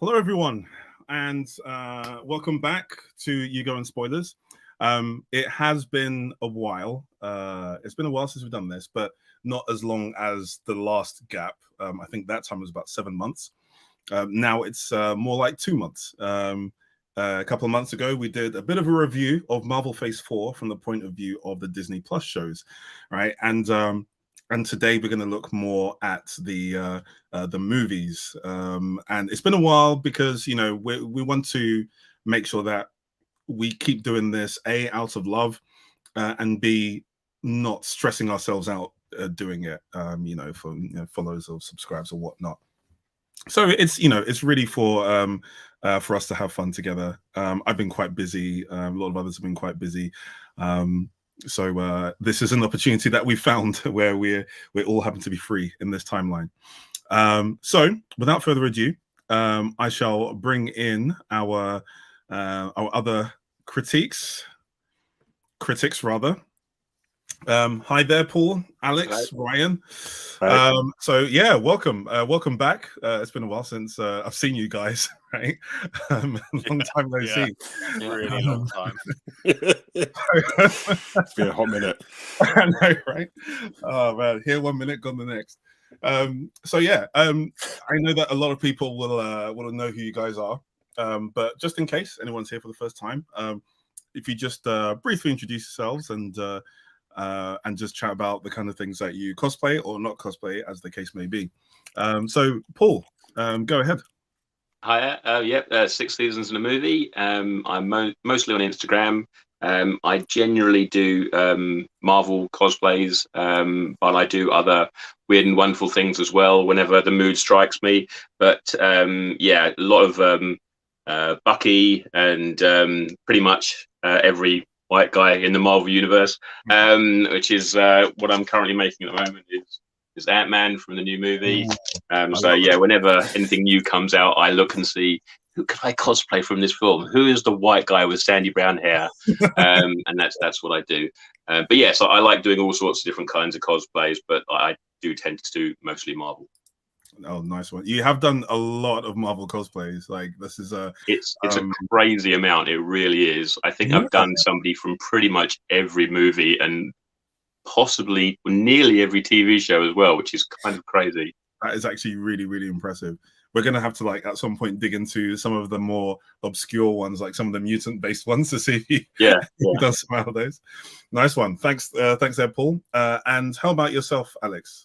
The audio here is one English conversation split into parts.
Hello, everyone, and welcome back to You Go and Spoilers. It has been a while. It's been a while since we've done this, but not as long as the last gap. I think that time was about 7 months. Now it's more like 2 months. A couple of months ago, we did a bit of a review of Marvel Phase 4 from the point of view of the Disney Plus shows, right? And today we're going to look more at the movies. And it's been a while because we want to make sure that we keep doing this out of love, and B, not stressing ourselves out doing it. For followers or subscribers or whatnot. So it's really for us to have fun together. I've been quite busy. A lot of others have been quite busy. So this is an opportunity that we found where we all happen to be free in this timeline. So without further ado, I shall bring in our other critics rather. Hi there, Paul, Alex, Hi. Ryan. Hi. So yeah, welcome back. It's been a while since I've seen you guys, right? Long time no see. Really long time. It's been a hot minute. I know, right? Oh man, here 1 minute, gone the next. So yeah, I know that a lot of people will know who you guys are, but just in case anyone's here for the first time, if you just briefly introduce yourselves and just chat about the kind of things that you cosplay or not cosplay, as the case may be. So, Paul, go ahead. Hi, 6 seasons in a movie. I'm mostly on Instagram. I generally do Marvel cosplays, but I do other weird and wonderful things as well whenever the mood strikes me. But a lot of Bucky and pretty much every white guy in the Marvel universe, which is what I'm currently making at the moment is Ant-Man from the new movie. Whenever anything new comes out, I look and see who can I cosplay from this film. Who is the white guy with sandy brown hair? And that's what I do. So I like doing all sorts of different kinds of cosplays, but I do tend to do mostly Marvel. Oh, nice one. You have done a lot of Marvel cosplays. Like, this is it's a crazy amount. It really is. I think I've done somebody from pretty much every movie and possibly nearly every TV show as well, which is kind of crazy. That is actually really, really impressive. We're gonna have to at some point dig into some of the more obscure ones, like some of the mutant-based ones, to see if he does some of those. Nice one. Thanks there, Paul. And how about yourself, Alex?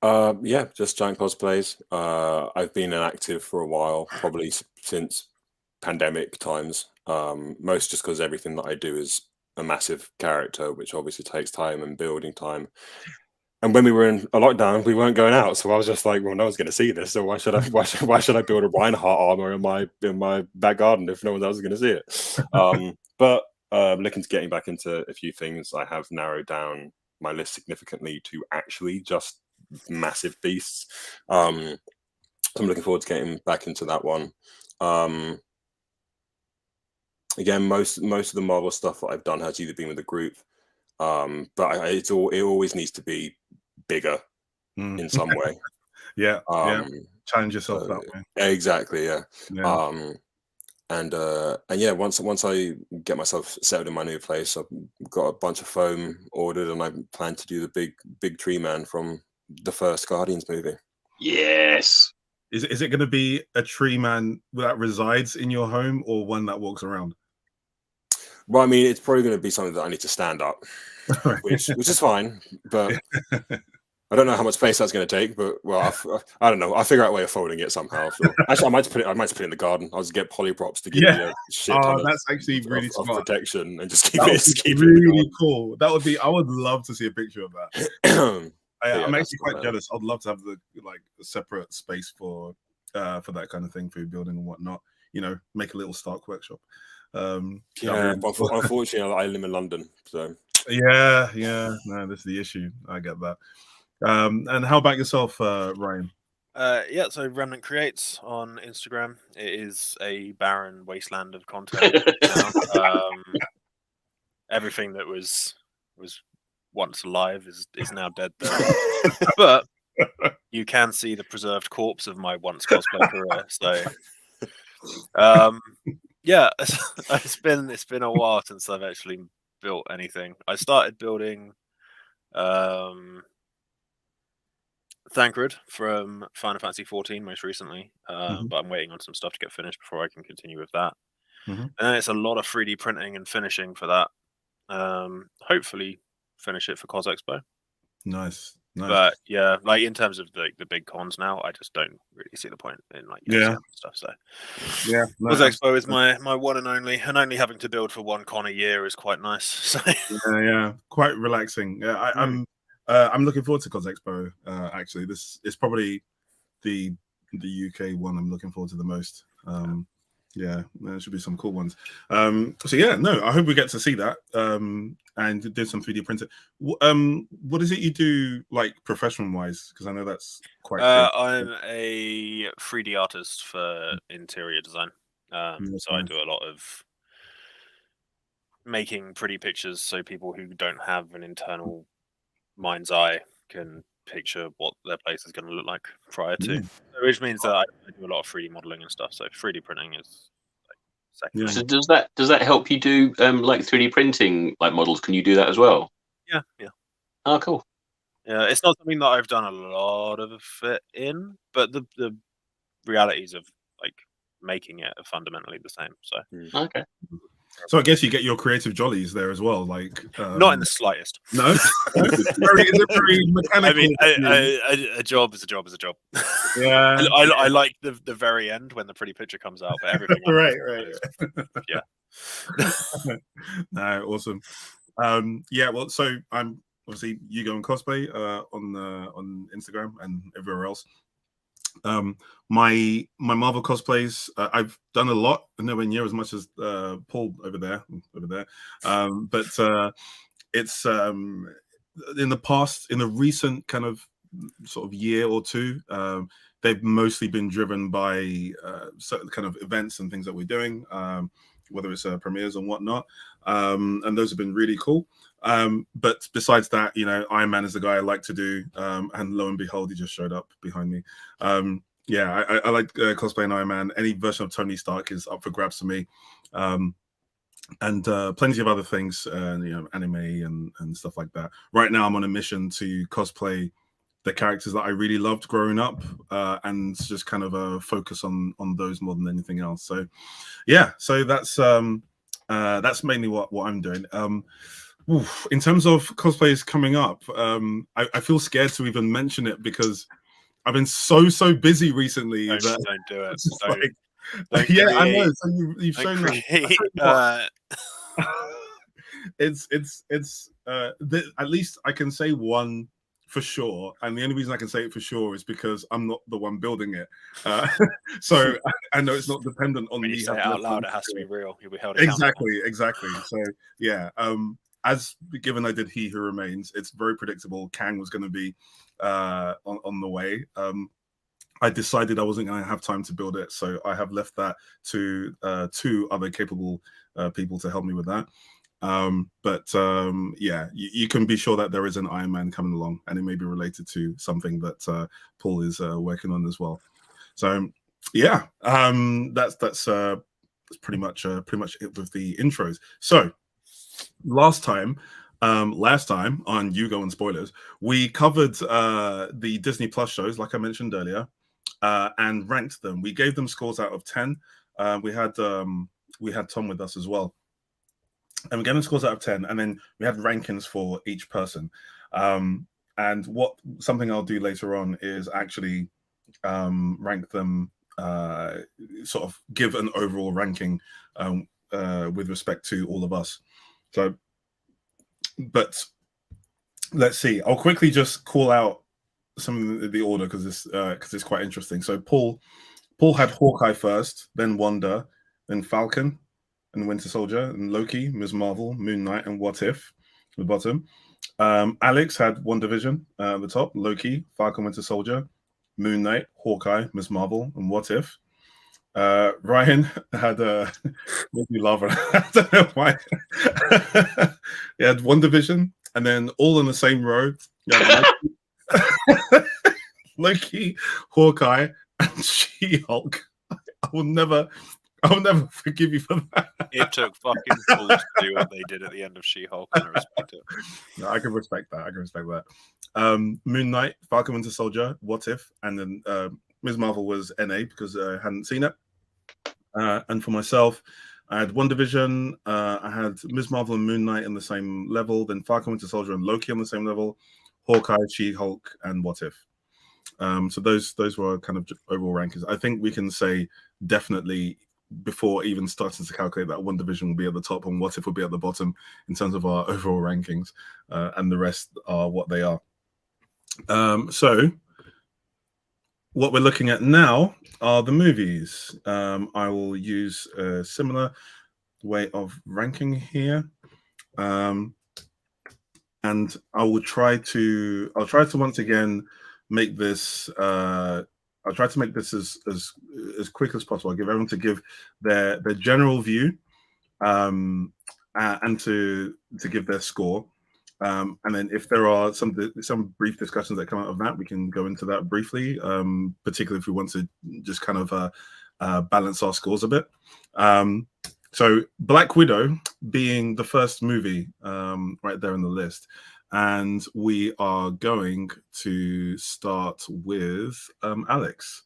Just giant cosplays. I've been inactive for a while, probably since pandemic times. Most just because everything that I do is a massive character, which obviously takes time and building time. And when we were in a lockdown, we weren't going out, so I was just like, well, no one's going to see this, so why should I build a Reinhardt armor in my back garden if no one else is going to see it? But looking to getting back into a few things, I have narrowed down my list significantly to actually just massive beasts. I'm looking forward to getting back into that one. Again, most of the Marvel stuff that I've done has either been with a group, but it always needs to be bigger in some way. Challenge yourself that way. Exactly. Once I get myself settled in my new place, I've got a bunch of foam ordered, and I plan to do the big tree man from the first Guardians movie. Yes. Is it going to be a tree man that resides in your home, or one that walks around? Well, I mean, it's probably going to be something that I need to stand up, which is fine, but I don't know how much space that's going to take. But I don't know. I'll figure out a way of folding it somehow. So, actually, I might just put it in the garden. I'll just get polyprops to give me a shit ton that's actually really smart protection, and just keep it really cool. That would be. I would love to see a picture of that. I'm actually quite jealous. I'd love to have a separate space for that kind of thing, food building and whatnot. Make a little Stark workshop. Unfortunately, I live in London, so no, this is the issue. I get that. And how about yourself, Ryan? So Remnant Creates on Instagram. It is a barren wasteland of content now. Everything that was once alive is now dead there. But you can see the preserved corpse of my once cosplay career. So Yeah, it's been a while since I've actually built anything. I started building Thancred from Final Fantasy 14 most recently, but I'm waiting on some stuff to get finished before I can continue with that. And then it's a lot of 3D printing and finishing for that. Hopefully finish it for Cos Expo. Nice. But yeah, like in terms of the big cons now, I just don't really see the point in like and stuff. So yeah, Cos Expo is my one and only having to build for one con a year is quite nice. So yeah, quite relaxing. Yeah, I'm looking forward to Cos Expo. Actually, this is probably the UK one I'm looking forward to the most. Yeah, there should be some cool ones. So yeah, no, I hope we get to see that and do some 3D printing. What is it you do like profession wise? Because I know that's quite. I'm a 3D artist for interior design. So I do a lot of making pretty pictures so people who don't have an internal mind's eye can picture what their place is going to look like prior to, which means that I do a lot of 3D modeling and stuff. So 3D printing is like second. So does that help you do like 3D printing like models? Can you do that as well? Yeah. Oh, cool. Yeah, it's not something that I've done a lot of it in, but the realities of like making it are fundamentally the same. So okay. So I guess you get your creative jollies there as well, like not in the slightest. No, it's very mechanical. I mean, a job is a job is a job. Yeah, I like the very end when the pretty picture comes out, but everything right. Yeah. No, awesome. Yeah, well, so I'm obviously Yugo and Cosplay on Instagram and everywhere else. My Marvel cosplays, I've done a lot, nowhere near as much as Paul over there, but it's in the recent kind of sort of year or two, they've mostly been driven by certain kind of events and things that we're doing, whether it's premieres and whatnot, and those have been really cool. But besides that, Iron Man is the guy I like to do, and lo and behold, he just showed up behind me. Yeah, I like cosplaying Iron Man. Any version of Tony Stark is up for grabs to me, and plenty of other things, anime and stuff like that. Right now, I'm on a mission to cosplay the characters that I really loved growing up, and just kind of focus on those more than anything else. So, yeah, so that's mainly what I'm doing. In terms of cosplays coming up, I feel scared to even mention it because I've been so busy recently. Don't do it. I know. So you've shown that. It's at least I can say one for sure, and the only reason I can say it for sure is because I'm not the one building it. So I know it's not dependent on when me. You say it out loud, it has to be real. You'll be held accountable. Exactly. So yeah. As given I did He Who Remains, it's very predictable. Kang was going to be on the way. I decided I wasn't going to have time to build it, so I have left that to two other capable people to help me with that. Yeah, you can be sure that there is an Iron Man coming along, and it may be related to something that Paul is working on as well. So yeah, that's pretty much it with the intros. So last time on Yugo and Spoilers, we covered the Disney Plus shows, like I mentioned earlier, and ranked them. We gave them scores out of 10. We had Tom with us as well, and we gave them scores out of 10, and then we had rankings for each person. And something I'll do later on is actually rank them, sort of give an overall ranking with respect to all of us. So, but let's see. I'll quickly just call out some of the order because it's quite interesting. So Paul had Hawkeye first, then Wanda, then Falcon, and Winter Soldier, and Loki, Ms. Marvel, Moon Knight, and What If at the bottom. Alex had WandaVision at the top, Loki, Falcon, Winter Soldier, Moon Knight, Hawkeye, Ms. Marvel, and What If. Ryan had made me laugh. I don't know why. He had WandaVision, and then all in the same row, Loki, Hawkeye, and She-Hulk. I will never I'll never forgive you for that. It took fucking balls to do what they did at the end of She-Hulk, and I respect it. No, I can respect that. I can respect that. Moon Knight, Falcon Winter Soldier, What If, and then Ms. Marvel was NA because I hadn't seen it. And for myself, I had WandaVision, I had Ms. Marvel and Moon Knight in the same level, then Falcon Winter Soldier and Loki on the same level, Hawkeye, She-Hulk, and What If. So those were kind of overall rankings. I think we can say definitely before even starting to calculate that WandaVision will be at the top and What If will be at the bottom in terms of our overall rankings, and the rest are what they are. So what we're looking at now are the movies. I will use a similar way of ranking here. And I'll try to once again make this I'll try to make this as quick as possible. I'll give everyone to give their general view, and to give their score. And then if there are some brief discussions that come out of that, we can go into that briefly, particularly if we want to just kind of balance our scores a bit. So Black Widow being the first movie right there in the list. And we are going to start with Alex.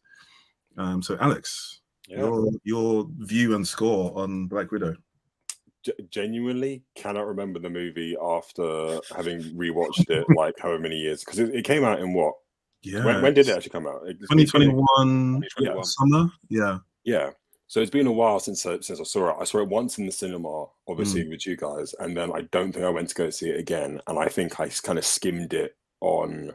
So Alex, your view and score on Black Widow. Genuinely cannot remember the movie after having rewatched it like however many years, because it came out in what? Yeah. When did it actually come out? 2021. Yeah, summer. Yeah. So it's been a while since I saw it. I saw it once in the cinema, obviously with you guys, and then I don't think I went to go see it again. And I think I kind of skimmed it on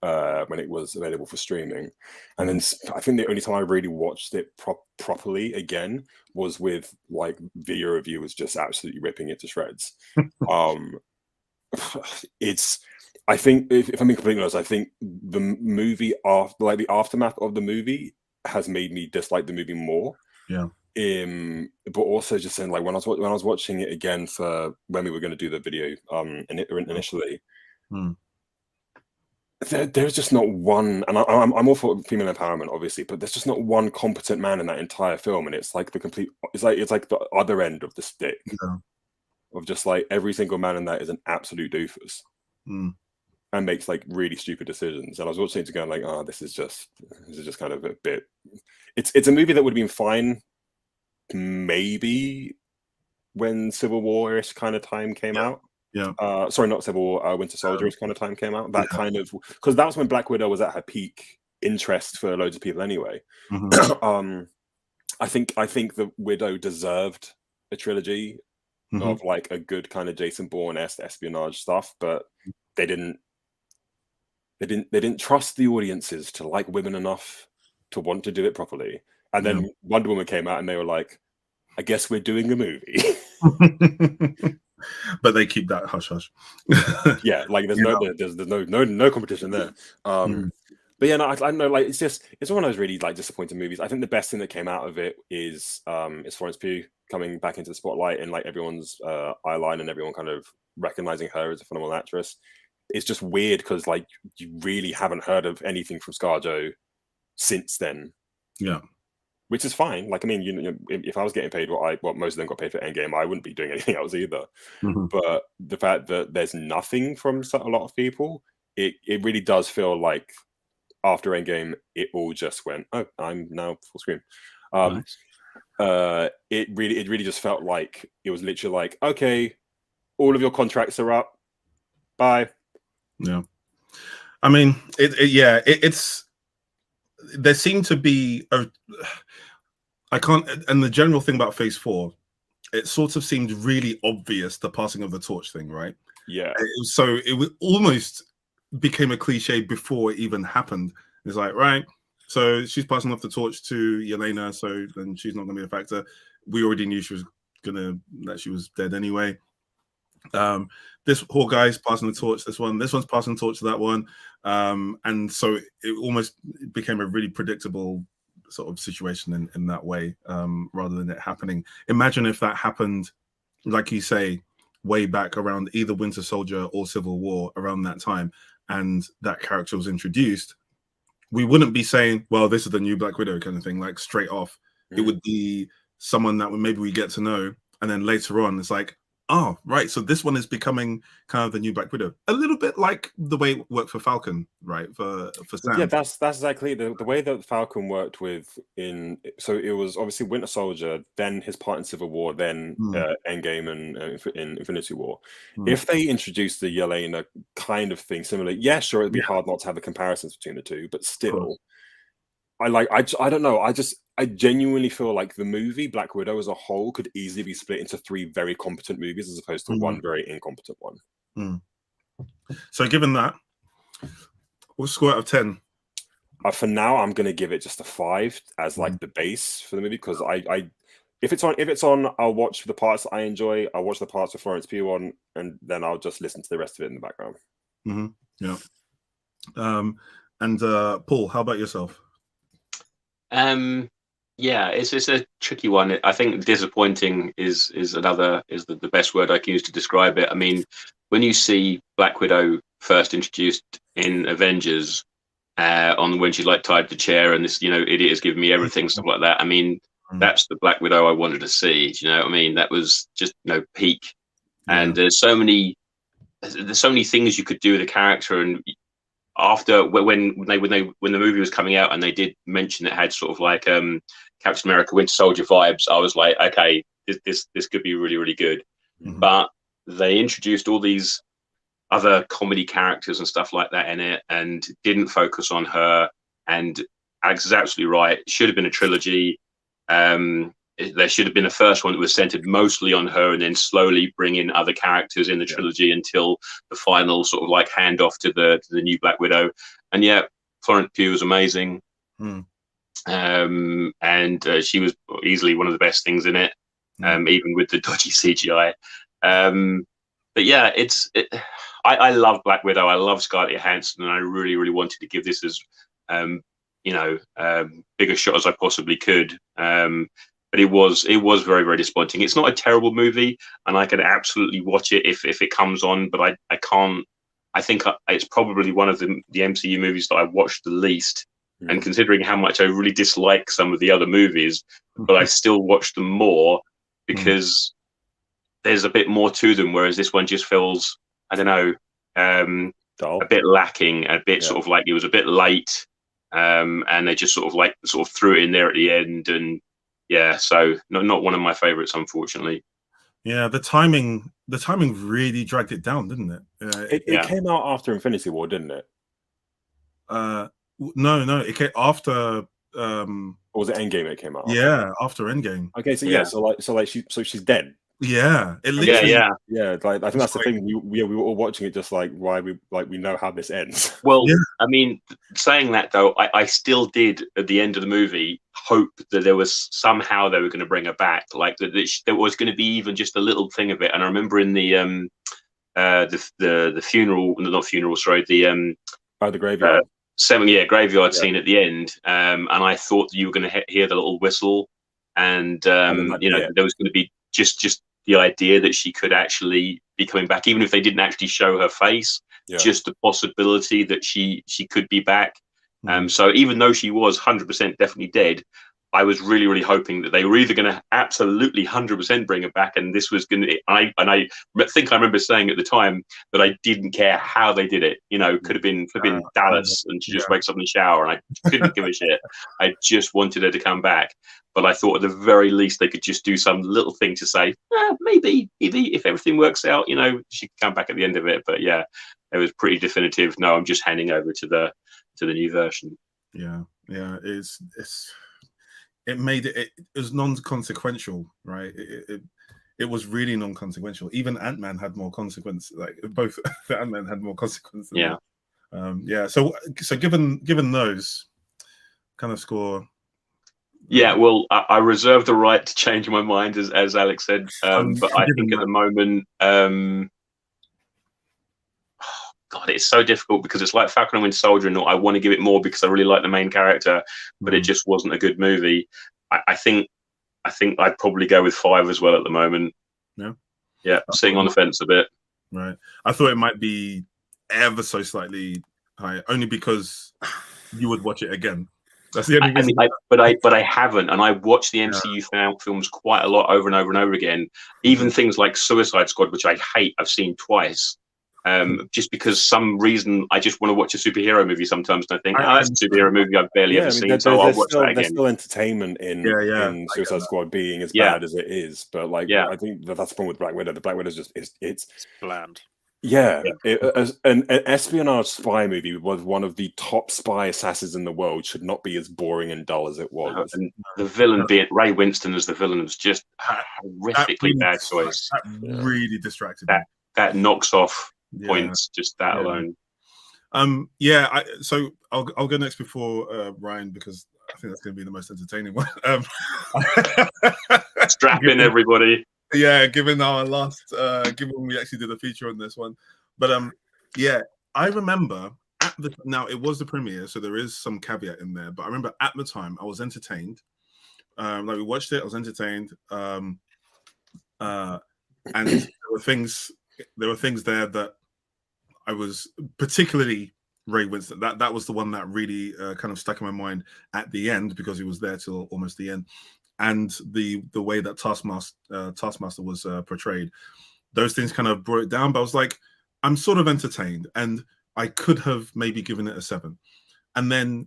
when it was available for streaming. And then I think the only time I really watched it properly again was with like video reviewers just absolutely ripping it to shreds. I think if I'm being completely honest, I think the movie after the aftermath of the movie has made me dislike the movie more. Yeah. But also just saying, like, when I was watching it again for when we were going to do the video initially, there's just not one, and I'm all for female empowerment, obviously, but there's just not one competent man in that entire film, and it's like it's like the other end of the stick of just like every single man in that is an absolute doofus. And makes like really stupid decisions. And I was watching it going like, oh, this is just kind of a bit. It's a movie that would have been fine, maybe when Civil War-ish kind of time came out. Yeah. Sorry, not Civil War. Winter Soldier-ish kind of time came out. That kind of, because that was when Black Widow was at her peak interest for loads of people anyway. I think the Widow deserved a trilogy of like a good kind of Jason Bourne-esque espionage stuff, but they didn't trust the audiences to like women enough to want to do it properly. And then Wonder Woman came out and they were like, I guess we're doing a movie. But they keep that hush hush. Yeah, like there's no competition there. But yeah, no, I know, like it's one of those really like disappointing movies. I think the best thing that came out of it is Florence Pugh coming back into the spotlight and like everyone's eye line and everyone kind of recognizing her as a phenomenal actress. It's just weird because like you really haven't heard of anything from ScarJo since then. Yeah, which is fine. Like, I mean, you know, if I was getting paid what most of them got paid for Endgame, I wouldn't be doing anything else either. But the fact that there's nothing from a lot of people, it really does feel like after Endgame, it all just went, oh, I'm now full screen. Nice. It really just felt like it was literally like, okay, all of your contracts are up. Bye. Yeah, I mean, it's there seemed to be I can't, and the general thing about Phase 4, it sort of seemed really obvious the passing of the torch thing, right? Yeah. So it was almost became a cliche before it even happened. It's like, right, so she's passing off the torch to Yelena, so then she's not going to be a factor. We already knew she was that she was dead anyway. This Hawkeye's passing the torch. This one's passing the torch to that one, and so it almost became a really predictable sort of situation in that way, rather than it happening. Imagine if that happened, like you say, way back around either Winter Soldier or Civil War around that time, and that character was introduced. We wouldn't be saying, well, this is the new Black Widow kind of thing, like straight off. It would be someone that maybe we get to know, and then later on it's like, oh right, so this one is becoming kind of the new Black Widow, a little bit like the way it worked for Falcon, right? For Sam. Yeah, that's exactly the way that Falcon worked with so it was obviously Winter Soldier, then his part in Civil War, then Endgame and in Infinity War. If they introduced the Yelena kind of thing similar, yeah, sure, it'd be hard not to have the comparisons between the two, but still, I don't know. I genuinely feel like the movie Black Widow as a whole could easily be split into 3 very competent movies as opposed to one very incompetent one. So given that, what's score out of 10? For now, I'm going to give it just a 5 as like the base for the movie, because if it's on, I'll watch the parts that I enjoy. I'll watch the parts with Florence Pugh on, and then I'll just listen to the rest of it in the background. Yeah. And Paul, how about yourself? Yeah, it's a tricky one. I think disappointing is the best word I can use to describe it. I mean, when you see Black Widow first introduced in Avengers, on when she's like tied to the chair and this, idiot is giving me everything, stuff like that. I mean, that's the Black Widow I wanted to see. Do you know what I mean? That was just peak. And there's so many things you could do with the character. And after when the movie was coming out and they did mention it had sort of like Captain America Winter Soldier vibes, I was like, okay, this could be really, really good. But they introduced all these other comedy characters and stuff like that in it and didn't focus on her. And Alex is absolutely right. It should have been a trilogy. There should have been a first one that was centered mostly on her and then slowly bring in other characters in the trilogy until the final sort of like handoff to the new Black Widow. And yeah, Florence Pugh was amazing. And she was easily one of the best things in it, even with the dodgy CGI. But yeah, I love Black Widow. I love Scarlett Johansson, and I really, really wanted to give this as big a shot as I possibly could. But it was very, very disappointing. It's not a terrible movie, and I can absolutely watch it if it comes on. But I can't. I think it's probably one of the MCU movies that I've watched the least. And considering how much I really dislike some of the other movies, but I still watch them more because there's a bit more to them. Whereas this one just feels, I don't know, a bit lacking, a bit sort of like it was a bit late, and they just sort of threw it in there at the end, and yeah, so not one of my favorites, unfortunately. Yeah, the timing really dragged it down, didn't it? It came out after Infinity War, didn't it? No, it came after. Or was it Endgame? It came out. Yeah, after Endgame. Okay, so she's dead. Yeah, it literally. Yeah. Like I think that's the thing. We were all watching it, just like why we know how this ends. Well, I mean, saying that though, I still did at the end of the movie hope that there was somehow they were going to bring her back, like that there was going to be even just a little thing of it. And I remember in the funeral, not funeral, sorry, the graveyard. Graveyard scene at the end, and I thought that you were going to hear the little whistle, and there was going to be just the idea that she could actually be coming back, even if they didn't actually show her face, just the possibility that she could be back. So even though she was 100% definitely dead, I was really, really hoping that they were either going to absolutely 100% bring her back, and this was going to. I think I remember saying at the time that I didn't care how they did it. Could have been Dallas, and she just wakes up in the shower, and I couldn't give a shit. I just wanted her to come back, but I thought at the very least they could just do some little thing to say, maybe if everything works out, she could come back at the end of it. But yeah, it was pretty definitive. No, I'm just handing over to the new version. Yeah, it made it was non-consequential, right? It was really non-consequential. Even Ant-Man had more consequence. Like both the Ant-Man had more consequence. So given those kind of score. Yeah, well, I reserve the right to change my mind, as Alex said. But I think at the moment, God, it's so difficult because it's like Falcon and Winter Soldier, and I want to give it more because I really like the main character, but it just wasn't a good movie. I think I'd probably go with 5 as well at the moment. Yeah, sitting on the fence a bit. Right, I thought it might be ever so slightly higher, only because you would watch it again. That's the only I reason. mean, but I haven't, and I watch the MCU films quite a lot over and over and over again. Even things like Suicide Squad, which I hate, I've seen twice. Just because some reason I just want to watch a superhero movie sometimes, and I think, that's a superhero movie I've barely ever seen, so I'll watch that again. There's still entertainment in Suicide Squad being as bad as it is, but like, I think that's the problem with Black Widow. The Black Widow is just it's bland. Yeah, an espionage spy movie was one of the top spy assassins in the world should not be as boring and dull as it was. And the villain being Ray Winston as the villain was just a horrifically bad choice. That really distracted me. That knocks off points, just that alone. So I'll go next before Ryan, because I think that's going to be the most entertaining one. Strap in, everybody. Yeah, given our last, given we actually did a feature on this one, but I remember now it was the premiere, so there is some caveat in there. But I remember at the time I was entertained. Like, we watched it, I was entertained, and there were things there that I was particularly Ray Winston. That was the one that really kind of stuck in my mind at the end, because he was there till almost the end. And the way that Taskmaster was portrayed, those things kind of brought it down. But I was like, I'm sort of entertained, and I could have maybe given it a 7. And then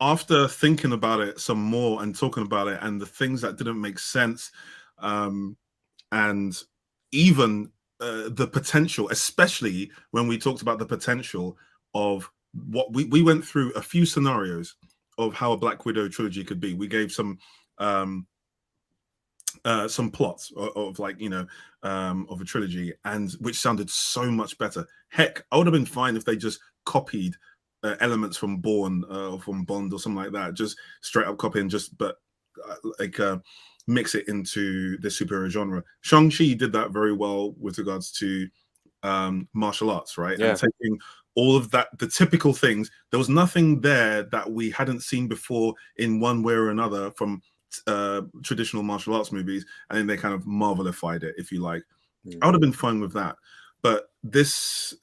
after thinking about it some more and talking about it, and the things that didn't make sense, and even the potential, especially when we talked about the potential of what we went through a few scenarios of how a Black Widow trilogy could be. We gave some plots of like, of a trilogy, and which sounded so much better. Heck, I would have been fine if they just copied elements from Bourne, from Bond or something like that, just straight up copy, and just mix it into the superhero genre. Shang-Chi did that very well with regards to martial arts, right? Yeah. And taking all of that, the typical things. There was nothing there that we hadn't seen before in one way or another from traditional martial arts movies, and then they kind of Marvelified it, if you like. I would have been fine with that. But this,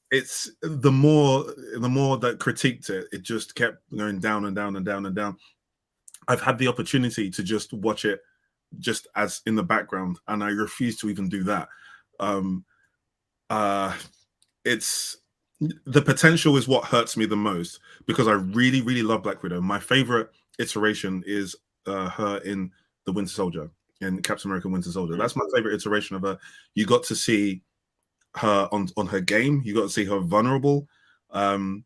it's the more that critiqued it, it just kept going down and down and down and down. I've had the opportunity to just watch it just as in the background, and I refuse to even do that. It's the potential is what hurts me the most, because I really, really love Black Widow. My favorite iteration is her in the Winter Soldier, in Captain America Winter Soldier. That's my favorite iteration of her. You got to see her on her game. You got to see her vulnerable, and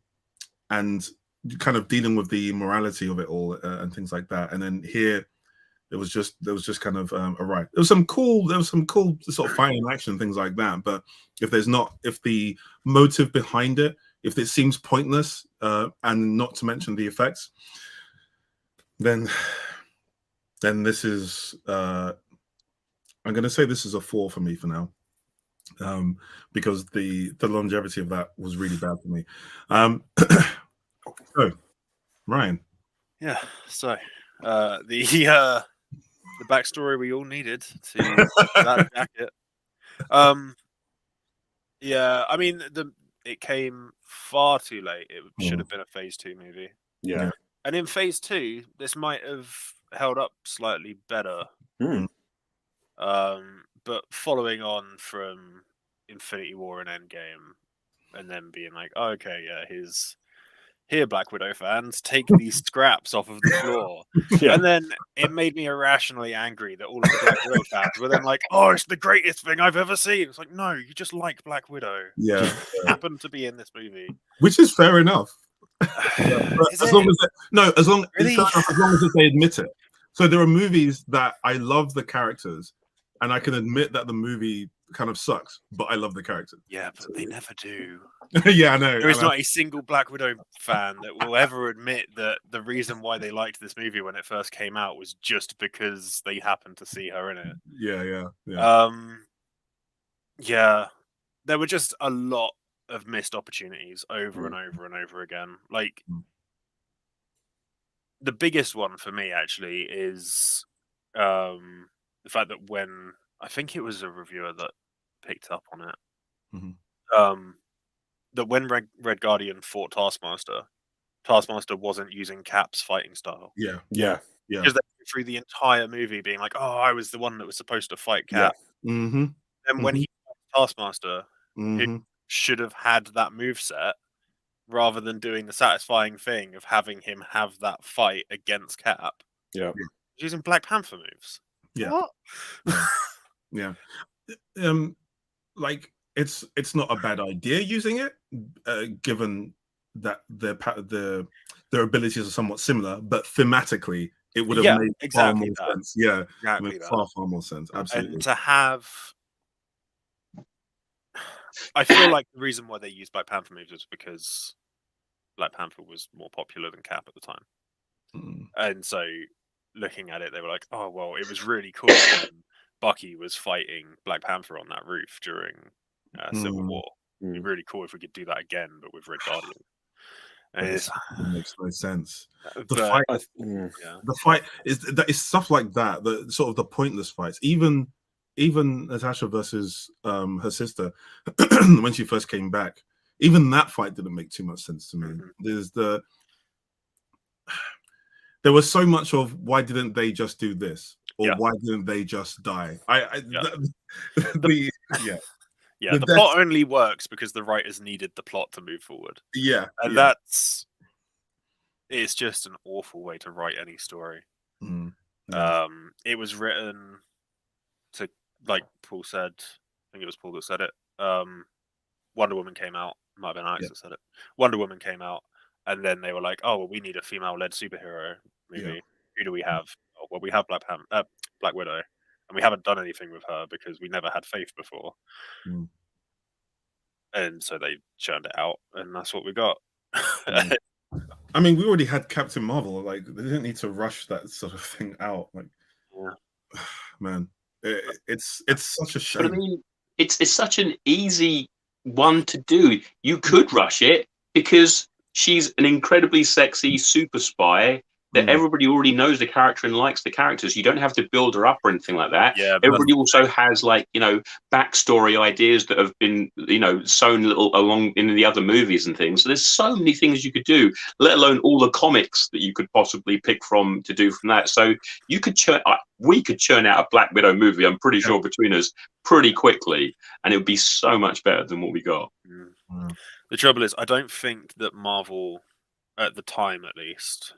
kind of dealing with the morality of it all, and things like that. And then here, there was just kind of all right. There was some cool sort of fighting action and things like that. But if the motive behind it, if it seems pointless, and not to mention the effects, then this is I'm going to say this is a 4 for me for now, because the longevity of that was really bad for me. So, Ryan. Yeah. So the backstory we all needed to that jacket. Yeah, I mean, it came far too late. It should have been a Phase 2 movie. Yeah. And in Phase 2, this might have held up slightly better. But following on from Infinity War and Endgame, and then being like, oh, okay, yeah, here, Black Widow fans, take these scraps off of the floor. Yeah. And then it made me irrationally angry that all of the Black Widow fans were then like, oh, it's the greatest thing I've ever seen. It's like, no, you just like Black Widow. Yeah. Just happened to be in this movie. Which is fair enough. As long as they admit it. So there are movies that I love the characters, and I can admit that the movie kind of sucks, but I love the characters. Yeah, but they never do. Yeah, I know. There is not a single Black Widow fan that will ever admit that the reason why they liked this movie when it first came out was just because they happened to see her in it. Yeah. Yeah, there were just a lot of missed opportunities over and over and over again. Like, the biggest one for me actually is the fact that when I think it was a reviewer that picked up on it, that when Red Guardian fought Taskmaster, Taskmaster wasn't using Cap's fighting style. Yeah. Because they went through the entire movie being like, "Oh, I was the one that was supposed to fight Cap." Mm-hmm. And when he fought Taskmaster, Mm-hmm. he should have had that moveset rather than doing the satisfying thing of having him have that fight against Cap. Yeah. He's using Black Panther moves. Yeah. What? Yeah. Like it's not a bad idea using it, given that their abilities are somewhat similar, but thematically it would have made far more sense. Yeah, exactly far more sense. Absolutely. And to have, I feel like the reason why they used Black Panther moves is because Black Panther was more popular than Cap at the time, and so looking at it, they were like, "Oh well, it was really cool when Bucky was fighting Black Panther on that roof during Civil War. It'd be really cool if we could do that again, but with Red Guardian." And it makes no sense. The fight is stuff like that. The sort of the pointless fights. Even Natasha versus her sister when she first came back. Even that fight didn't make too much sense to me. There was so much of why didn't they just do this, or why didn't they just die? The plot only works because the writers needed the plot to move forward. And it's just an awful way to write any story. It was written to, like Paul said, I think it was Paul that said it. Wonder Woman came out. Might have been Alex that said it. Wonder Woman came out, and then they were like, "Oh, well, we need a female-led superhero movie. Who do we have? Oh, well, we have Black Widow, and we haven't done anything with her because we never had Faith before." And so they churned it out, and that's what we got. I mean, we already had Captain Marvel. Like, they didn't need to rush that sort of thing out. Like, man, it's such a shame. But I mean, it's such an easy one to do. You could rush it because she's an incredibly sexy super spy that everybody already knows the character and likes the characters. You don't have to build her up or anything like that. Everybody also has, like, backstory ideas that have been, sewn little along in the other movies and things. So there's so many things you could do, let alone all the comics that you could possibly pick from to do from that. So you could we could churn out a Black Widow movie, I'm pretty sure, between us pretty quickly, and it would be so much better than what we got. The trouble is, I don't think that Marvel, at the time at least,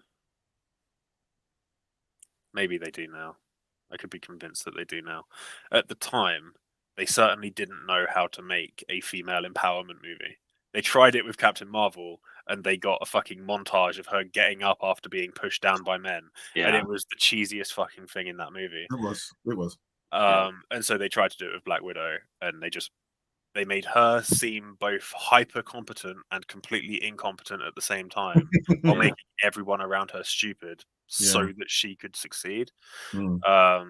maybe they do now. I could be convinced that they do now. At the time, they certainly didn't know how to make a female empowerment movie. They tried it with Captain Marvel, and they got a fucking montage of her getting up after being pushed down by men. And it was the cheesiest fucking thing in that movie. It was. And so they tried to do it with Black Widow, and they made her seem both hyper competent and completely incompetent at the same time, while making everyone around her stupid, so that she could succeed. I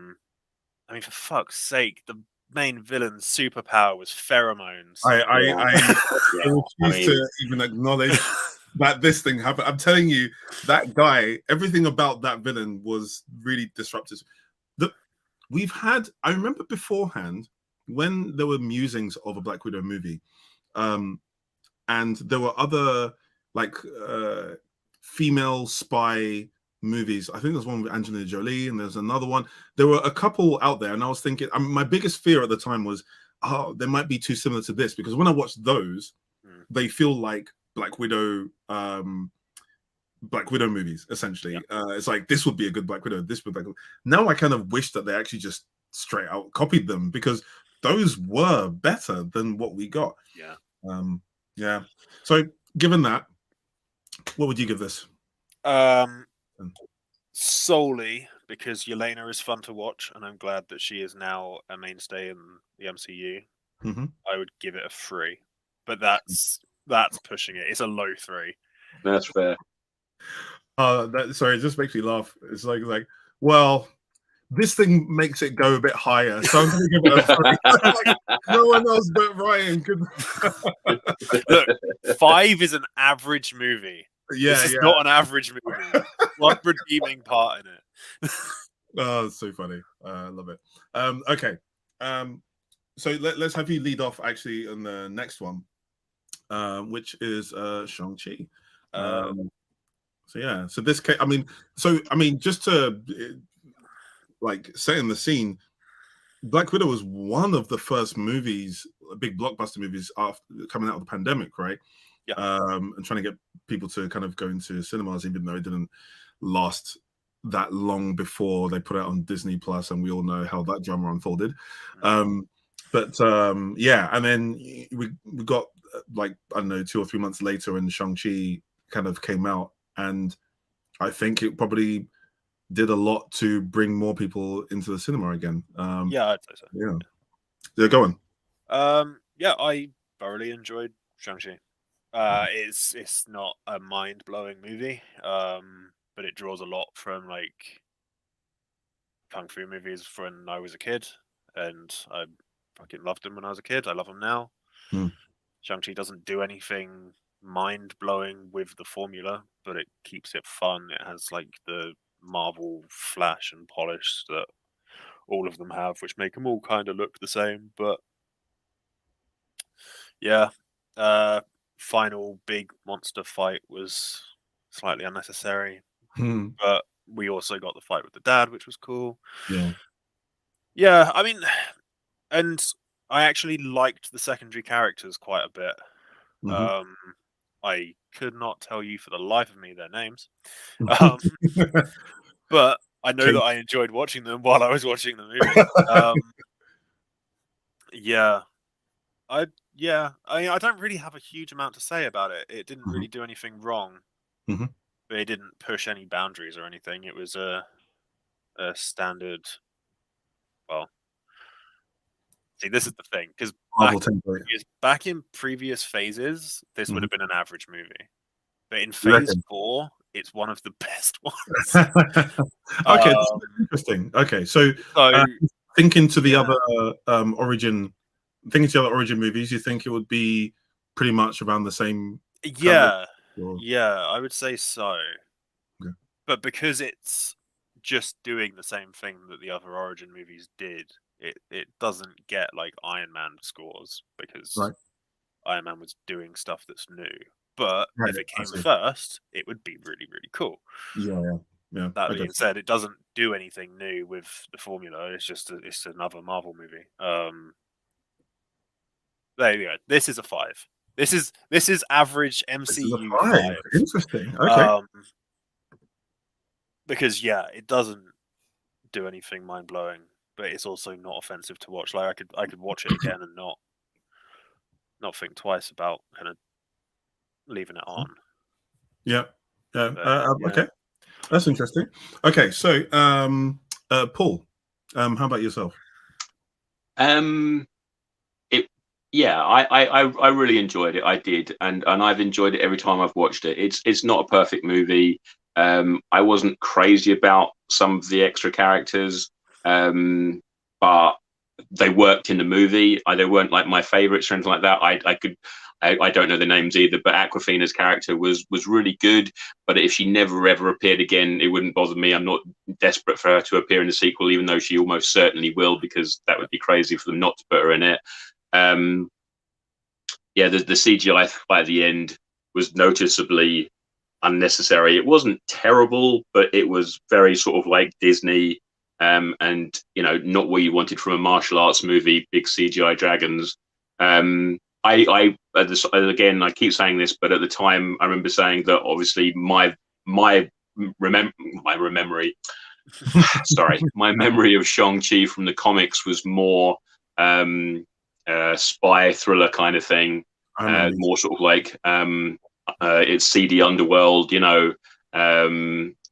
mean, for fuck's sake, the main villain's superpower was pheromones. I refuse to even acknowledge that this thing happened. I'm telling you, that guy, everything about that villain was really disruptive. I remember beforehand when there were musings of a Black Widow movie, and there were other female spy movies. I think there's one with Angelina Jolie, and there's another one. There were a couple out there, and I was thinking, my biggest fear at the time was, they might be too similar to this, because when I watched those, they feel like Black Widow movies, essentially. It's like, this would be a good Black Widow. This would be now I kind of wish that they actually just straight out copied them, because those were better than what we got. So given that, what would you give this? Solely because Yelena is fun to watch, and I'm glad that she is now a mainstay in the MCU. I would give it a 3, but that's pushing it. It's a low 3. That's fair. Sorry, it just makes me laugh. It's like, well, this thing makes it go a bit higher, so I'm going to give it a 3. No one else but Ryan could. Look, 5 is an average movie. This is not an average movie. One redeeming part in it. Oh, it's so funny. I love it. Okay. So let's have you lead off actually on the next one, which is Shang-Chi. So yeah, so this case, I mean, just to like setting the scene, Black Widow was one of the first movies, big blockbuster movies after coming out of the pandemic, right? Yeah. And trying to get people to kind of go into cinemas, even though it didn't last that long before they put it on Disney Plus, and we all know how that drama unfolded. Yeah, and then we got like, I don't know, 2 or 3 months later, and Shang-Chi kind of came out, and I think it probably did a lot to bring more people into the cinema again. Yeah, I'd say so. Yeah, go on. Yeah, I thoroughly enjoyed Shang-Chi. It's not a mind-blowing movie, but it draws a lot from like kung fu movies from when I was a kid, and I fucking loved them when I was a kid. I love them now. Shang-Chi doesn't do anything mind-blowing with the formula, but it keeps it fun. It has like the Marvel flash and polish that all of them have, which make them all kind of look the same. But yeah, final big monster fight was slightly unnecessary, but we also got the fight with the dad, which was cool. Yeah, I mean, and I actually liked the secondary characters quite a bit. I could not tell you for the life of me their names, but I know that I enjoyed watching them while I was watching the movie. Yeah, I don't really have a huge amount to say about it. It didn't really do anything wrong, but it didn't push any boundaries or anything. It was a standard. Well, see, this is the thing, because back in previous phases, this would have been an average movie, but in phase 4, it's one of the best ones. Okay, that's interesting. Okay, so thinking to the other origin movies, you think it would be pretty much around the same? Yeah, I would say so. Okay. But because it's just doing the same thing that the other origin movies did, it doesn't get like Iron Man scores, because Iron Man was doing stuff that's new. But if it came first, it would be really, really cool. Yeah. That being said, it doesn't do anything new with the formula. It's just it's another Marvel movie. There you go. This is a 5. This is average MCU 5. Interesting. Okay. Because it doesn't do anything mind blowing, but it's also not offensive to watch. Like I could watch it again and not think twice about kind of leaving it on. Yeah. Okay, that's interesting. Okay, so Paul, how about yourself? I really enjoyed it. I did, and I've enjoyed it every time I've watched it. It's not a perfect movie. I wasn't crazy about some of the extra characters, but they worked in the movie. They weren't like my favorites or anything like that. I don't know the names either, but Aquafina's character was really good. But if she never ever appeared again, it wouldn't bother me. I'm not desperate for her to appear in the sequel, even though she almost certainly will, because that would be crazy for them not to put her in it. The CGI fight at the end was noticeably unnecessary. It wasn't terrible, but it was very sort of like Disney, and not what you wanted from a martial arts movie. Big CGI dragons. Again, I keep saying this, but at the time, I remember saying that obviously my memory of Shang-Chi from the comics was more spy thriller kind of thing, more sort of like it's seedy underworld,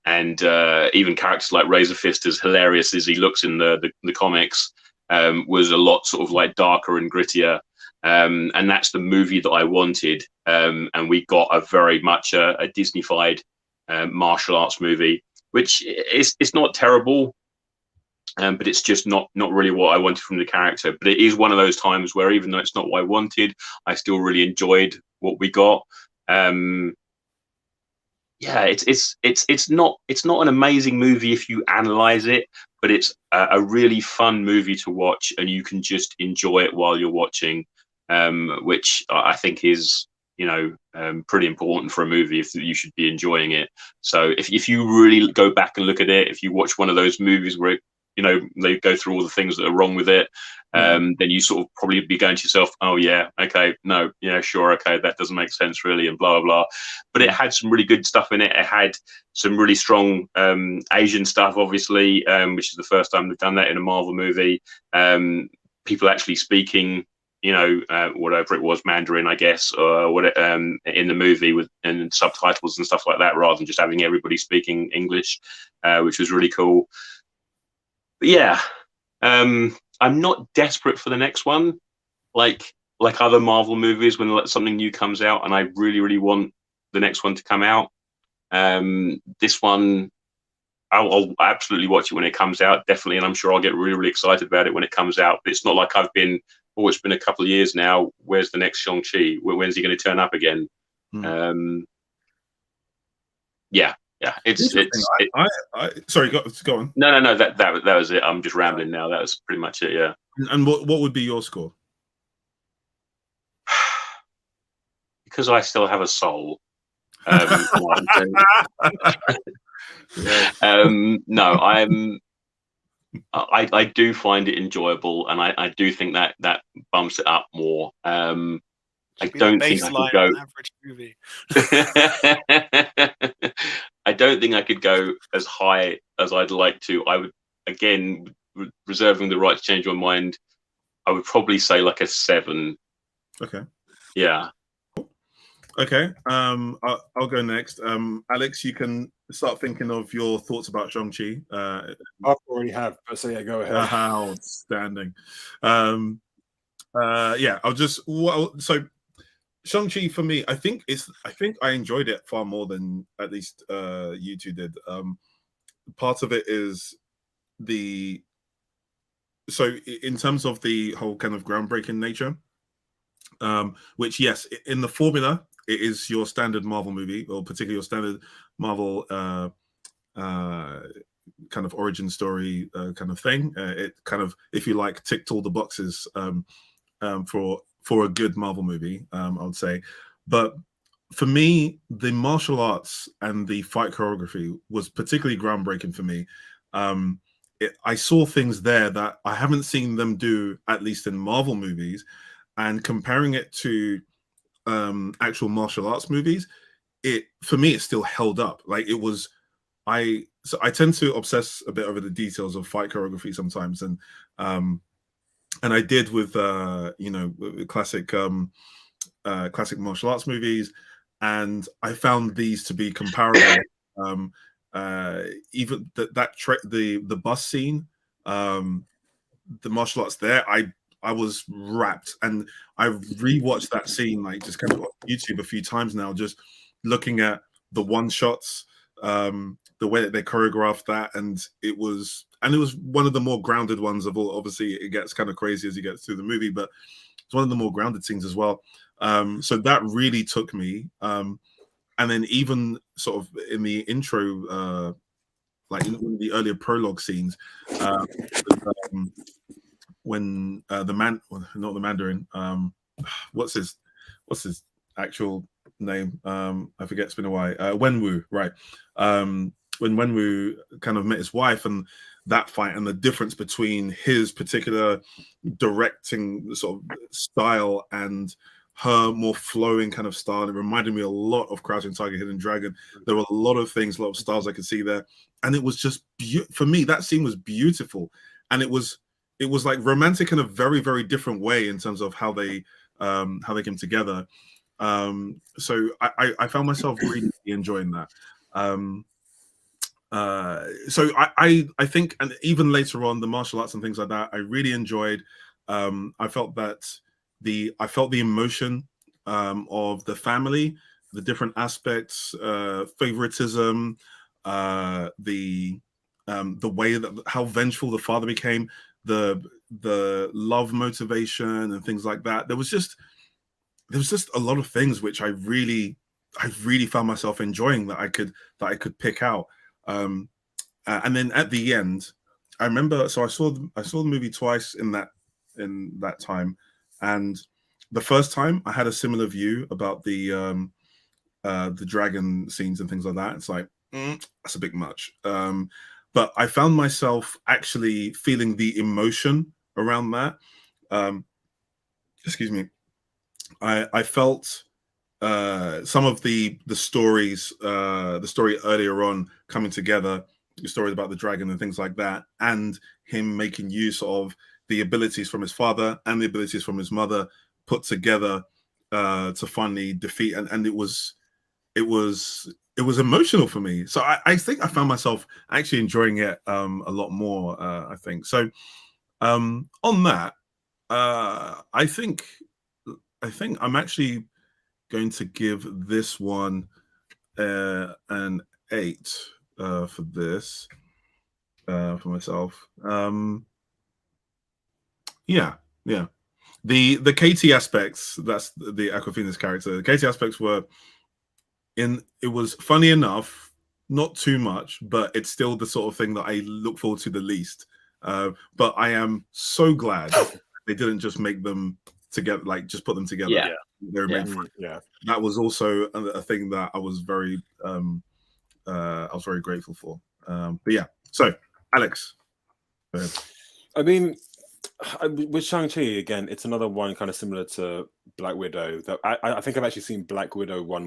and even characters like Razor Fist, as hilarious as he looks in the comics, was a lot sort of like darker and grittier. And that's the movie that I wanted. And we got a very much a Disney-fied martial arts movie, which it's not terrible, but it's just not really what I wanted from the character. But it is one of those times where, even though it's not what I wanted, I still really enjoyed what we got. It's not an amazing movie if you analyze it, but it's a really fun movie to watch, and you can just enjoy it while you're watching, which I think is pretty important for a movie if you should be enjoying it. So if you really go back and look at it, if you watch one of those movies where they go through all the things that are wrong with it, then you sort of probably be going to yourself, oh yeah, okay, no, yeah, sure, okay, that doesn't make sense really, and blah blah blah. But it had some really good stuff in it. It had some really strong Asian stuff, obviously, which is the first time they've done that in a Marvel movie. People actually speaking, whatever it was, Mandarin, I guess, or what in the movie and subtitles and stuff like that, rather than just having everybody speaking English, which was really cool. But yeah, I'm not desperate for the next one, like other Marvel movies when something new comes out, and I really, really want the next one to come out. This one, I'll absolutely watch it when it comes out, definitely, and I'm sure I'll get really, really excited about it when it comes out. But it's not like I've been, it's been a couple of years now. Where's the next Shang-Chi? When's he going to turn up again? Yeah. It's sorry, go on. No. That was it. I'm just rambling now. That was pretty much it. Yeah. And what would be your score? Because I still have a soul. No, I do find it enjoyable, and I do think that bumps it up more. I don't think I could go. Average movie. I don't think I could go as high as I'd like to. I would, again, reserving the right to change my mind, I would probably say like a 7. Okay. Yeah. Okay. I'll go next. Alex, you can start thinking of your thoughts about Shang-Chi. I already have, so yeah, go ahead. Outstanding. Yeah, so Shang-Chi for me, I think I enjoyed it far more than at least you two did. Part of it is in terms of the whole kind of groundbreaking nature, which, yes, in the formula, it is your standard Marvel movie, or particularly your standard Marvel kind of origin story kind of thing. It kind of, if you like, ticked all the boxes for a good Marvel movie, I would say. But for me, the martial arts and the fight choreography was particularly groundbreaking for me. I saw things there that I haven't seen them do, at least in Marvel movies, and comparing it to actual martial arts movies, for me, it still held up. Like, it was, I tend to obsess a bit over the details of fight choreography sometimes, and I did with classic martial arts movies, and I found these to be comparable. Even the bus scene, the martial arts there, I was wrapped, and I've rewatched that scene, like, just kind of on YouTube a few times now, just looking at the one shots, the way that they choreographed that, and it was one of the more grounded ones of all. Obviously, it gets kind of crazy as you get through the movie, but it's one of the more grounded scenes as well. So that really took me. And then even sort of in the intro, like in the earlier prologue scenes, when not the Mandarin, what's his actual name? I forget, it's been a while. Wenwu, right? When Wenwu kind of met his wife, and that fight, and the difference between his particular directing sort of style and her more flowing kind of style, it reminded me a lot of Crouching Tiger, Hidden Dragon. There were a lot of things, a lot of styles I could see there, and it was just for me, that scene was beautiful, and it was like romantic in a very, very different way in terms of how they came together. So I found myself really enjoying that. So I think, and even later on, the martial arts and things like that, I really enjoyed. I felt the emotion of the family, the different aspects, favoritism, the way that how vengeful the father became, the love motivation and things like that. There was just a lot of things which I really found myself enjoying, that I could pick out. And then at the end, I remember, so I saw the movie twice in that time, and the first time I had a similar view about the dragon scenes and things like that. It's like, that's a bit much. But I found myself actually feeling the emotion around that. Excuse me. I felt some of the stories, the story earlier on coming together, the stories about the dragon and things like that, and him making use of the abilities from his father and the abilities from his mother put together to finally defeat. And it was emotional for me. So I think I found myself actually enjoying it a lot more. I think so. On that, I think I'm actually going to give this one an 8 for this for myself. Yeah. The Katie aspects, that's the Aquafina's character. The Katie aspects were it was funny enough, not too much, but it's still the sort of thing that I look forward to the least. But I am so glad they didn't just make them together, like just put them together. Yeah. They were made for Yeah. That was also a thing that I was very grateful for. But yeah, so Alex, go ahead. I mean, with Shang-Chi, again, it's another one kind of similar to Black Widow. That I think I've actually seen Black Widow one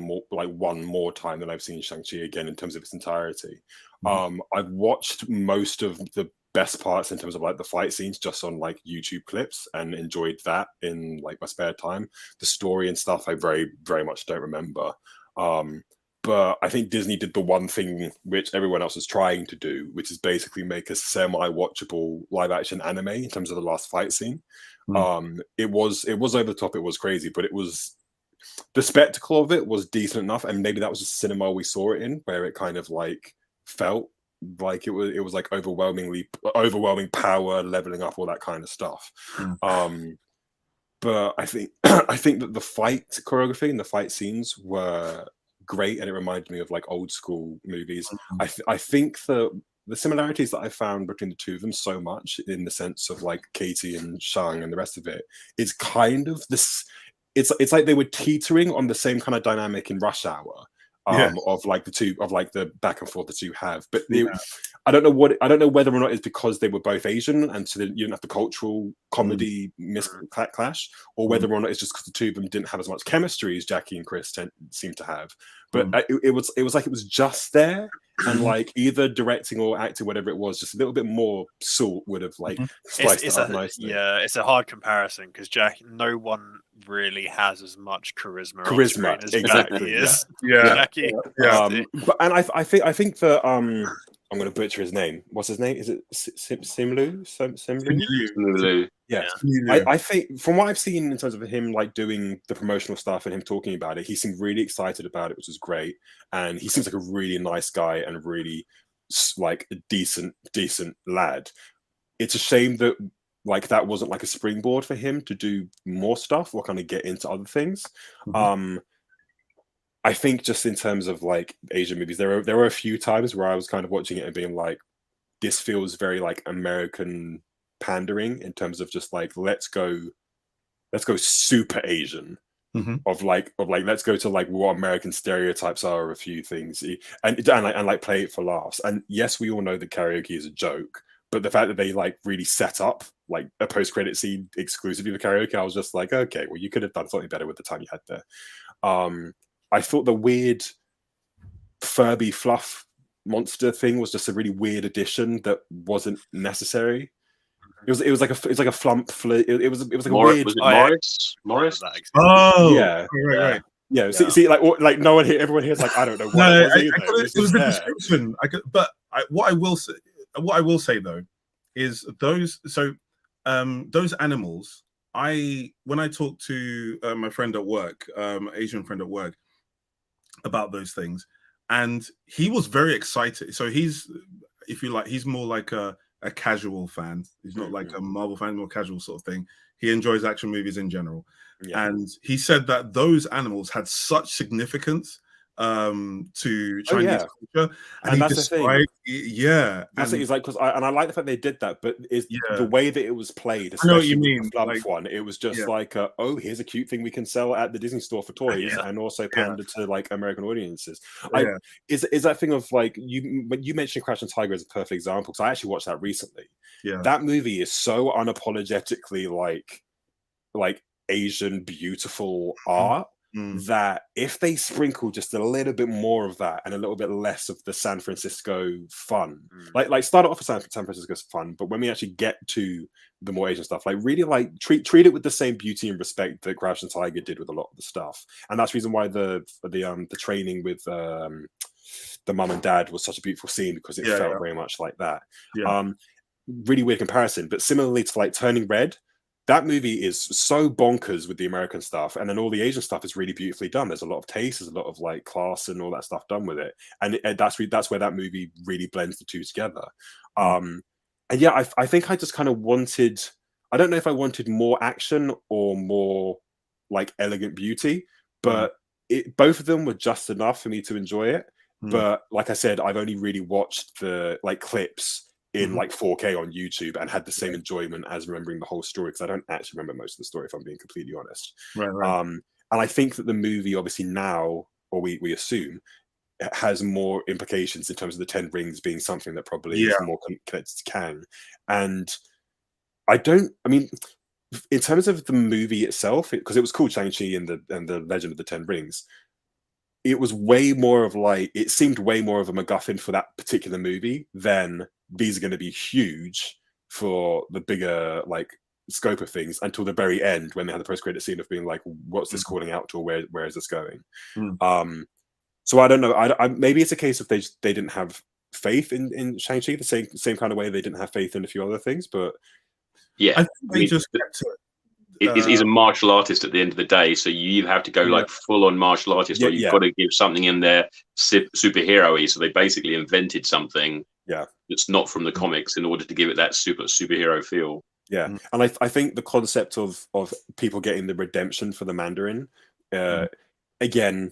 more time than I've seen Shang-Chi again in terms of its entirety. I've watched most of the best parts in terms of like the fight scenes just on like YouTube clips and enjoyed that in like my spare time. The story and stuff I very, very much don't remember. But I think Disney did the one thing which everyone else was trying to do, which is basically make a semi-watchable live-action anime in terms of the last fight scene. It was over the top, it was crazy, but it was the spectacle of it was decent enough, and maybe that was just cinema we saw it in, where it kind of like felt like it was like overwhelming power, leveling up, all that kind of stuff. But I think that the fight choreography and the fight scenes were great, and it reminded me of like old school movies. I think the similarities that I found between the two of them so much in the sense of like Katie and Shang and the rest of it is kind of this. It's like they were teetering on the same kind of dynamic in Rush Hour. Of like the back and forth the two have, but I don't know whether or not it's because they were both Asian and so you didn't have the cultural comedy clash, or whether or not it's just because the two of them didn't have as much chemistry as Jackie and Chris seem to have. But it was like it was just there, and like either directing or acting, whatever it was, just a little bit more salt would have like sliced it up nicely. Yeah, it's a hard comparison because no one really has as much charisma as exactly. Jackie. But I think that I'm going to butcher his name. What's his name? Is it Simlu? Simlu. Yeah. I think from what I've seen in terms of him like doing the promotional stuff and him talking about it, he seemed really excited about it, which was great. And he seems like a really nice guy and really like a decent lad. It's a shame that like that wasn't like a springboard for him to do more stuff or kind of get into other things. I think just in terms of like Asian movies, there were a few times where I was kind of watching it and being like, this feels very like American pandering in terms of just like let's go super Asian of like let's go to like what American stereotypes are of a few things and like play it for laughs. And yes, we all know that karaoke is a joke, but the fact that they like really set up like a post-credit scene exclusively for karaoke, I was just like, okay, well, you could have done something better with the time you had there. I thought the weird Furby fluff monster thing was just a really weird addition that wasn't necessary. It was like a flump. It was like a weird. Was it Morris? Oh, yeah, right. Yeah. See, like no one here. Everyone here is like, I don't know what it was. It was the description. What I will say though is those animals. When I talked to my friend at work, Asian friend at work, about those things, and he was very excited. So he's, if you like, he's more like a casual fan. He's not like a Marvel fan, more casual sort of thing. He enjoys action movies in general. And he said that those animals had such significance to Chinese culture, and he that's the thing. described, yeah, That's and it. It's like, because I like the fact they did that, but it's the way that it was played, I know what especially you with mean. the Flump Like, one. It was just yeah. like, oh, here's a cute thing we can sell at the Disney store for toys, Yeah. and also pander to like American audiences. Yeah. Is that thing of like when you mentioned Crash and Tiger as a perfect example, because I actually watched that recently. Yeah. That movie is so unapologetically like Asian beautiful art. That if they sprinkle just a little bit more of that and a little bit less of the San Francisco fun, like start off with San Francisco's fun, but when we actually get to the more Asian stuff, like really like treat it with the same beauty and respect that Crouch and Tiger did with a lot of the stuff. And that's the reason why the training with the mum and dad was such a beautiful scene, because it felt very much like that. Really weird comparison, but similarly to like Turning Red, that movie is so bonkers with the American stuff, and then all the Asian stuff is really beautifully done. There's a lot of taste, there's a lot of like class and all that stuff done with it, and that's where that movie really blends the two together. And yeah, I think I just kind of wanted, I don't know if I wanted more action or more like elegant beauty, but both of them were just enough for me to enjoy it. But like I said, I've only really watched the like clips in like 4K on YouTube and had the same enjoyment as remembering the whole story, because I don't actually remember most of the story, if I'm being completely honest. And I think that the movie obviously now, or we assume, has more implications in terms of the 10 rings being something that probably is more connected to Kang. And I mean, in terms of the movie itself, because it was called Shang-Chi and the Legend of the 10 Rings, it was way more of like, it seemed way more of a MacGuffin for that particular movie than these are going to be huge for the bigger like scope of things, until the very end when they had the post-credit scene of being like, what's this calling out to, or where is this going? So I don't know. I maybe it's a case of they didn't have faith in Shang-Chi the same kind of way they didn't have faith in a few other things, but yeah, I think they just kept it. He's a martial artist at the end of the day, so you have to go like full-on martial artist, or you've got to give something in there superhero-y. So they basically invented something that's not from the comics in order to give it that superhero feel. Yeah, and I think the concept of people getting the redemption for the Mandarin, again,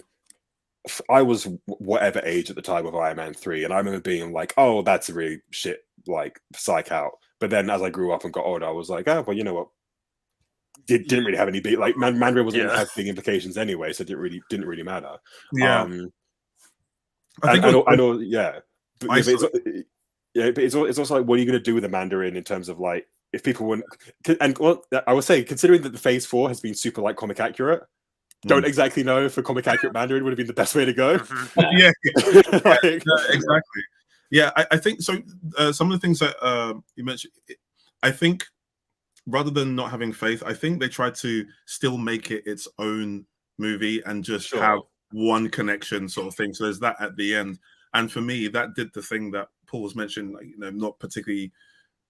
I was whatever age at the time of Iron Man 3, and I remember being like, oh, that's a really shit, like, psych out. But then as I grew up and got older, I was like, oh, well, you know what? Didn't really have any big, like, Mandarin wasn't going to have big implications anyway, so it didn't really matter. Yeah. I know, yeah. But it's also like, what are you going to do with the Mandarin in terms of like, if people wouldn't, and well, I would say, considering that the Phase 4 has been super like comic accurate, don't exactly know if a comic accurate Mandarin would have been the best way to go. Exactly. Yeah, I think so. Some of the things that you mentioned, I think rather than not having faith, I think they tried to still make it its own movie and just have one connection sort of thing. So there's that at the end. And for me, that did the thing that Paul was mentioning, like, you know, not particularly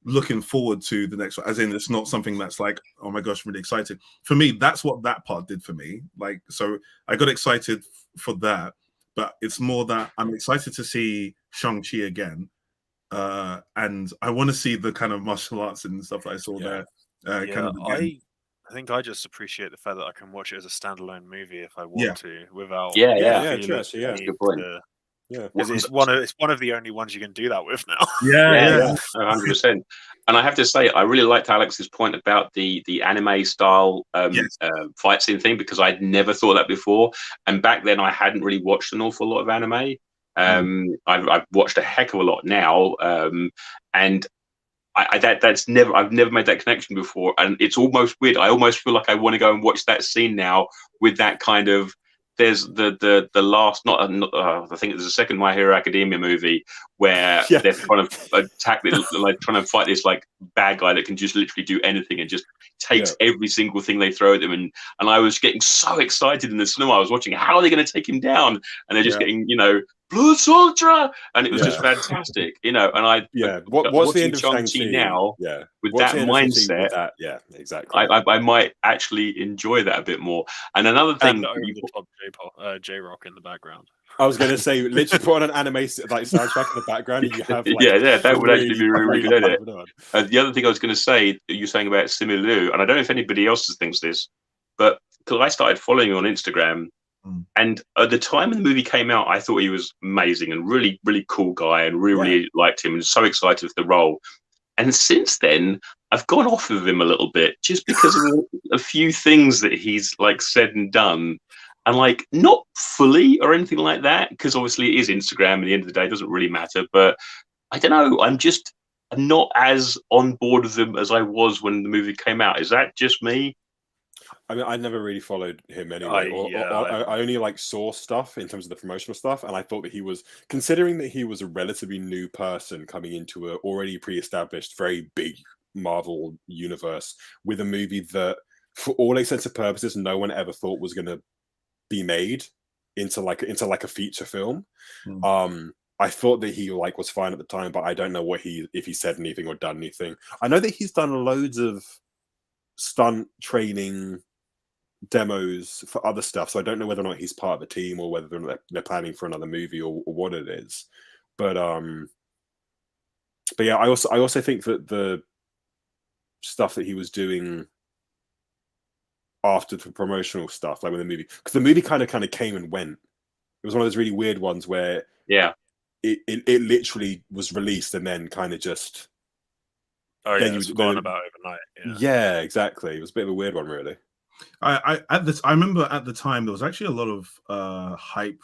looking forward to the next one, as in it's not something that's like, oh my gosh, I'm really excited. For me, that's what that part did for me. Like, so I got excited for that, but it's more that I'm excited to see Shang-Chi again. And I want to see the kind of martial arts and stuff that I saw there. I think I just appreciate the fact that I can watch it as a standalone movie if I want to, without true, good point. It's one of the only ones you can do that with now. 100%. And I have to say, I really liked Alex's point about the anime style fight scene thing, because I'd never thought that before. And back then, I hadn't really watched an awful lot of anime. I've watched a heck of a lot now, and I've never made that connection before, and it's almost weird. I almost feel like I want to go and watch that scene now with that kind of. There's the last I think there's a second My Hero Academia movie where they're trying to attack like trying to fight this like bad guy that can just literally do anything and just takes every single thing they throw at them, and I was getting so excited in the cinema. I was watching, how are they going to take him down? And they're just getting, you know, Blood Soldier, and it was just fantastic, you know. And what's the end of Shang-Chi now? With what's that mindset, with that? Exactly. I might actually enjoy that a bit more. And another thing, J-Rock in the background. I was going to say, literally put on an anime like soundtrack in the background, and you have like, that would actually be really good at it. The other thing I was going to say, you're saying about Simu Liu, and I don't know if anybody else thinks this, but because I started following you on Instagram, And at the time when the movie came out, I thought he was amazing and really, really cool guy, and really liked him and so excited for the role. And since then, I've gone off of him a little bit just because of a few things that he's like said and done. And like not fully or anything like that, because obviously it is Instagram. At the end of the day, it doesn't really matter. But I don't know. I'm not as on board with him as I was when the movie came out. Is that just me? I mean, I never really followed him anyway. I only like saw stuff in terms of the promotional stuff, and I thought that he was, considering that he was a relatively new person coming into a already pre-established, very big Marvel universe with a movie that, for all intents and purposes, no one ever thought was going to be made into like a feature film. I thought that he like was fine at the time, but I don't know if he said anything or done anything. I know that he's done loads of stunt training demos for other stuff, so I don't know whether or not he's part of the team or whether they're planning for another movie or what it is. But yeah, I also think that the stuff that he was doing after the promotional stuff, like with the movie, because the movie kind of came and went. It was one of those really weird ones where it literally was released and then kind of just it's gone about overnight. Yeah, exactly. It was a bit of a weird one, really. I remember at the time there was actually a lot of hype,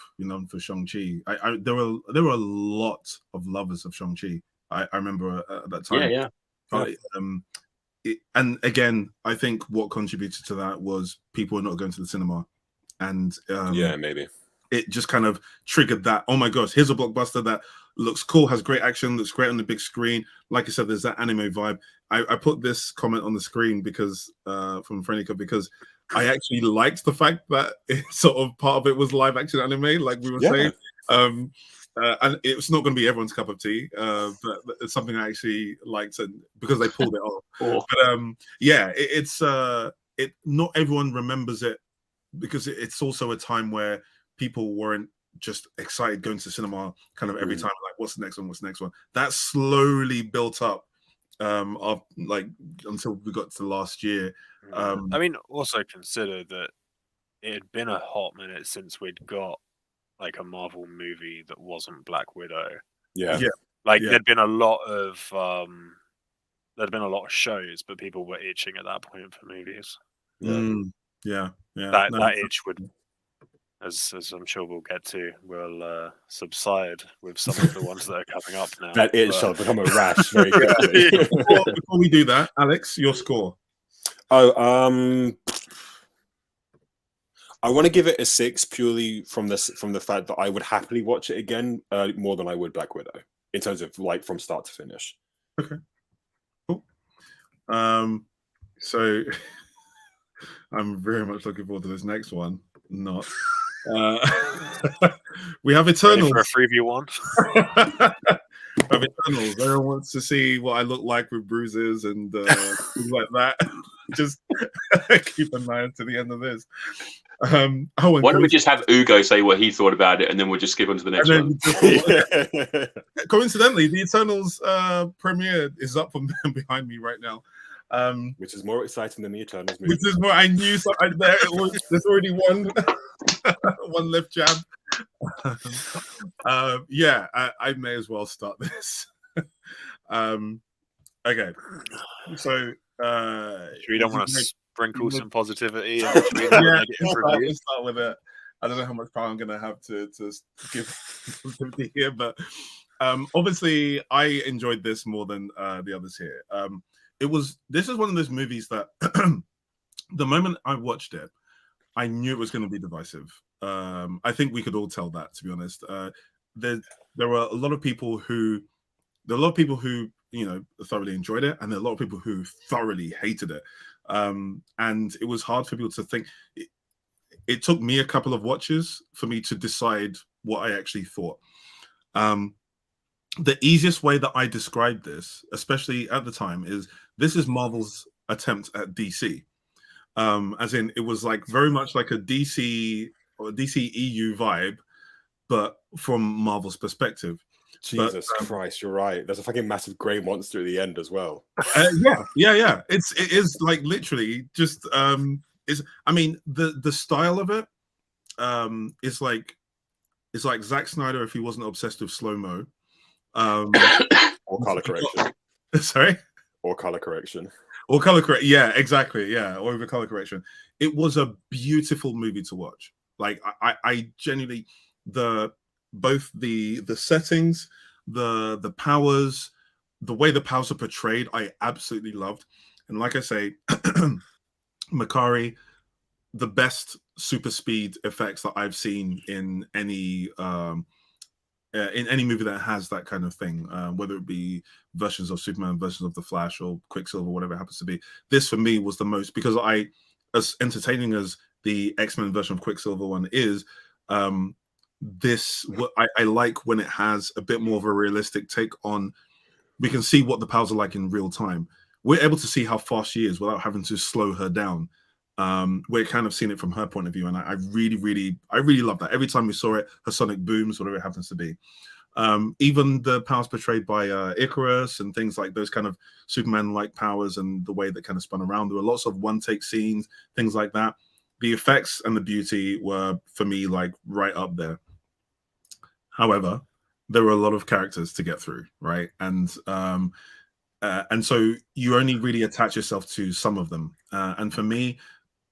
for Shang-Chi. There were a lot of lovers of Shang-Chi. I remember at that time. And again, I think what contributed to that was people were not going to the cinema, and maybe it just kind of triggered that. Oh my gosh, here's a blockbuster that looks cool, has great action, looks great on the big screen. Like I said, there's that anime vibe. I put this comment on the screen because from Frenica, because I actually liked the fact that sort of part of it was live action anime, like we were saying. And it's not going to be everyone's cup of tea, but it's something I actually liked, and because they pulled it off. But it's not everyone remembers it because it's also a time where people weren't just excited going to the cinema kind of every time, like what's the next one. That slowly built up like until we got to last year. I mean, also consider that it had been a hot minute since we'd got like a Marvel movie that wasn't Black Widow. There'd been a lot of shows, but people were itching at that point for movies. That itch would, as I'm sure we'll get to, will subside with some of the ones that are coming up now. That itch shall become a rash very quickly. Before we do that, Alex, your score. I want to give it a 6 purely from the fact that I would happily watch it again more than I would Black Widow in terms of like from start to finish. Okay, cool. So I'm very much looking forward to this next one. Not. We have Eternals. Ready for a freebie one. Of Eternals. Everyone wants to see what I look like with bruises and things like that. Just keep an eye to the end of this. Why don't we just have Ugo say what he thought about it, and then we'll just skip on to the next one. Coincidentally, the Eternals premiere is up from behind me right now. Which is more exciting than the Eternals movie. Which is more, I knew there's already one left jab. I may as well start this. Okay, so we don't want to sprinkle some positivity. Let's start with it. I don't know how much time I'm going to have to give positivity here, but obviously I enjoyed this more than the others here. This is one of those movies that the moment I watched it, I knew it was going to be divisive. I think we could all tell that, to be honest. There were a lot of people who thoroughly enjoyed it, and there are a lot of people who thoroughly hated it. And it was hard for people to think. It took me a couple of watches for me to decide what I actually thought. The easiest way that I described this, especially at the time, is this is Marvel's attempt at DC. As in, it was like very much like a DC or DC EU vibe, but from Marvel's perspective. Jesus Christ, you're right. There's a fucking massive grey monster at the end as well. Yeah. It is like literally just. The style of it it's like Zack Snyder if he wasn't obsessed with slow mo. Or color correction. Sorry. Or color correction. Or color correction. Yeah, exactly. Yeah, or even color correction. It was a beautiful movie to watch. Like I genuinely both the settings, the powers, the way the powers are portrayed, I absolutely loved. And like I say, Makari, the best super speed effects that I've seen in any movie that has that kind of thing, whether it be versions of Superman, versions of the Flash, or Quicksilver, whatever it happens to be. This for me was the most, because as entertaining as the X-Men version of Quicksilver one is, I like when it has a bit more of a realistic take on. We can see what the powers are like in real time. We're able to see how fast she is without having to slow her down. We're kind of seeing it from her point of view, and I really love that. Every time we saw it, her sonic booms, whatever it happens to be. Even the powers portrayed by Icarus and things like those kind of Superman-like powers, and the way that kind of spun around. There were lots of one-take scenes, things like that. The effects and the beauty were, for me, like right up there. However, there were a lot of characters to get through, right? And so you only really attach yourself to some of them. And for me,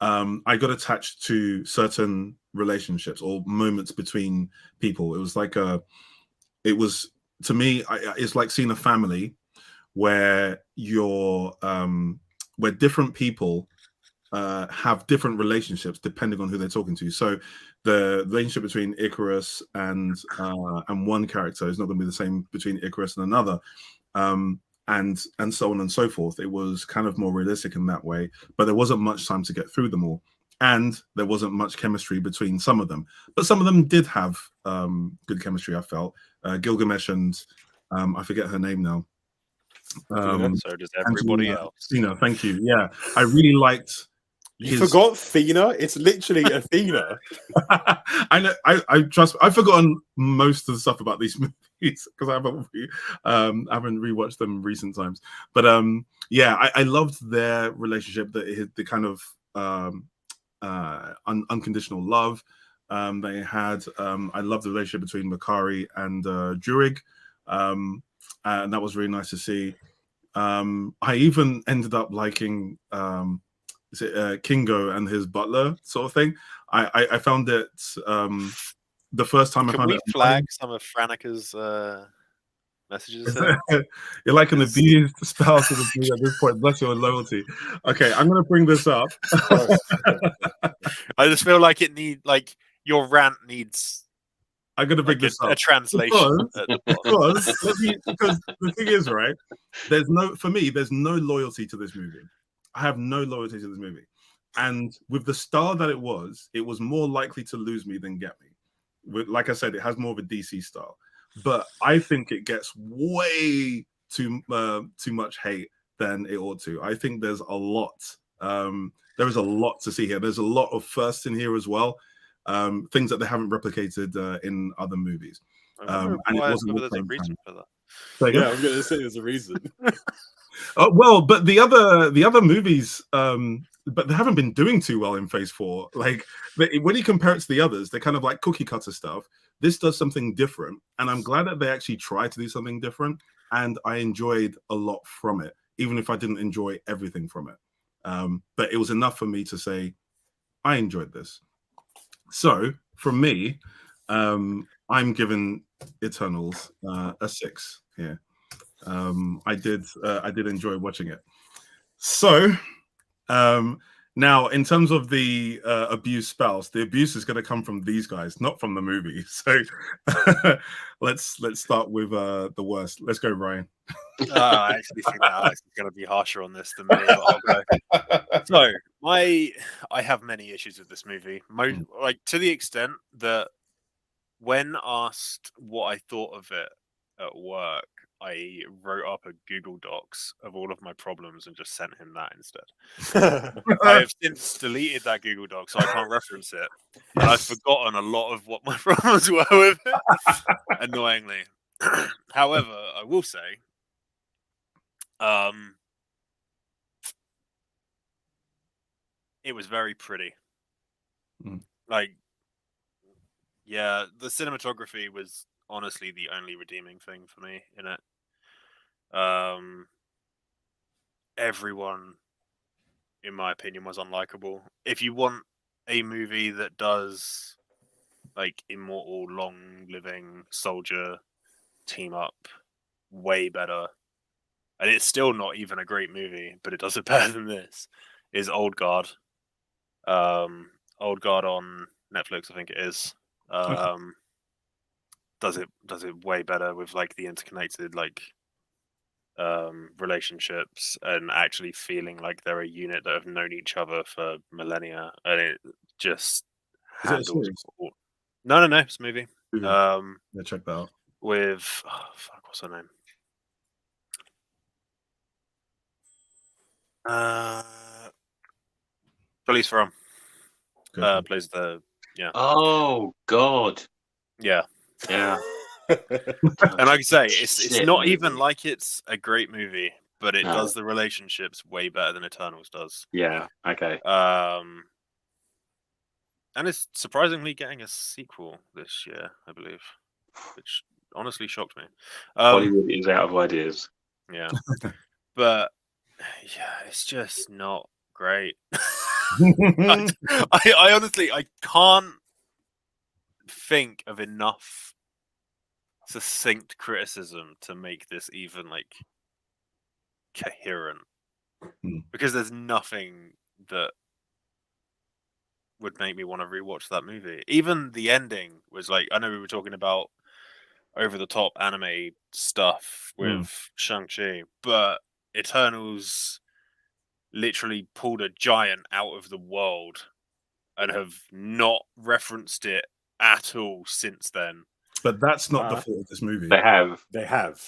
I got attached to certain relationships or moments between people. It was like to me, it's like seeing a family where where different people have different relationships depending on who they're talking to. So the relationship between Icarus and one character is not going to be the same between Icarus and another. And so on and so forth. It was kind of more realistic in that way, but there wasn't much time to get through them all, and there wasn't much chemistry between some of them. But some of them did have good chemistry, I felt. Gilgamesh and I forget her name now. So does everybody else. Thank you. Yeah, I really liked. You forgot Athena? It's literally Athena. I know. I trust. I've forgotten most of the stuff about these movies because I haven't rewatched them in recent times. But yeah, I loved their relationship. The kind of unconditional love they had. I loved the relationship between Makari and Druig, and that was really nice to see. I even ended up liking. Is it Kingo and his butler sort of thing? I found it the first time I found it. Can we flag some of Franika's messages? You're like an abused spouse at this point. Bless your loyalty. Okay, I'm going to bring this up. I just feel like your rant needs. I'm going to bring this up. A translation. Because the thing is, right? There's no loyalty to this movie. I have no loyalty to this movie. And with the style that it was more likely to lose me than get me. Like I said, it has more of a DC style. But I think it gets way too much hate than it ought to. I think there's a lot. There is a lot to see here. There's a lot of firsts in here as well. Things that they haven't replicated in other movies. And it wasn't there's a reason for that. So, yeah, I was going to say there's a reason. Well, but the other movies, but they haven't been doing too well in Phase 4. Like when you compare it to the others, they're kind of like cookie cutter stuff. This does something different, and I'm glad that they actually tried to do something different. And I enjoyed a lot from it, even if I didn't enjoy everything from it. But it was enough for me to say I enjoyed this. So from me, I'm giving Eternals a 6 here. I did enjoy watching it. So now, in terms of the abuse spouse, the abuse is going to come from these guys, not from the movie. So let's start with the worst. Let's go, Ryan. I actually think that Alex is going to be harsher on this than me. But I'll go. So I have many issues with this movie, like to the extent that when asked what I thought of it at work, I wrote up a Google Docs of all of my problems and just sent him that instead. I have since deleted that Google Doc, so I can't reference it. And I've forgotten a lot of what my problems were with it, annoyingly. However, I will say, it was very pretty. Like, Yeah, the cinematography was honestly the only redeeming thing for me in it. Everyone, in my opinion, was unlikable. If you want a movie that does like immortal, long-living soldier team up way better, and it's still not even a great movie, but it does it better than this, is Old Guard. Old Guard on Netflix, I think it is. Does it way better with like the interconnected like relationships and actually feeling like they're a unit that have known each other for millennia, and it just Is it a handles. series? No, it's a movie. Movie. Yeah, check that out. With what's her name? Charlize Theron Good. plays the Oh God. yeah. Yeah. And like I say, it's Shit not movie. even like it's a great movie, but it No. does the relationships way better than Eternals does. Yeah. Okay. And it's surprisingly getting a sequel this year, I believe, which honestly shocked me. Hollywood is out of ideas. Yeah, but yeah, it's just not great. I honestly I can't think of enough succinct criticism to make this even like coherent, because there's nothing that would make me want to rewatch that movie. Even the ending was like, I know we were talking about over the top anime stuff with Shang-Chi, but Eternals literally pulled a giant out of the world and have not referenced it at all since then. But that's not the fault of this movie. They have. They have,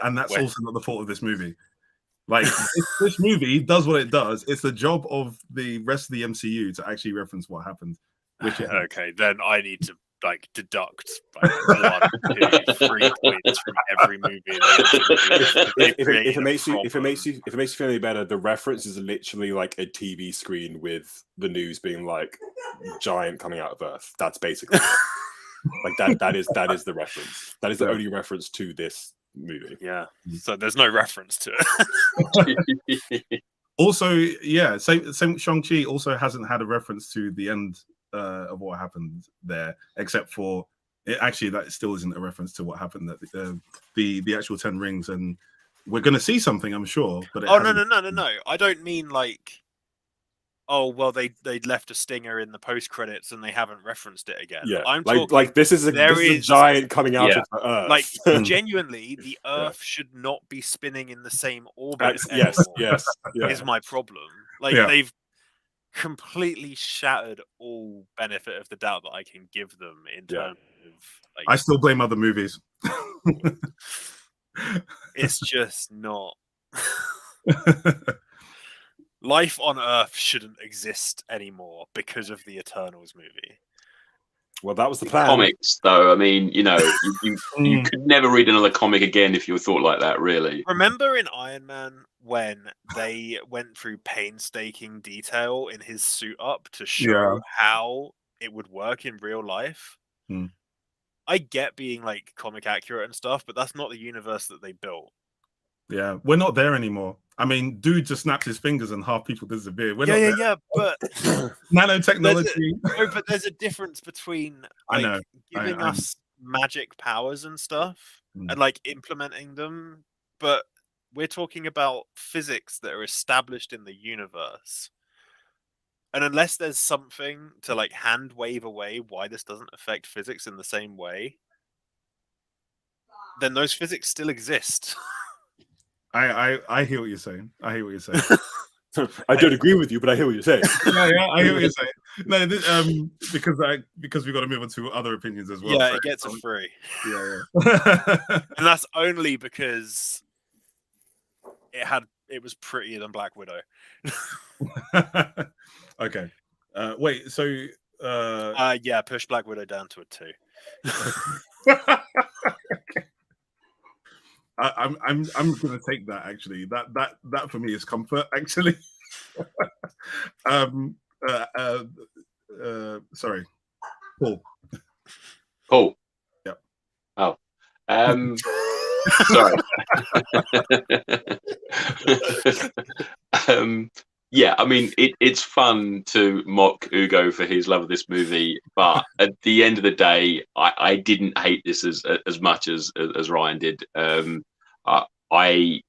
and that's Wait. also not the fault of this movie. Like this movie does what it does. It's the job of the rest of the MCU to actually reference what happened. Which Okay, then I need to like deduct like 1, 2, 3 points from every movie. If it makes you feel any better, the reference is literally like a TV screen with the news being like giant coming out of Earth. That's basically like that is the reference. That is the only reference to this movie. Yeah. So there's no reference to it. Also, yeah, same Shang-Chi also hasn't had a reference to the end of what happened there, except for actually that still isn't a reference to what happened at the actual 10 Rings, and we're going to see something, I'm sure. But no. I don't mean like, oh well, they left a stinger in the post credits and they haven't referenced it again. Yeah, I'm like this is a giant coming out of the Earth. Like genuinely, the Earth should not be spinning in the same orbit. Yes. Is my problem. Like they've completely shattered all benefit of the doubt that I can give them in terms of. Like, I still blame other movies. It's just not. Life on Earth shouldn't exist anymore because of the Eternals movie. Well, that was the plan. Comics, though, I mean, you know, you could never read another comic again if you thought like that, really. Remember in Iron Man when they went through painstaking detail in his suit up to show how it would work in real life? I get being like comic accurate and stuff, but that's not the universe that they built. Yeah, we're not there anymore. I mean, dude just snaps his fingers and half people disappear. We're not there. But nanotechnology. But there's a difference between like giving us magic powers and stuff and like implementing them, but we're talking about physics that are established in the universe. And unless there's something to like hand wave away why this doesn't affect physics in the same way, then those physics still exist. I hear what you're saying. I I don't agree with you, but I hear what you're saying. Yeah, I hear what you're saying. No, because we've got to move on to other opinions as well. Yeah, so it gets a free. Yeah. And that's only because it was prettier than Black Widow. Okay. Wait. So. Push Black Widow down to a 2. I'm gonna take that actually. That for me is comfort actually. Sorry, Paul. Sorry. Yeah, I mean, it's fun to mock Ugo for his love of this movie, but at the end of the day, I didn't hate this as much as Ryan did. I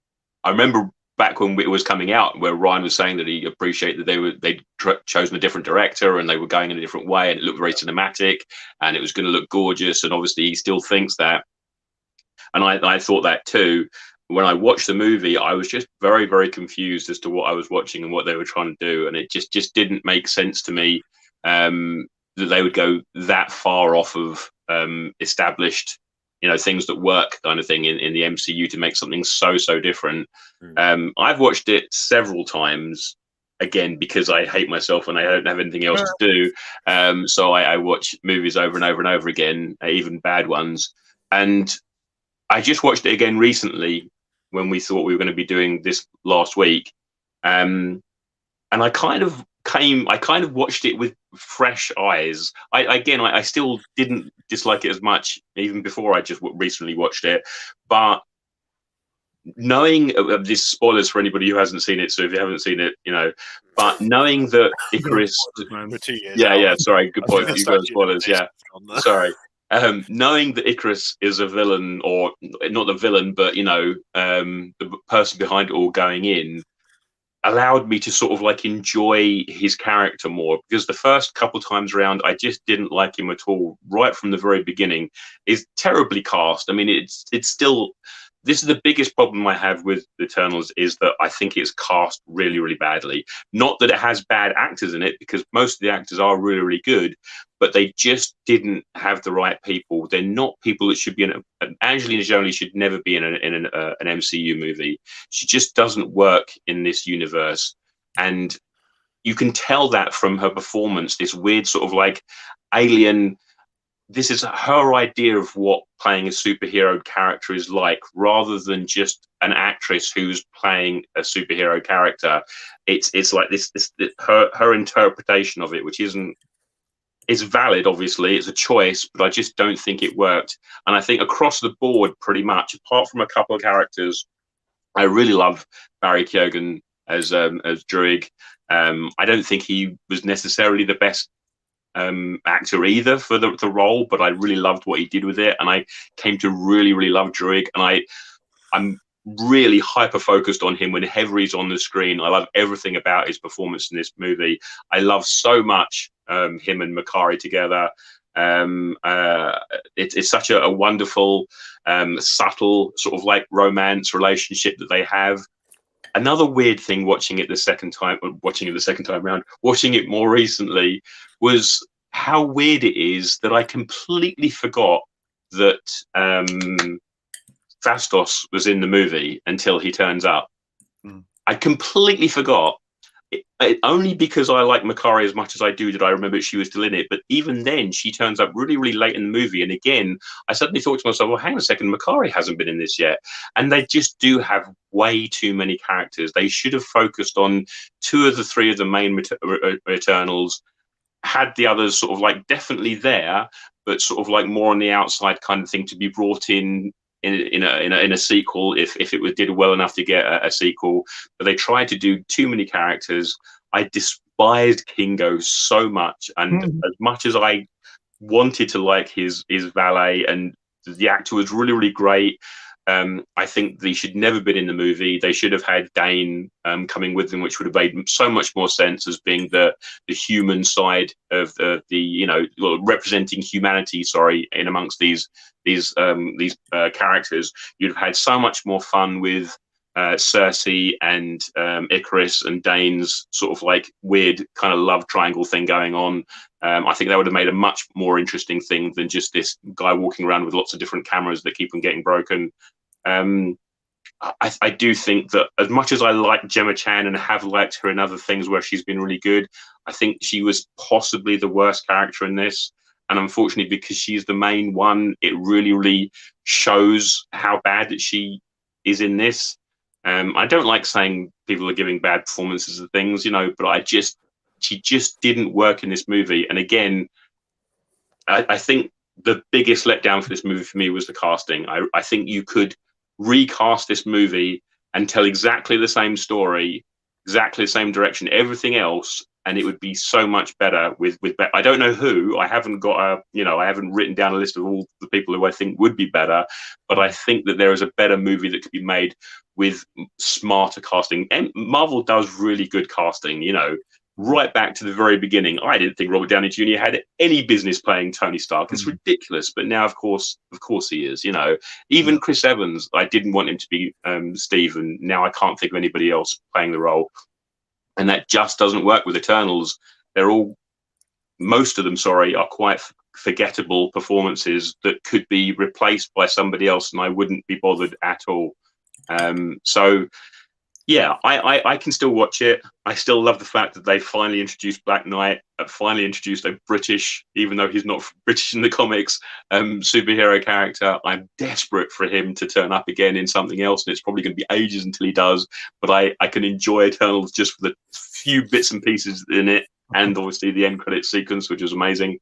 I remember back when it was coming out, where Ryan was saying that he appreciated that they'd chosen a different director and they were going in a different way, and it looked very cinematic and it was going to look gorgeous, and obviously he still thinks that, and I thought that too. When I watched the movie, I was just very, very confused as to what I was watching and what they were trying to do, and it just didn't make sense to me that they would go that far off of established, things that work kind of thing in the MCU to make something so different. I've watched it several times, again, because I hate myself and I don't have anything else to do. So I watch movies over and over and over again, even bad ones. And I just watched it again recently when we thought we were going to be doing this last week. And I kind of watched it with fresh eyes. I still didn't dislike it as much even before I just recently watched it, but knowing this spoilers for anybody who hasn't seen it. So if you haven't seen it, but knowing that Icarus, sorry, good point. You got spoilers, yeah, sorry. Knowing that Icarus is a villain, or not the villain, but the person behind it all going in, allowed me to sort of like enjoy his character more, because the first couple times around I just didn't like him at all right from the very beginning. Is terribly cast. I mean, it's still, this is the biggest problem I have with Eternals, is that I think it's cast really, really badly. Not that it has bad actors in it, because most of the actors are really, really good, but they just didn't have the right people. They're not people that should be in Angelina Jolie should never be in an MCU movie. She just doesn't work in this universe. And you can tell that from her performance, this weird sort of like alien. This is her idea of what playing a superhero character is like, rather than just an actress who's playing a superhero character. It's like this her interpretation of it, which isn't, it's valid, obviously, it's a choice, but I just don't think it worked. And I think across the board, pretty much, apart from a couple of characters, I really love Barry Keoghan as Druig. I don't think he was necessarily the best actor either for the role, but I really loved what he did with it, and I came to really, really love Druig, and I'm really hyper focused on him whenever he's on the screen. I love everything about his performance in this movie. I love so much him and Makari together. It's such a wonderful, subtle sort of like romance relationship that they have. Another weird thing watching it the second time around, watching it more recently, was how weird it is that I completely forgot that Fastos was in the movie until he turns up. I completely forgot. Only because I like Makari as much as I do did I remember she was still in it. But even then, she turns up really, really late in the movie. And again, I suddenly thought to myself, well, hang on a second, Makari hasn't been in this yet. And they just do have way too many characters. They should have focused on 2 of the 3 of the main Eternals, had the others sort of like definitely there, but sort of like more on the outside kind of thing to be brought in a sequel if it did well enough to get a sequel. But they tried to do too many characters. I despised Kingo so much, and as much as I wanted to like his valet, and the actor was really, really great, I think they should never been in the movie. They should have had Dane coming with them, which would have made so much more sense as being the human side of the representing humanity. Sorry, in amongst these characters, you'd have had so much more fun with Cersei and Icarus and Dane's sort of like weird kind of love triangle thing going on. I think that would have made a much more interesting thing than just this guy walking around with lots of different cameras that keep on getting broken. I do think that as much as I like Gemma Chan and have liked her in other things where she's been really good, I think she was possibly the worst character in this. And unfortunately, because she's the main one, it really, really shows how bad that she is in this. I don't like saying people are giving bad performances of things, but she just didn't work in this movie. And again, I think the biggest letdown for this movie for me was the casting. I think you could recast this movie and tell exactly the same story, exactly the same direction, everything else, and it would be so much better with I don't know who. I haven't got I haven't written down a list of all the people who I think would be better, but I think that there is a better movie that could be made with smarter casting. And Marvel does really good casting, right back to the very beginning. I didn't think Robert Downey Jr. had any business playing Tony Stark. It's ridiculous, but now, of course he is. Even Chris Evans, I didn't want him to be Steve, and now I can't think of anybody else playing the role. And that just doesn't work with Eternals. Most of them, are quite forgettable performances that could be replaced by somebody else, and I wouldn't be bothered at all. So, yeah, I can still watch it. I still love the fact that they finally introduced Black Knight, finally introduced a British, even though he's not British in the comics, superhero character. I'm desperate for him to turn up again in something else, and it's probably going to be ages until he does. But I can enjoy Eternals just for the few bits and pieces in it, and obviously the end credit sequence, which was amazing.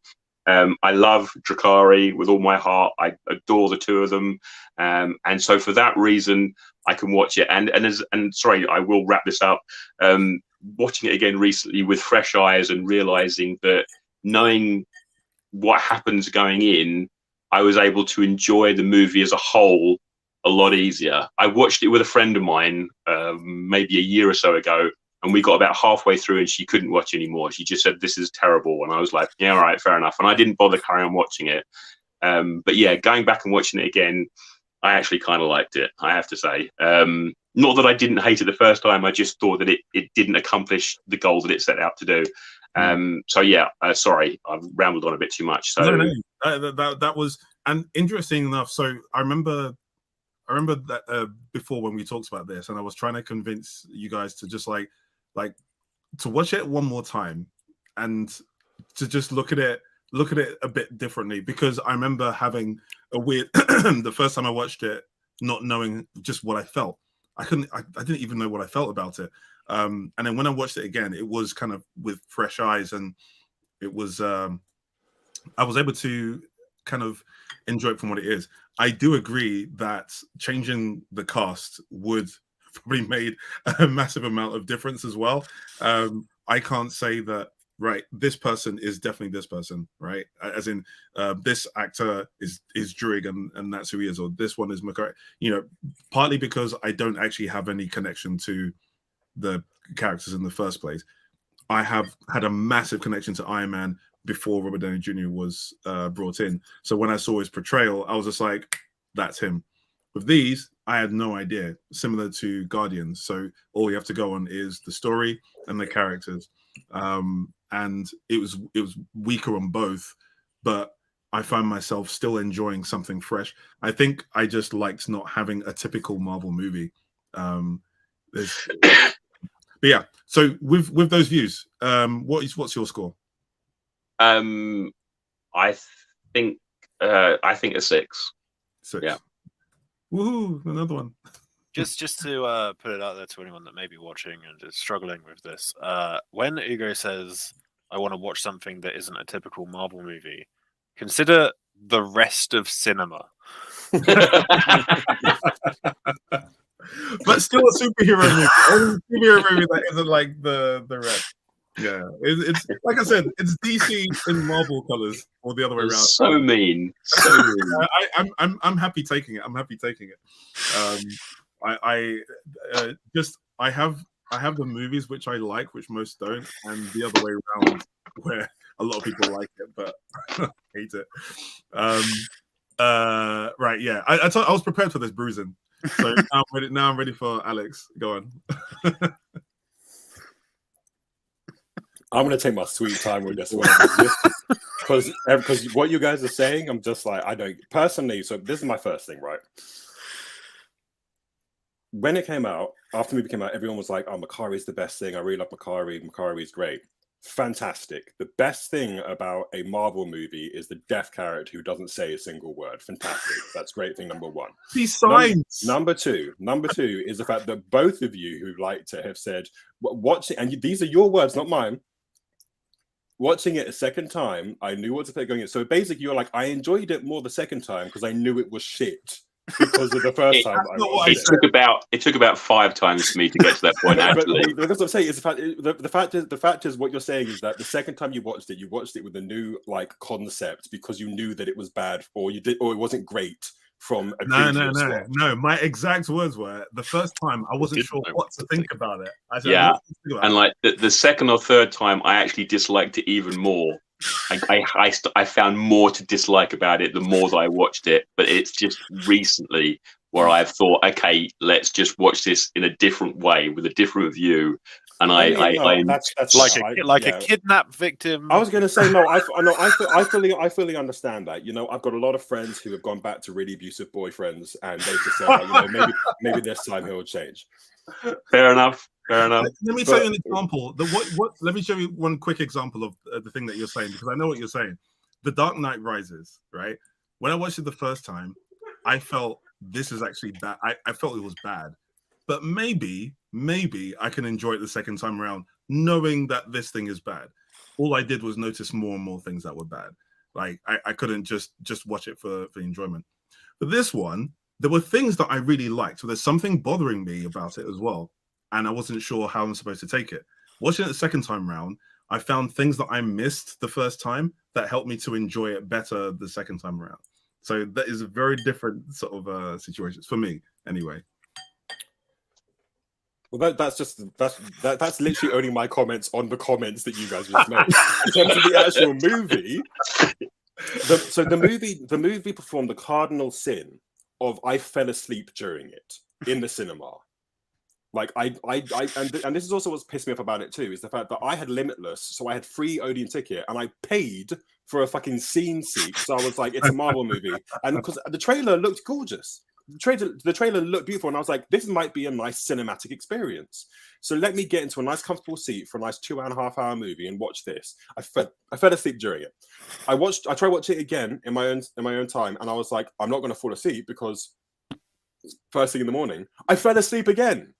I love Drakari with all my heart. I adore the two of them, and so for that reason, I can watch it. And sorry, I will wrap this up. Watching it again recently with fresh eyes and realizing that, knowing what happens going in, I was able to enjoy the movie as a whole a lot easier. I watched it with a friend of mine maybe a year or so ago, and we got about halfway through and she couldn't watch anymore. She just said, "This is terrible." And I was like, "Yeah, all right, fair enough." And I didn't bother carrying on watching it. But yeah, going back and watching it again, I actually kind of liked it, I have to say. Not that I didn't hate it the first time. I just thought that it didn't accomplish the goal that it set out to do. So yeah, sorry, I've rambled on a bit too much. So no, that was, and interesting enough. So I remember that before when we talked about this, and I was trying to convince you guys to just like to watch it one more time and to just look at it a bit differently, because I remember having a weird the first time I watched it, not knowing just what I felt. I didn't even know what I felt about it. And then when I watched it again, it was kind of with fresh eyes, and it was I was able to kind of enjoy it from what it is. I do agree that changing the cast would probably made a massive amount of difference as well. I can't say that, right, this person is definitely this person, right? As in, this actor is Druig, and that's who he is, or this one is McCarthy. Partly because I don't actually have any connection to the characters in the first place. I have had a massive connection to Iron Man before Robert Downey Jr. was brought in. So when I saw his portrayal, I was just like, that's him. With these, I had no idea, similar to Guardians. So all you have to go on is the story and the characters. And it was weaker on both, but I find myself still enjoying something fresh. I think I just liked not having a typical Marvel movie. But yeah, so with those views, what's your score? I think a 6. 6. Yeah. Woohoo! Another one. Just to put it out there to anyone that may be watching and is struggling with this, when Ugo says, "I want to watch something that isn't a typical Marvel movie," consider the rest of cinema. But still a superhero movie. Only superhero movie that isn't like the rest. Yeah, it's like I said, it's DC in Marvel colors, or the other way around. So mean. So mean. I'm happy taking it. I'm happy taking it. I have the movies which I like, which most don't, and the other way around, where a lot of people like it, but hate it. Right, yeah. I was prepared for this bruising. So now I'm ready for Alex. Go on. I'm going to take my sweet time with this one. Because what you guys are saying, I'm just like, I don't personally. So this is my first thing, right? When it came out, after the movie came out, everyone was like, "Oh, Makari's the best thing. I really love Makari. Makari's great." Fantastic. The best thing about a Marvel movie is the deaf character who doesn't say a single word. Fantastic. That's great thing number one. These signs. Number two is the fact that both of you who like to have said, watching, and these are your words, not mine. Watching it a second time, I knew what to play going in. So basically, you're like, I enjoyed it more the second time because I knew it was shit because of the first time I not watched what I it. said. It took about 5 times for me to get to that point. Actually, But that's what I'm saying. Is the fact is what you're saying is that the second time you watched it with a new like concept because you knew that it was bad or it wasn't great from a previous watch. No. My exact words were the first time I wasn't sure what to think about it. I said, yeah, what to think about and it? like the second or third time, I actually disliked it even more. I found more to dislike about it the more that I watched it, but it's just recently where I've thought, okay, let's just watch this in a different way with a different view. And that's like a kidnapped victim. I was going to say no. I fully understand that. You know, I've got a lot of friends who have gone back to really abusive boyfriends, and they just said, like, you know, maybe this time he'll change. Fair enough. Let me tell you an example. Let me show you one quick example of the thing that you're saying, because I know what you're saying. The Dark Knight Rises, right? When I watched it the first time, I felt this is actually bad. I felt it was bad, but maybe I can enjoy it the second time around, knowing that this thing is bad. All I did was notice more and more things that were bad. Like I couldn't just watch it for enjoyment. But this one, there were things that I really liked. So there's something bothering me about it as well. And I wasn't sure how I'm supposed to take it. Watching it the second time round, I found things that I missed the first time that helped me to enjoy it better the second time around. So that is a very different sort of situation for me, anyway. Well, that's literally only my comments on the comments that you guys just made. In terms of the actual movie, the movie performed the cardinal sin of I fell asleep during it in the cinema. Like and this is also what's pissed me off about it too, is the fact that I had Limitless, so I had free Odeon ticket, and I paid for a fucking scene seat. So I was like, it's a Marvel movie, and because the trailer looked gorgeous, the trailer looked beautiful, and I was like, this might be a nice cinematic experience. So let me get into a nice comfortable seat for a nice 2.5 hour movie and watch this. I fell asleep during it. I tried watching it again in my own time, and I was like, I'm not going to fall asleep because first thing in the morning, I fell asleep again.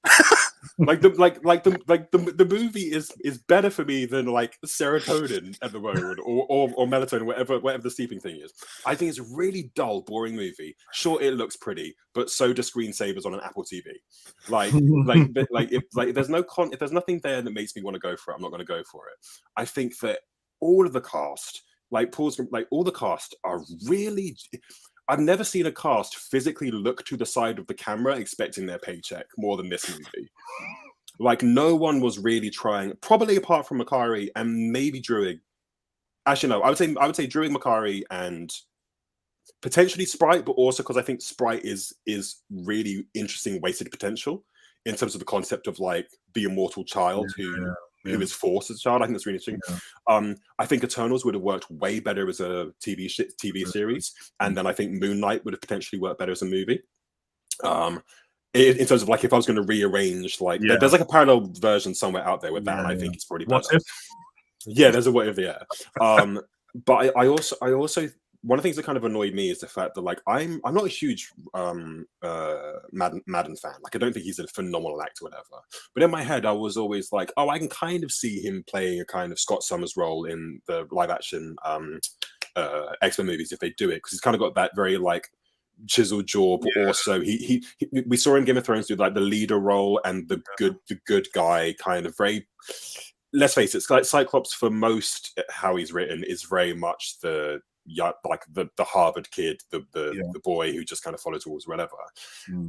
the movie is better for me than like serotonin at the moment or melatonin, whatever the sleeping thing is. I think it's a really dull, boring movie. Sure, it looks pretty, but so do screensavers on an Apple TV. If there's nothing there that makes me want to go for it, I'm not going to go for it. I think that all of the cast, all the cast are really. I've never seen a cast physically look to the side of the camera expecting their paycheck more than this movie. Like, no one was really trying, probably apart from Makari and maybe Druig. Actually, no, I would say Druig, Makari, and potentially Sprite, but also because I think Sprite is really interesting wasted potential in terms of the concept of like the immortal child who is forced as a child. I think that's really interesting. Yeah. I think Eternals would have worked way better as a TV series, and then I think Moon Knight would have potentially worked better as a movie. In terms of like, if I was going to rearrange, like there's like a parallel version somewhere out there with that, and I think it's pretty better. What if? Yeah, there's a what if, yeah. But I also one of the things that kind of annoyed me is the fact that like I'm not a huge Madden fan. Like, I don't think he's a phenomenal actor, whatever. But in my head, I was always like, oh, I can kind of see him playing a kind of Scott Summers role in the live action X-Men movies if they do it, because he's kind of got that very like chiseled jaw, but also he we saw in Game of Thrones do like the leader role and the good guy kind of very. Let's face it, it's like Cyclops for most how he's written is very much the Harvard kid, the boy who just kind of follows rules, whatever.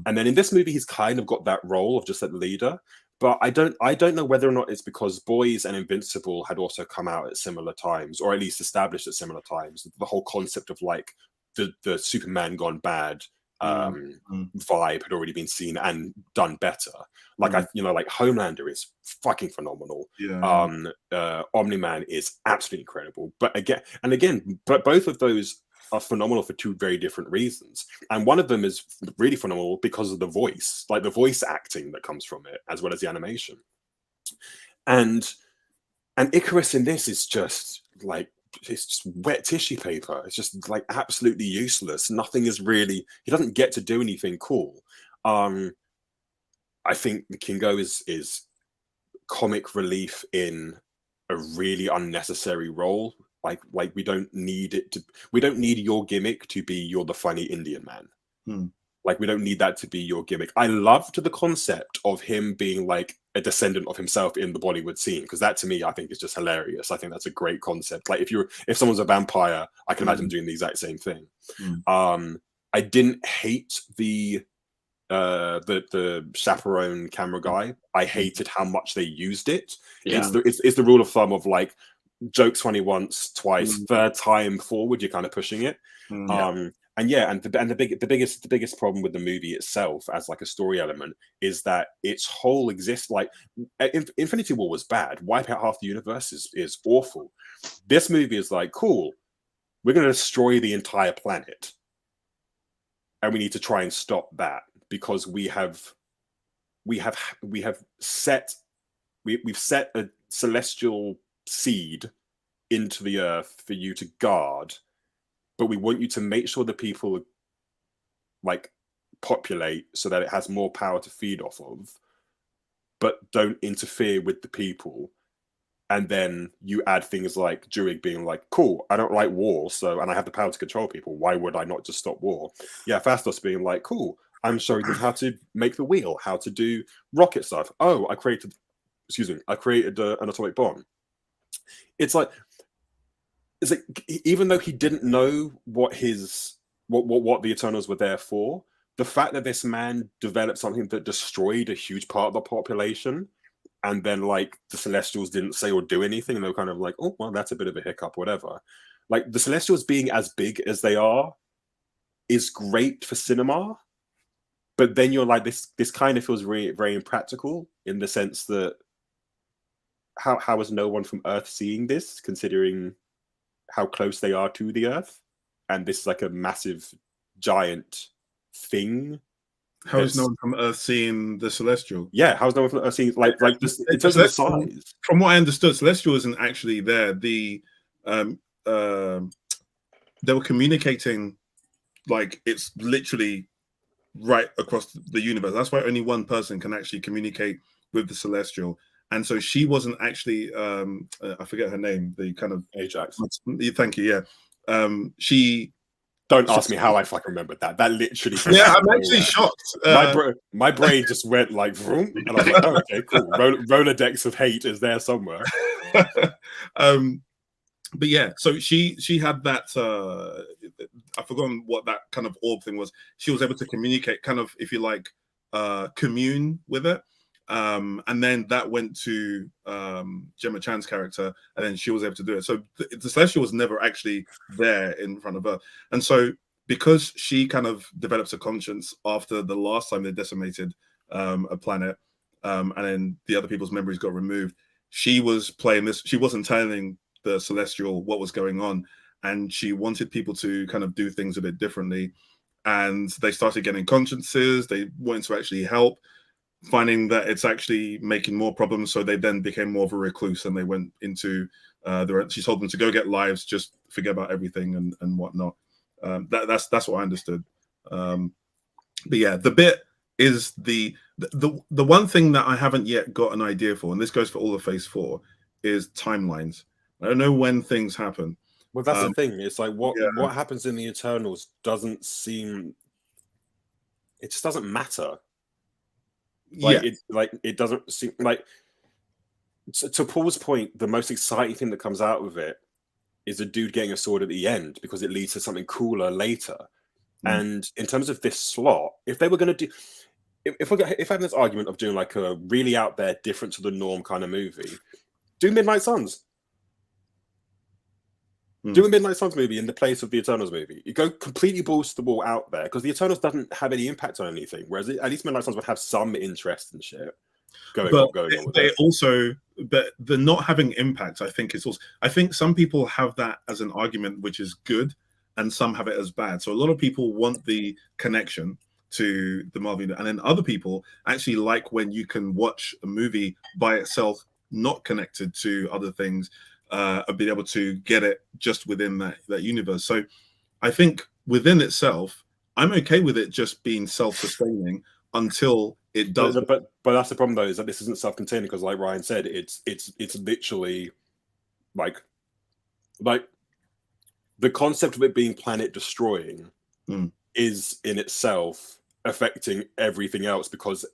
And then in this movie, he's kind of got that role of just that leader. But I don't know whether or not it's because Boys and Invincible had also come out at similar times, or at least established at similar times. The whole concept of like the Superman gone bad vibe had already been seen and done better. Like like Homelander is fucking phenomenal. Omni-Man is absolutely incredible. But both of those are phenomenal for two very different reasons. And one of them is really phenomenal because of the voice, like the voice acting that comes from it, as well as the animation. And Icarus in this is just like, it's just wet tissue paper. It's just like absolutely useless. Nothing is really, he doesn't get to do anything cool. I think the Kingo is comic relief in a really unnecessary role. Like we don't need your gimmick to be you're the funny Indian man. Like, we don't need that to be your gimmick. I loved the concept of him being like a descendant of himself in the Bollywood scene, because that to me, I think, is just hilarious. I think that's a great concept. Like, if someone's a vampire, I can imagine doing the exact same thing. I didn't hate the chaperone camera guy. I hated how much they used it. Yeah. It's the rule of thumb of like, jokes funny once, twice, third time forward, you're kind of pushing it. The biggest problem with the movie itself as like a story element is that its whole exists like Infinity War was bad. Wipe out half the universe is awful. This movie is like, cool, we're going to destroy the entire planet, and we need to try and stop that because we've set a celestial seed into the earth for you to guard, but we want you to make sure the people like populate so that it has more power to feed off of, but don't interfere with the people. And then you add things like Druig being like, cool, I don't like war, and I have the power to control people. Why would I not just stop war? Yeah, Fastos being like, cool, I'm showing them how to make the wheel, how to do rocket stuff. Oh, I created an atomic bomb. It's like even though he didn't know what the Eternals were there for, the fact that this man developed something that destroyed a huge part of the population, and then like the Celestials didn't say or do anything, and they were kind of like, oh well, that's a bit of a hiccup, whatever. Like, the Celestials being as big as they are is great for cinema, but then you're like, this kind of feels very, very impractical in the sense that how is no one from Earth seeing this, considering how close they are to the Earth, and this is like a massive giant thing. How is no one from Earth seeing the Celestial? Yeah, how is no one from Earth seeing like this in terms of the size? From what I understood, Celestial isn't actually there. They were communicating like it's literally right across the universe. That's why only one person can actually communicate with the Celestial. And so she wasn't actually, I forget her name, the kind of Ajax. Thank you. Yeah. She. Don't ask me how I fucking remembered that. That literally. Yeah, I'm actually shocked. My brain just went like, vroom, and I was like, oh, okay, cool. Rolodex of hate is there somewhere. But yeah, so she had that. I've forgotten what that kind of orb thing was. She was able to communicate, kind of, if you like, commune with it. And then that went to Gemma Chan's character, and then she was able to do it. So the Celestial was never actually there in front of her. And so because she kind of develops a conscience after the last time they decimated a planet, and then the other people's memories got removed, she was playing this. She wasn't telling the Celestial what was going on, and she wanted people to kind of do things a bit differently. And they started getting consciences. They wanted to actually help, finding that it's actually making more problems. So they then became more of a recluse, and they went into she told them to go get lives, just forget about everything and whatnot. That's what I understood. But yeah, the bit is the one thing that I haven't yet got an idea for, and this goes for all of Phase 4, is timelines. I don't know when things happen. Well, that's the thing. It's like what happens in the Eternals doesn't seem. It just doesn't matter. It doesn't seem like. To Paul's point, the most exciting thing that comes out of it is a dude getting a sword at the end, because it leads to something cooler later. And in terms of this slot, if they were going to do, if I had this argument of doing like a really out there, different to the norm kind of movie, do Midnight Suns. Do a Midnight Suns movie in the place of the Eternals movie. You go completely balls to the wall out there, because the Eternals doesn't have any impact on anything, whereas at least Midnight Suns would have some interest and shit going on with it. Also, but the not having impact, I think, is also. I think some people have that as an argument, which is good, and some have it as bad. So a lot of people want the connection to the Marvel, and then other people actually like when you can watch a movie by itself, not connected to other things. Being able to get it just within that universe. So I think within itself, I'm okay with it just being self-sustaining until it does. But that's the problem, though, is that this isn't self-contained, because, like Ryan said, it's literally like the concept of it being planet destroying is in itself affecting everything else, because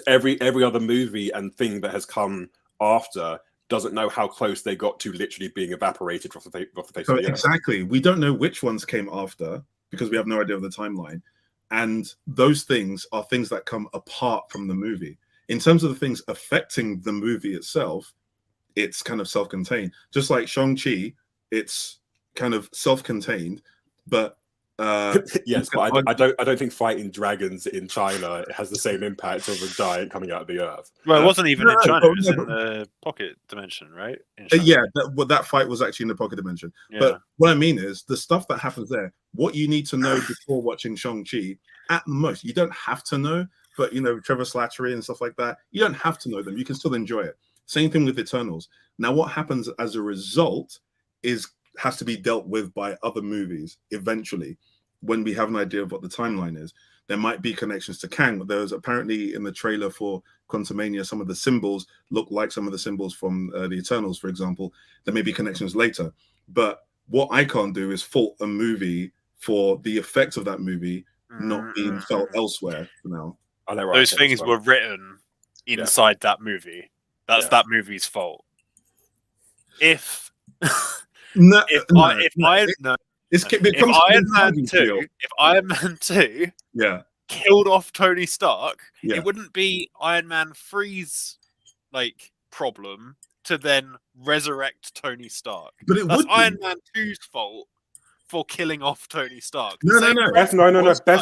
every other movie and thing that has come after doesn't know how close they got to literally being evaporated off the face So of the earth. exactly, we don't know which ones came after because we have no idea of the timeline, and those things are things that come apart from the movie. In terms of the things affecting the movie itself, it's kind of self-contained. Just like Shang-Chi, it's kind of self-contained, but yes, but I don't think fighting dragons in China has the same impact of a giant coming out of the earth. Well, it wasn't even in China; it was in the pocket dimension, right? Yeah, that fight was actually in the pocket dimension. Yeah. But what I mean is the stuff that happens there. What you need to know before watching Shang-Chi, at most, you don't have to know. But Trevor Slattery and stuff like that, you don't have to know them. You can still enjoy it. Same thing with Eternals. Now, what happens as a result has to be dealt with by other movies eventually. When we have an idea of what the timeline is, there might be connections to Kang. But there's apparently in the trailer for Quantumania, some of the symbols look like some of the symbols from the Eternals, for example. There may be connections later. But what I can't do is fault a movie for the effect of that movie not being felt elsewhere now. Those things were written inside that movie. That's that movie's fault. If Iron Man 2 killed off Tony Stark, it wouldn't be Iron Man 3's problem to then resurrect Tony Stark. But that's Iron Man 2's fault for killing off Tony Stark. No. Best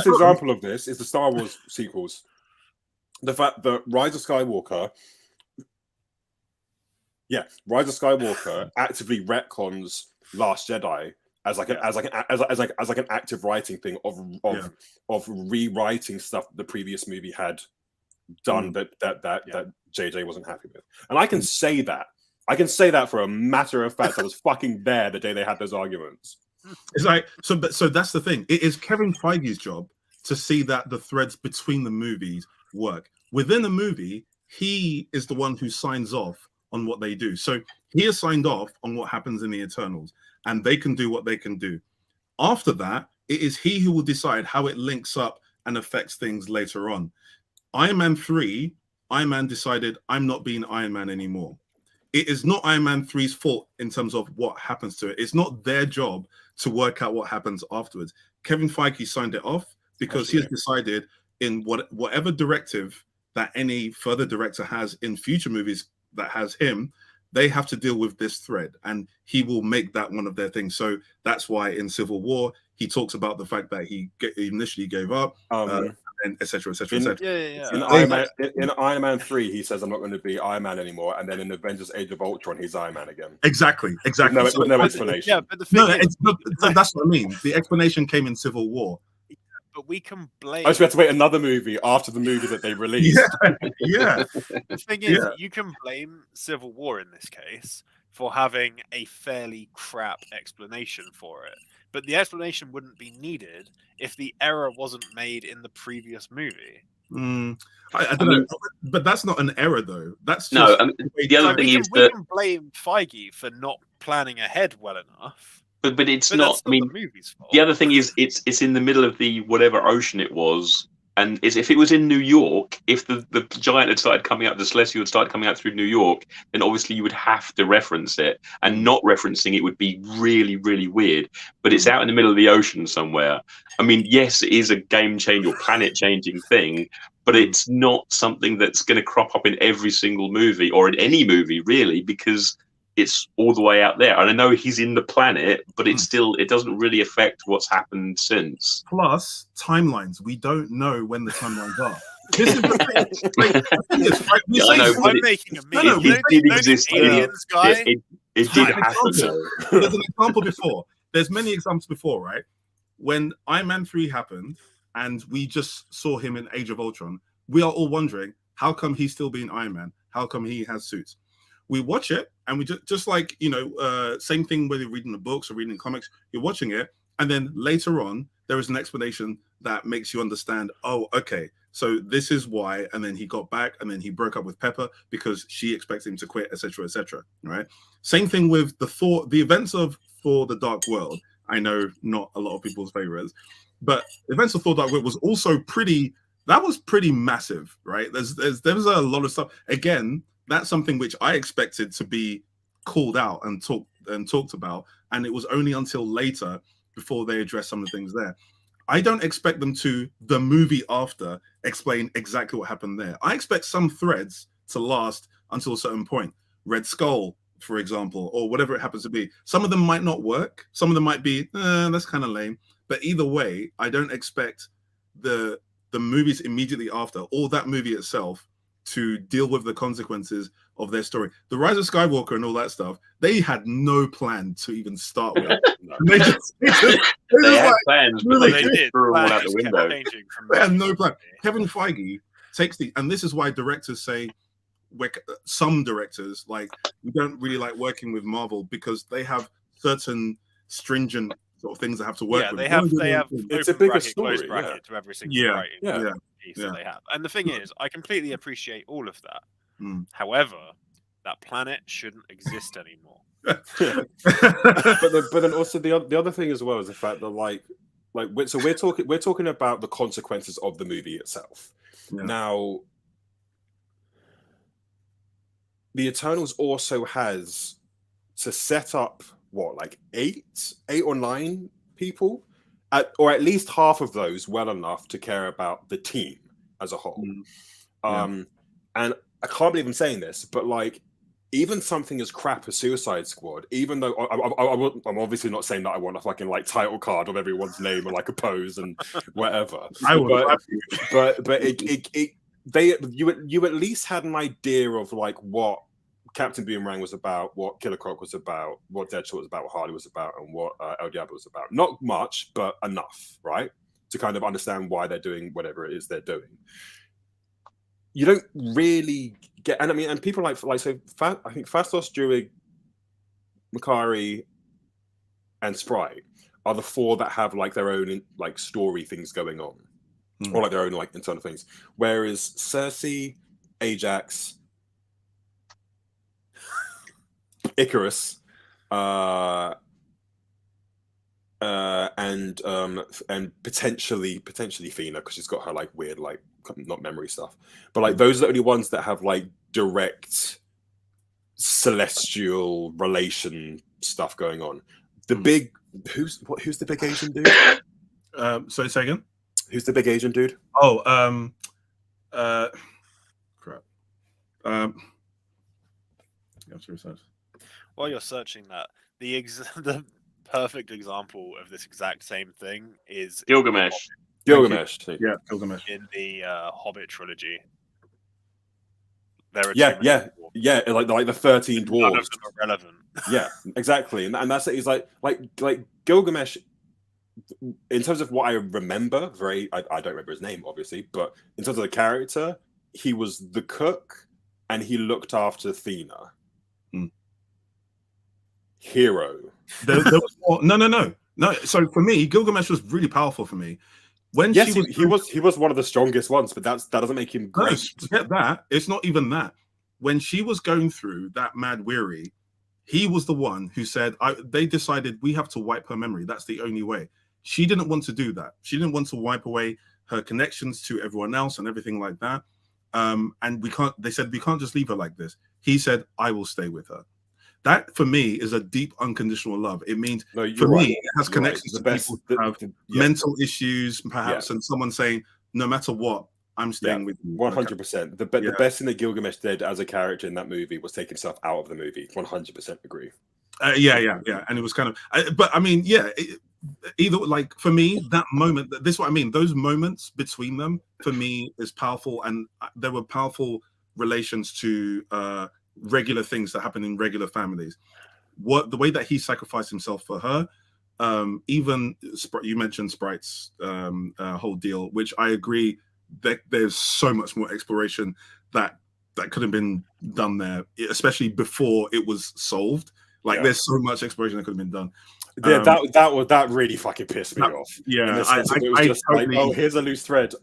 example of this is the Star Wars sequels. The fact that Rise of Skywalker actively retcons Last Jedi as an active writing thing of rewriting stuff the previous movie had done that JJ wasn't happy with. And I can say that. I can say that for a matter of fact. I was fucking there the day they had those arguments. It's like so that's the thing. It is Kevin Feige's job to see that the threads between the movies work. Within the movie, he is the one who signs off on what they do. So he has signed off on what happens in the Eternals, and they can do what they can do. After that, it is he who will decide how it links up and affects things later on. Iron Man 3, Iron Man decided, I'm not being Iron Man anymore. It is not Iron Man 3's fault in terms of what happens to it. It's not their job to work out what happens afterwards. Kevin Feige signed it off because he has decided in whatever directive that any further director has in future movies that has him, they have to deal with this thread, and he will make that one of their things. So that's why in Civil War, he talks about the fact that he initially gave up, and et cetera, et cetera, et cetera. In Iron Man 3, he says, I'm not going to be Iron Man anymore. And then in Avengers Age of Ultron, he's Iron Man again. Exactly. No explanation. Yeah, but the thing that's what I mean. The explanation came in Civil War. But we can blame. I just have to wait another movie after the movie that they released. Yeah. The thing is, you can blame Civil War in this case for having a fairly crap explanation for it. But the explanation wouldn't be needed if the error wasn't made in the previous movie. I don't know, but that's not an error though. That's just the other thing is we can blame Feige for not planning ahead well enough. But it's not. I mean, the movie's fault. The other thing is it's in the middle of the whatever ocean it was, and if it was in New York, if the giant had started coming out, the Celestial had started coming out through New York, then obviously you would have to reference it, and not referencing it would be really, really weird. But it's out in the middle of the ocean somewhere. I mean, yes, it is a game changer or planet changing thing, but it's not something that's going to crop up in every single movie or in any movie really, because it's all the way out there. And I know he's in the planet, but it doesn't really affect what's happened since. Plus, timelines. We don't know when the timelines are. This is the thing. I'm making a meme. It did exist. Aliens guy. It did happen. There's an example before. There's many examples before, right? When Iron Man 3 happened and we just saw him in Age of Ultron, we are all wondering, how come he's still being Iron Man? How come he has suits? We watch it, and we just like, same thing whether you're reading the books or reading comics, you're watching it, and then later on, there is an explanation that makes you understand, oh, okay, so this is why, and then he got back, and then he broke up with Pepper because she expected him to quit, etc., right? Same thing with the events of Thor: The Dark World. I know not a lot of people's favorites, but the events of Thor: Dark World was also pretty that was pretty massive, right? There was a lot of stuff. Again, that's something which I expected to be called out and talked about, and it was only until later before they addressed some of the things there. I don't expect them to, the movie after, explain exactly what happened there. I expect some threads to last until a certain point. Red Skull, for example, or whatever it happens to be. Some of them might not work. Some of them might be, that's kind of lame. But either way, I don't expect the movies immediately after, or that movie itself, to deal with the consequences of their story. The Rise of Skywalker and all that stuff, they had no plan to even start with. They had plans, but really they did. threw them all out the window. They had no plan. Kevin Feige takes and this is why directors say, some directors, like, we don't really like working with Marvel because they have certain stringent sort of things that have to work with. They have it's a bigger bracket, story, close bracket to every single piece that they have. And the thing is, I completely appreciate all of that. However, that planet shouldn't exist anymore. but then also the other thing as well is the fact that so we're talking about the consequences of the movie itself. Now, the Eternals also has to set up eight or nine people, or at least half of those well enough to care about the team as a whole. And I can't believe I'm saying this, but even something as crap as Suicide Squad, even though I'm obviously not saying that I want a fucking title card of everyone's name or a pose and whatever. You at least had an idea of what Captain Boomerang was about, what Killer Croc was about, what Deadshot was about, what Harley was about, and what El Diablo was about. Not much, but enough, right? To kind of understand why they're doing whatever it is they're doing. You don't really get, and I mean, and people I think Phastos, Druid, Makari, and Sprite are the four that have their own story things going on, or their own internal things. Whereas Cersei, Ajax, Icarus, and potentially Fina, because she's got her weird not memory stuff, but those are the only ones that have direct celestial relation stuff going on. The big who's the big Asian dude? Sorry, say again. Who's the big Asian dude? Oh, crap. You have to research. While you're searching that, the perfect example of this exact same thing is Gilgamesh. Gilgamesh. Yeah, Gilgamesh. In the Hobbit trilogy. There are like the 13 dwarves. None of them are relevant. Yeah, exactly, and that's it. He's like Gilgamesh. In terms of what I remember, I don't remember his name, obviously, but in terms of the character, he was the cook, and he looked after Thena. Hero. There was more, no. So for me, Gilgamesh was really powerful for me. When he was one of the strongest ones, but that doesn't make him great. No, forget that. It's not even that. When she was going through that mad weary, he was the one who said, they decided we have to wipe her memory. That's the only way. She didn't want to do that. She didn't want to wipe away her connections to everyone else and everything like that. And they said, we can't just leave her like this. He said, I will stay with her. That for me is a deep unconditional love. It means me, it has connections to people who have mental issues, perhaps, and someone saying, no matter what, I'm staying with you. 100%. The best thing that Gilgamesh did as a character in that movie was take himself out of the movie. 100% agree. And it was kind of, but I mean, either for me, that moment, this is what I mean. Those moments between them for me is powerful, and there were powerful relations to regular things that happen in regular families. The way that he sacrificed himself for her, even you mentioned Sprite's whole deal, which I agree that there's so much more exploration that could have been done there, especially before it was solved. There's so much exploration that could have been done. Yeah, that really fucking pissed me off. Yeah, it was just totally... here's a loose thread.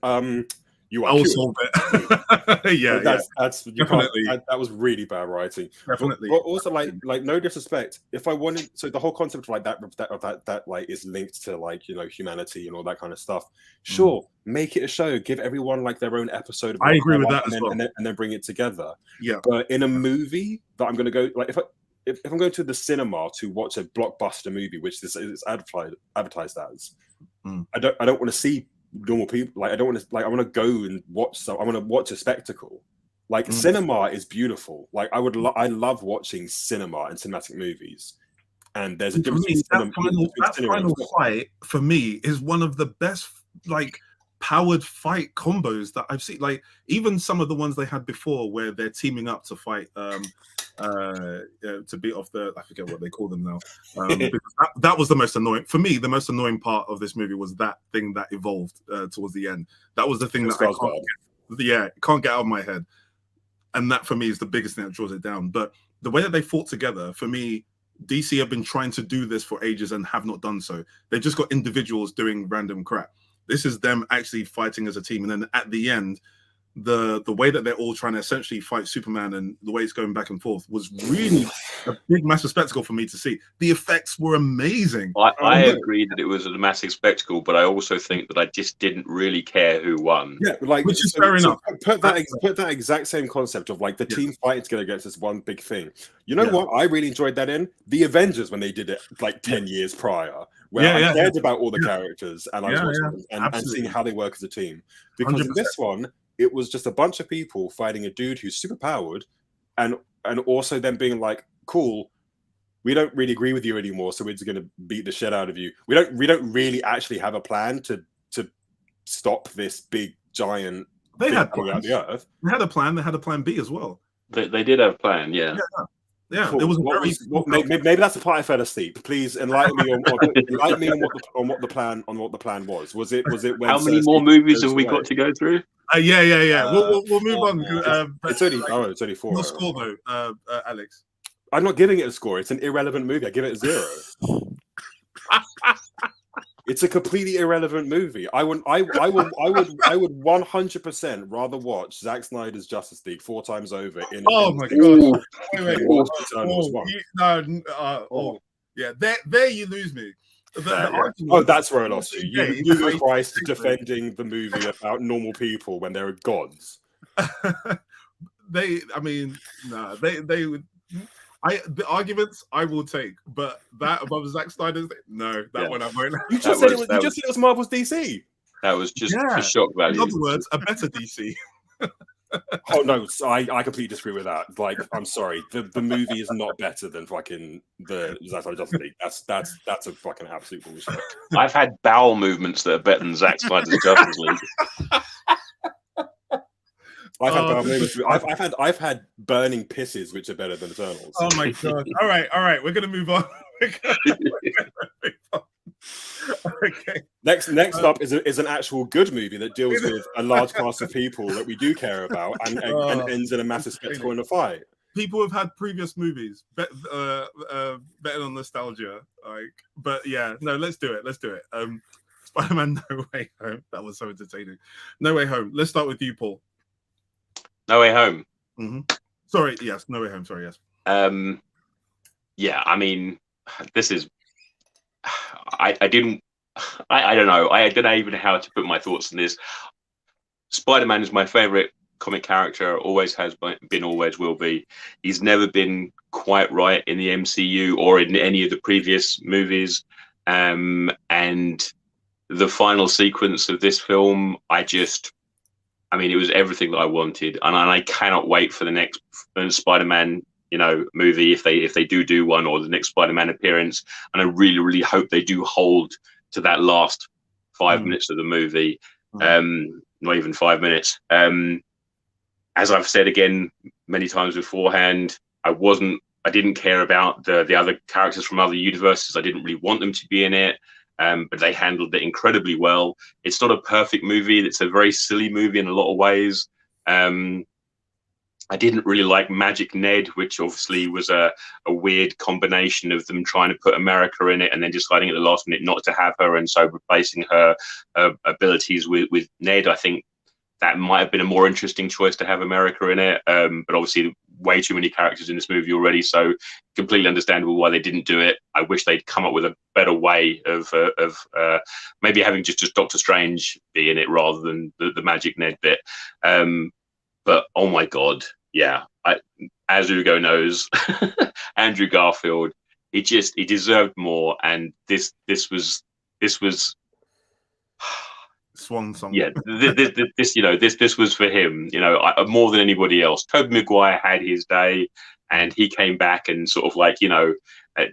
You I are will cured. solve it. Yeah, That's you Definitely. that was really bad writing. Definitely. But also like no disrespect. If I wanted, so the whole concept of like that like is linked to like, you know, humanity and all that kind of stuff. Sure, make it a show. Give everyone like their own episode of I what agree they're with like, that as well. and then bring it together. Yeah. But in a movie that I'm gonna go like if I'm going to the cinema to watch a blockbuster movie, which this is advertised as, I don't want to see normal people. Like I don't want to, like I want to go and watch I want to watch a spectacle. Like cinema is beautiful. Like I love watching cinema and cinematic movies. And there's a difference between that final fight for me is one of the best like powered fight combos that I've seen. Like even some of the ones they had before where they're teaming up to fight to beat off I forget what they call them now. Because that was the most annoying for me. The most annoying part of this movie was that thing that evolved towards the end. That was the thing that can't get out of my head, and that for me is the biggest thing that draws it down. But the way that they fought together, for me, DC have been trying to do this for ages and have not done so. They've just got individuals doing random crap. This is them actually fighting as a team, and then at the end, the way that they're all trying to essentially fight Superman and the way it's going back and forth was really a big, massive spectacle for me to see. The effects were amazing. I agree that it was a massive spectacle, but I also think that I just didn't really care who won. Yeah, like which is fair enough. Put that exact same concept of like the team fighting together against this one big thing. You know what? I really enjoyed that in the Avengers when they did it like 10 years prior, where I cared about all the characters and I was watching them and seeing how they work as a team. Because 100%. In this one, it was just a bunch of people fighting a dude who's super powered, and also them being like, cool, we don't really agree with you anymore, so we're just gonna beat the shit out of you. We don't really actually have a plan to stop this big giant thing coming out of the earth. They had a plan. They had a plan B as well. They did have a plan, yeah. Cool. It was maybe that's the part I fell asleep. Please enlighten me on what the plan was. Was it when how many more movies have we got to go through? We'll move on. It's only 4. Your score though, Alex. I'm not giving it a score. It's an irrelevant movie. I give it a 0. It's a completely irrelevant movie. I would 100% rather watch Zack Snyder's Justice League 4 times over. My god! Yeah, there you lose me. That's where I lost you. You were Christ defending the movie about normal people when they're gods. They would. The arguments I will take, but that above Zack Snyder's, no, that one I won't. You just said it was Marvel's DC. That was just for shock value. In other words, a better DC. Oh no, I completely disagree with that. Like, I'm sorry, the movie is not better than fucking the Zack Snyder's Justice League. That's a fucking absolute bullshit. I've had bowel movements that are better than Zack Snyder's Justice League. I've had burning pisses which are better than Eternals. Oh my god! All right, we're gonna move on. Okay. Next up is an actual good movie that deals with a large cast of people that we do care about and ends in a massive spectacle in a fight. People have had previous movies better on nostalgia, but yeah, no, let's do it. Spider-Man: No Way Home. That was so entertaining. No Way Home. Let's start with you, Paul. No Way Home. Sorry, yes. No Way Home. Sorry, yes. Yeah, I mean, this is. I don't know. I don't know even how to put my thoughts on this. Spider-Man is my favorite comic character. Always has been. Always will be. He's never been quite right in the MCU or in any of the previous movies. And the final sequence of this film, it was everything that I wanted, and I cannot wait for the next Spider-Man, movie if they do one, or the next Spider-Man appearance. And I really, really hope they do hold to that last 5 minutes of the movie. Not even 5 minutes. As I've said again many times beforehand, I didn't care about the other characters from other universes. I didn't really want them to be in it. But they handled it incredibly well. It's not a perfect movie. It's a very silly movie in a lot of ways. I didn't really like Magic Ned, which obviously was a weird combination of them trying to put America in it and then deciding at the last minute not to have her, and so replacing her abilities with Ned. I think that might have been a more interesting choice to have America in it. But obviously, way too many characters in this movie already, so completely understandable why they didn't do it. I wish they'd come up with a better way of maybe having just Doctor Strange be in it rather than the Magic Ned bit. But oh my god, yeah, as Ugo knows, Andrew Garfield, he deserved more, and this was Swan song. yeah, this was for him, more than anybody else. Tobey Maguire had his day, and he came back and sort of like,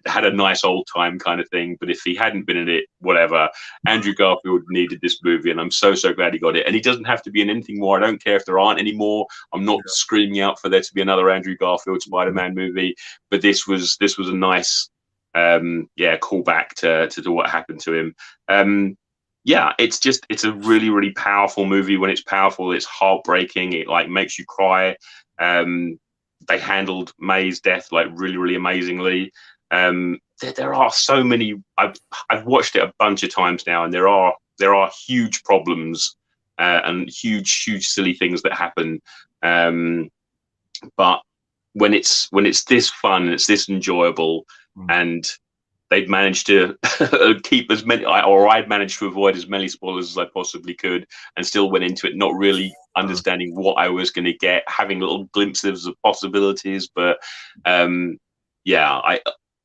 had a nice old time kind of thing. But if he hadn't been in it, whatever, Andrew Garfield needed this movie, and I'm so glad he got it. And he doesn't have to be in anything more. I don't care if there aren't any more. I'm not screaming out for there to be another Andrew Garfield Spider-Man movie, but this was a nice, callback to what happened to him. Yeah, it's a really, really powerful movie. When it's powerful, it's heartbreaking. It like makes you cry. They handled May's death like really, really amazingly. There are so many. I've watched it a bunch of times now, and there are huge problems and huge silly things that happen. But when it's this fun, it's this enjoyable, and they've managed to keep as many, or I'd managed to avoid as many spoilers as I possibly could, and still went into it not really understanding what I was going to get, having little glimpses of possibilities. But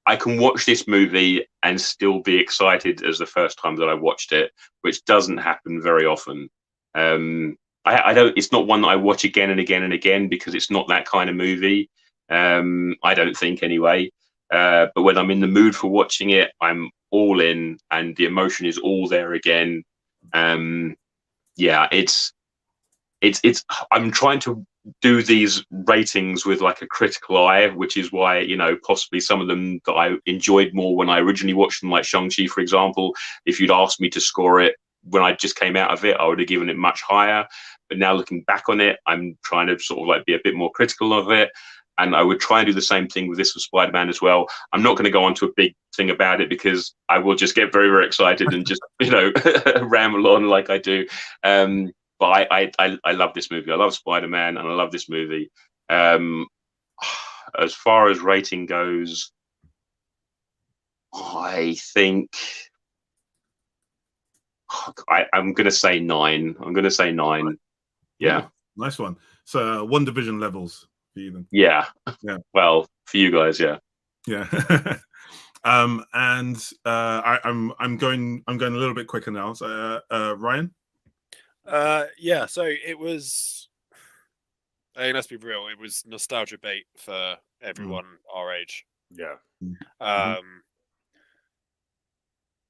I can watch this movie and still be excited as the first time that I watched it, which doesn't happen very often. I don't. It's not one that I watch again and again and again because it's not that kind of movie. I don't think anyway. But when I'm in the mood for watching it, I'm all in, and the emotion is all there again. It's. I'm trying to do these ratings with like a critical eye, which is why possibly some of them that I enjoyed more when I originally watched them, like Shang-Chi, for example. If you'd asked me to score it when I just came out of it, I would have given it much higher. But now looking back on it, I'm trying to sort of like be a bit more critical of it. And I would try and do the same thing with this for Spider-Man as well. I'm not going to go on to a big thing about it because I will just get very, very excited and just, ramble on like I do. But I love this movie. I love Spider-Man and I love this movie. As far as rating goes, I think I'm going to say 9. I'm going to say 9. Yeah. Nice one. So One Division levels. Even. Yeah. Well, for you guys, yeah. I'm going a little bit quicker now. So Ryan. So it was. Let's be real. It was nostalgia bait for everyone our age. Yeah.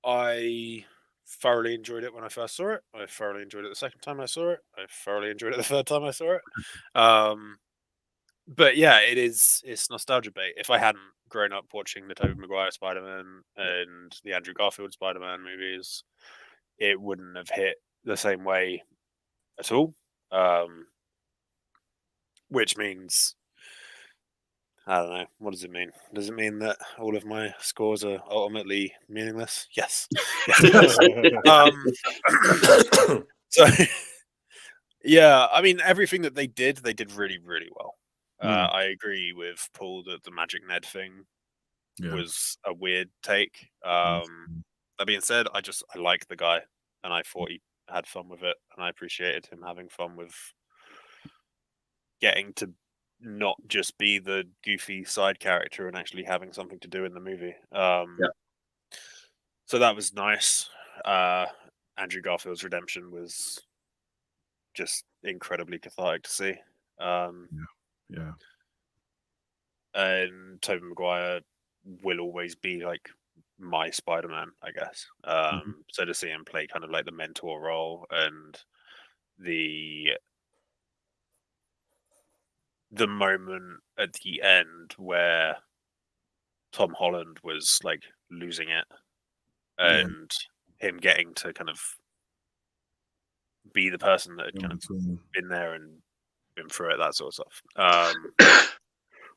I thoroughly enjoyed it when I first saw it. I thoroughly enjoyed it the second time I saw it. I thoroughly enjoyed it the third time I saw it. But yeah, it's nostalgia bait. If I hadn't grown up watching the Tobey Maguire Spider-Man and the Andrew Garfield Spider-Man movies, it wouldn't have hit the same way at all. Which means, I don't know. What does it mean? Does it mean that all of my scores are ultimately meaningless? Yes. So, yeah, I mean, everything that they did really, really well. I agree with Paul that the Magic Ned thing was a weird take. That being said, I like the guy, and I thought he had fun with it, and I appreciated him having fun with getting to not just be the goofy side character and actually having something to do in the movie. So that was nice. Andrew Garfield's redemption was just incredibly cathartic to see. And Tobey Maguire will always be like my Spider-Man, I guess. So to see him play kind of like the mentor role and the moment at the end where Tom Holland was like losing it and him getting to kind of be the person that had kind of been there and been through it, that sort of stuff.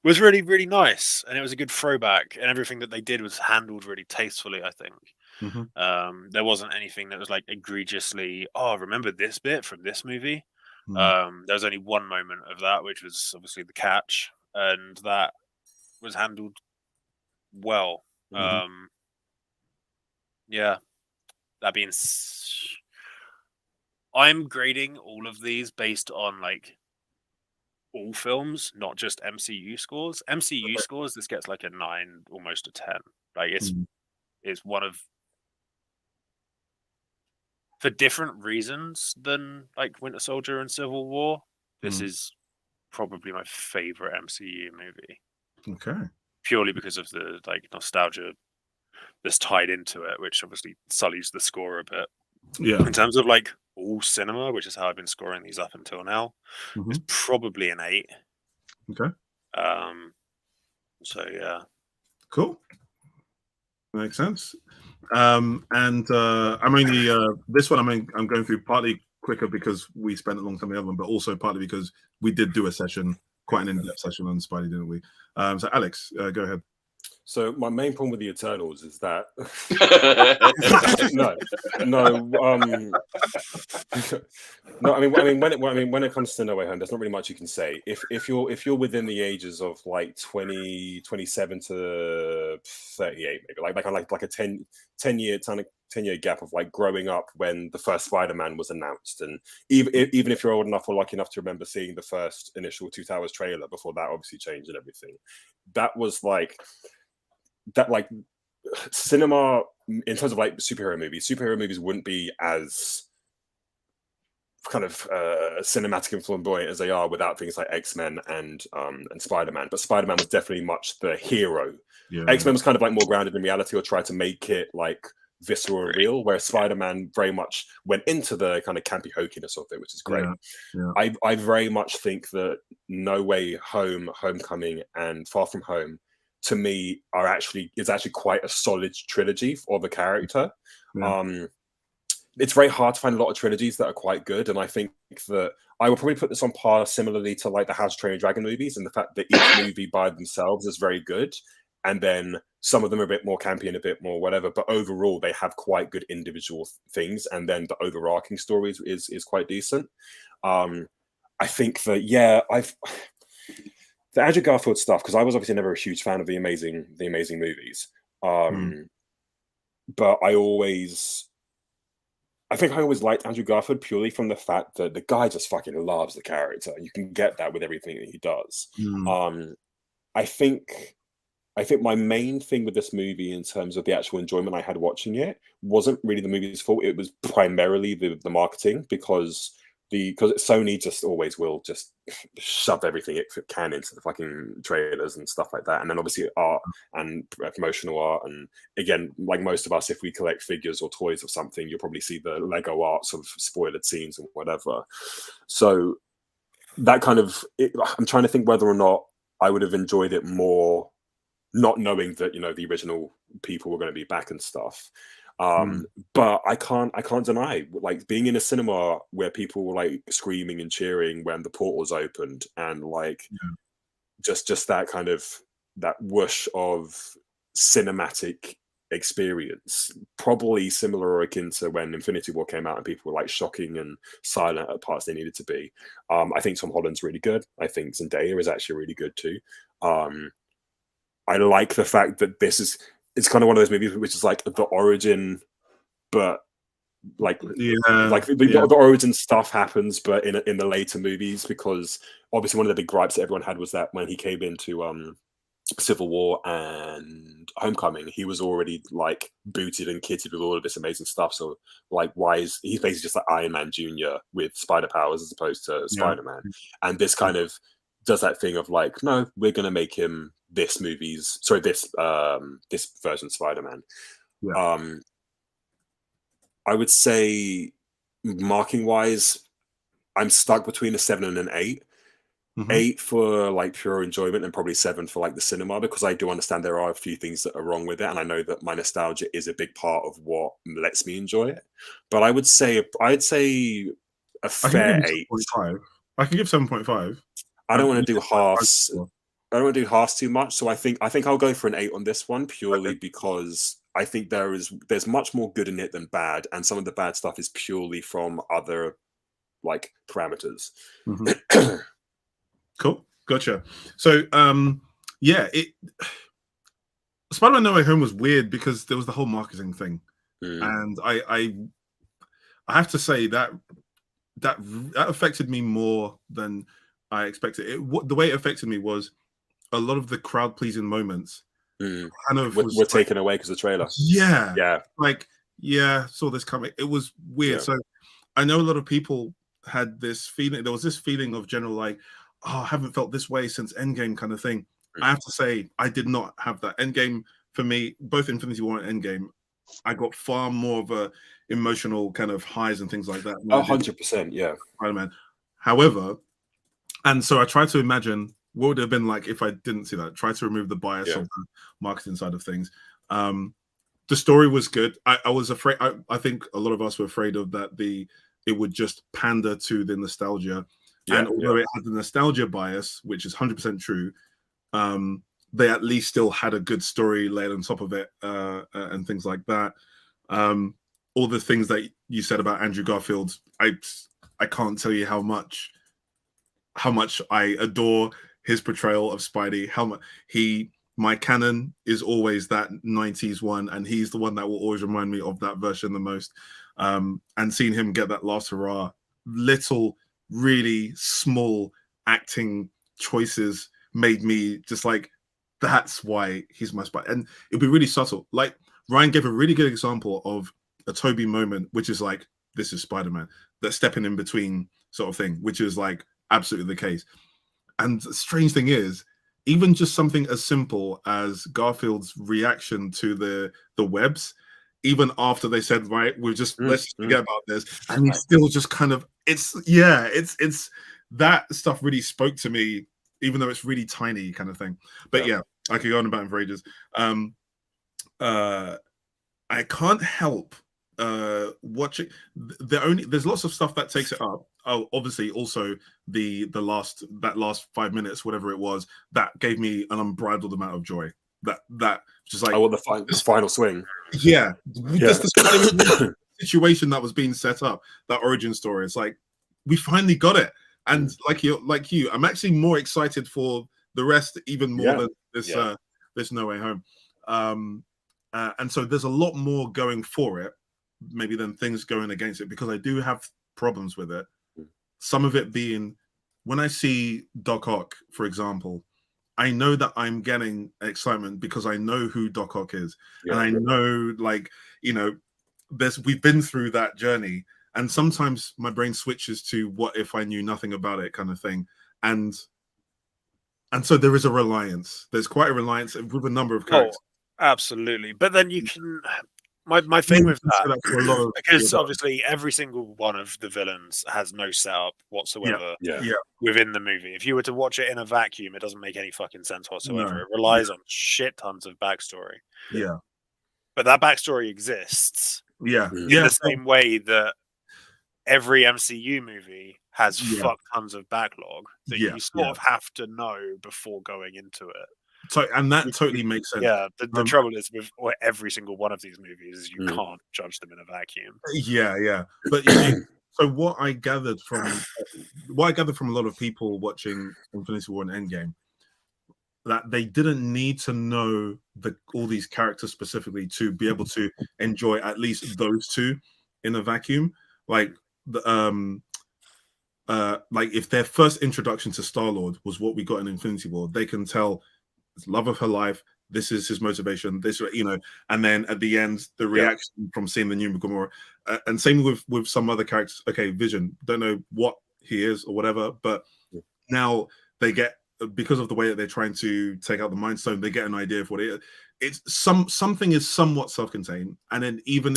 Was really, really nice, and it was a good throwback, and everything that they did was handled really tastefully, I think. There wasn't anything that was like egregiously, remember this bit from this movie? There was only one moment of that, which was obviously the catch, and that was handled well. Yeah, that being, I'm grading all of these based on like all films, not just MCU scores. MCU scores, this gets like a 9, almost a 10. Like it's one of, for different reasons than like Winter Soldier and Civil War. This is probably my favorite MCU movie. Okay. Purely because of the like nostalgia that's tied into it, which obviously sullies the score a bit. Yeah. In terms of like all cinema, which is how I've been scoring these up until now, it's probably an 8. Okay. So yeah. Cool. Makes sense. And I'm only this one. I'm going through partly quicker because we spent a long time on the other one, but also partly because we did do a session, quite an in-depth session on Spidey, didn't we? So Alex, go ahead. So my main problem with the Eternals is that no. I mean, when it comes to No Way Home, there's not really much you can say. If you're within the ages of like 27 to 38, maybe like a 10 year gap of like growing up when the first Spider-Man was announced, and even if you're old enough or lucky enough to remember seeing the first initial Two Towers trailer before that obviously changed and everything, that was like. That like cinema in terms of like superhero movies wouldn't be as kind of cinematic and flamboyant as they are without things like X-Men and Spider-Man. But Spider-Man was definitely much the hero. Yeah. X-Men was kind of like more grounded in reality or tried to make it like visceral and real, whereas Spider-Man very much went into the kind of campy hokiness of it, which is great. I very much think that No Way Home, Homecoming, and Far From Home to me is actually quite a solid trilogy of a character. It's very hard to find a lot of trilogies that are quite good, and I think that I would probably put this on par similarly to like the How to Train Your Dragon movies, and the fact that each movie by themselves is very good, and then some of them are a bit more campy and a bit more whatever, but overall they have quite good individual things, and then the overarching story is quite decent. I think that the Andrew Garfield stuff, because I was obviously never a huge fan of the amazing movies, but I think I always liked Andrew Garfield purely from the fact that the guy just fucking loves the character. You can get that with everything that he does. I think my main thing with this movie in terms of the actual enjoyment I had watching it wasn't really the movie's fault. It was primarily the marketing, because Sony just always will just shove everything it can into the fucking trailers and stuff like that. And then obviously art and promotional art. And again, like most of us, if we collect figures or toys of something, you'll probably see the Lego art sort of spoiled scenes and whatever. So that kind of, I'm trying to think whether or not I would have enjoyed it more, not knowing that, the original people were going to be back and stuff. But I can't deny, like, being in a cinema where people were like screaming and cheering when the portals opened, and like just that kind of that whoosh of cinematic experience, probably similar or akin to when Infinity War came out and people were like shocking and silent at parts they needed to be. I think Tom Holland's really good. I think Zendaya is actually really good too. I like the fact that it's kind of one of those movies which is like the origin, but the origin stuff happens, but in the later movies, because obviously one of the big gripes that everyone had was that when he came into Civil War and Homecoming, he was already like booted and kitted with all of this amazing stuff. So like, why is he's basically just like Iron Man Jr. with spider powers as opposed to Spider-Man? And this kind of does that thing of like, no, we're going to make him this version of Spider-Man. I would say marking wise, I'm stuck between a 7 and an 8. 8 for like pure enjoyment, and probably 7 for like the cinema, because I do understand there are a few things that are wrong with it, and I know that my nostalgia is a big part of what lets me enjoy it. But I'd say a fair 8. I can give 7.5. I don't want to do halves. I don't want to do halves too much, so I think I'll go for an 8 on this one, purely because I think there's much more good in it than bad, and some of the bad stuff is purely from other like parameters. Mhm. Cool, gotcha. So yeah, Spider-Man No Way Home was weird because there was the whole marketing thing, and I have to say that affected me more than I expected. The way it affected me was a lot of the crowd pleasing moments kind of were taken away because of the trailer. Yeah, like saw this coming. It was weird. So I know a lot of people had this feeling. There was this feeling of general like, oh, I haven't felt this way since Endgame kind of thing. I have to say, I did not have that. Endgame for me, both Infinity War and Endgame, I got far more of a emotional kind of highs and things like that. 100%, yeah. Spider-Man. However, and so I tried to imagine what would it have been like if I didn't see that. Try to remove the bias of the marketing side of things. The story was good. I was afraid. I think a lot of us were afraid of that. It would just pander to the nostalgia, and although it had the nostalgia bias, which is 100% true, they at least still had a good story laid on top of it, and things like that. All the things that you said about Andrew Garfield, I can't tell you how much I adore his portrayal of Spidey. How much my canon is always that 90s one, and he's the one that will always remind me of that version the most. And seeing him get that last hurrah, little really small acting choices made me just like, that's why he's my Spidey. And it'd be really subtle. Like Ryan gave a really good example of a Toby moment, which is like, this is Spider-Man, that stepping in between sort of thing, which is like absolutely the case. And the strange thing is, even just something as simple as Garfield's reaction to the webs, even after they said, right, let's just forget about this, and he's still just kind of, it's that stuff really spoke to me, even though it's really tiny kind of thing. But yeah, I could go on about him for ages. I can't help watching there's lots of stuff that takes it up. Oh, obviously also the last 5 minutes, whatever it was, that gave me an unbridled amount of joy. That just like the final swing. Yeah. Just the situation that was being set up, that origin story. It's like, we finally got it. And like you, I'm actually more excited for the rest, even more than this No Way Home. And so there's a lot more going for it, maybe, than things going against it, because I do have problems with it. Some of it being, when I see Doc Ock, for example, I know that I'm getting excitement because I know who Doc Ock is. And I know, like, we've been through that journey. And sometimes my brain switches to what if I knew nothing about it kind of thing. And so there is a reliance. There's quite a reliance with a number of characters. Oh, absolutely. But then you can... My thing with that, because obviously every single one of the villains has no setup whatsoever within the movie. If you were to watch it in a vacuum, it doesn't make any fucking sense whatsoever. It relies on shit tons of backstory. Yeah. But that backstory exists. Yeah. In the same way that every MCU movie has fuck tons of backlog that you sort of have to know before going into it. So, and that totally makes sense. Yeah, the trouble is with every single one of these movies is you can't judge them in a vacuum. Yeah. But so what I gathered from a lot of people watching Infinity War and Endgame, that they didn't need to know all these characters specifically to be able to enjoy at least those two in a vacuum. Like like if their first introduction to Star-Lord was what we got in Infinity War, they can tell it's love of her life, this is his motivation, and then at the end the reaction from seeing the new Gamora, and same with some other characters. Okay, Vision, don't know what he is or whatever, but now they get, because of the way that they're trying to take out the Mind Stone, they get an idea of what it is. It's something is somewhat self-contained, and then even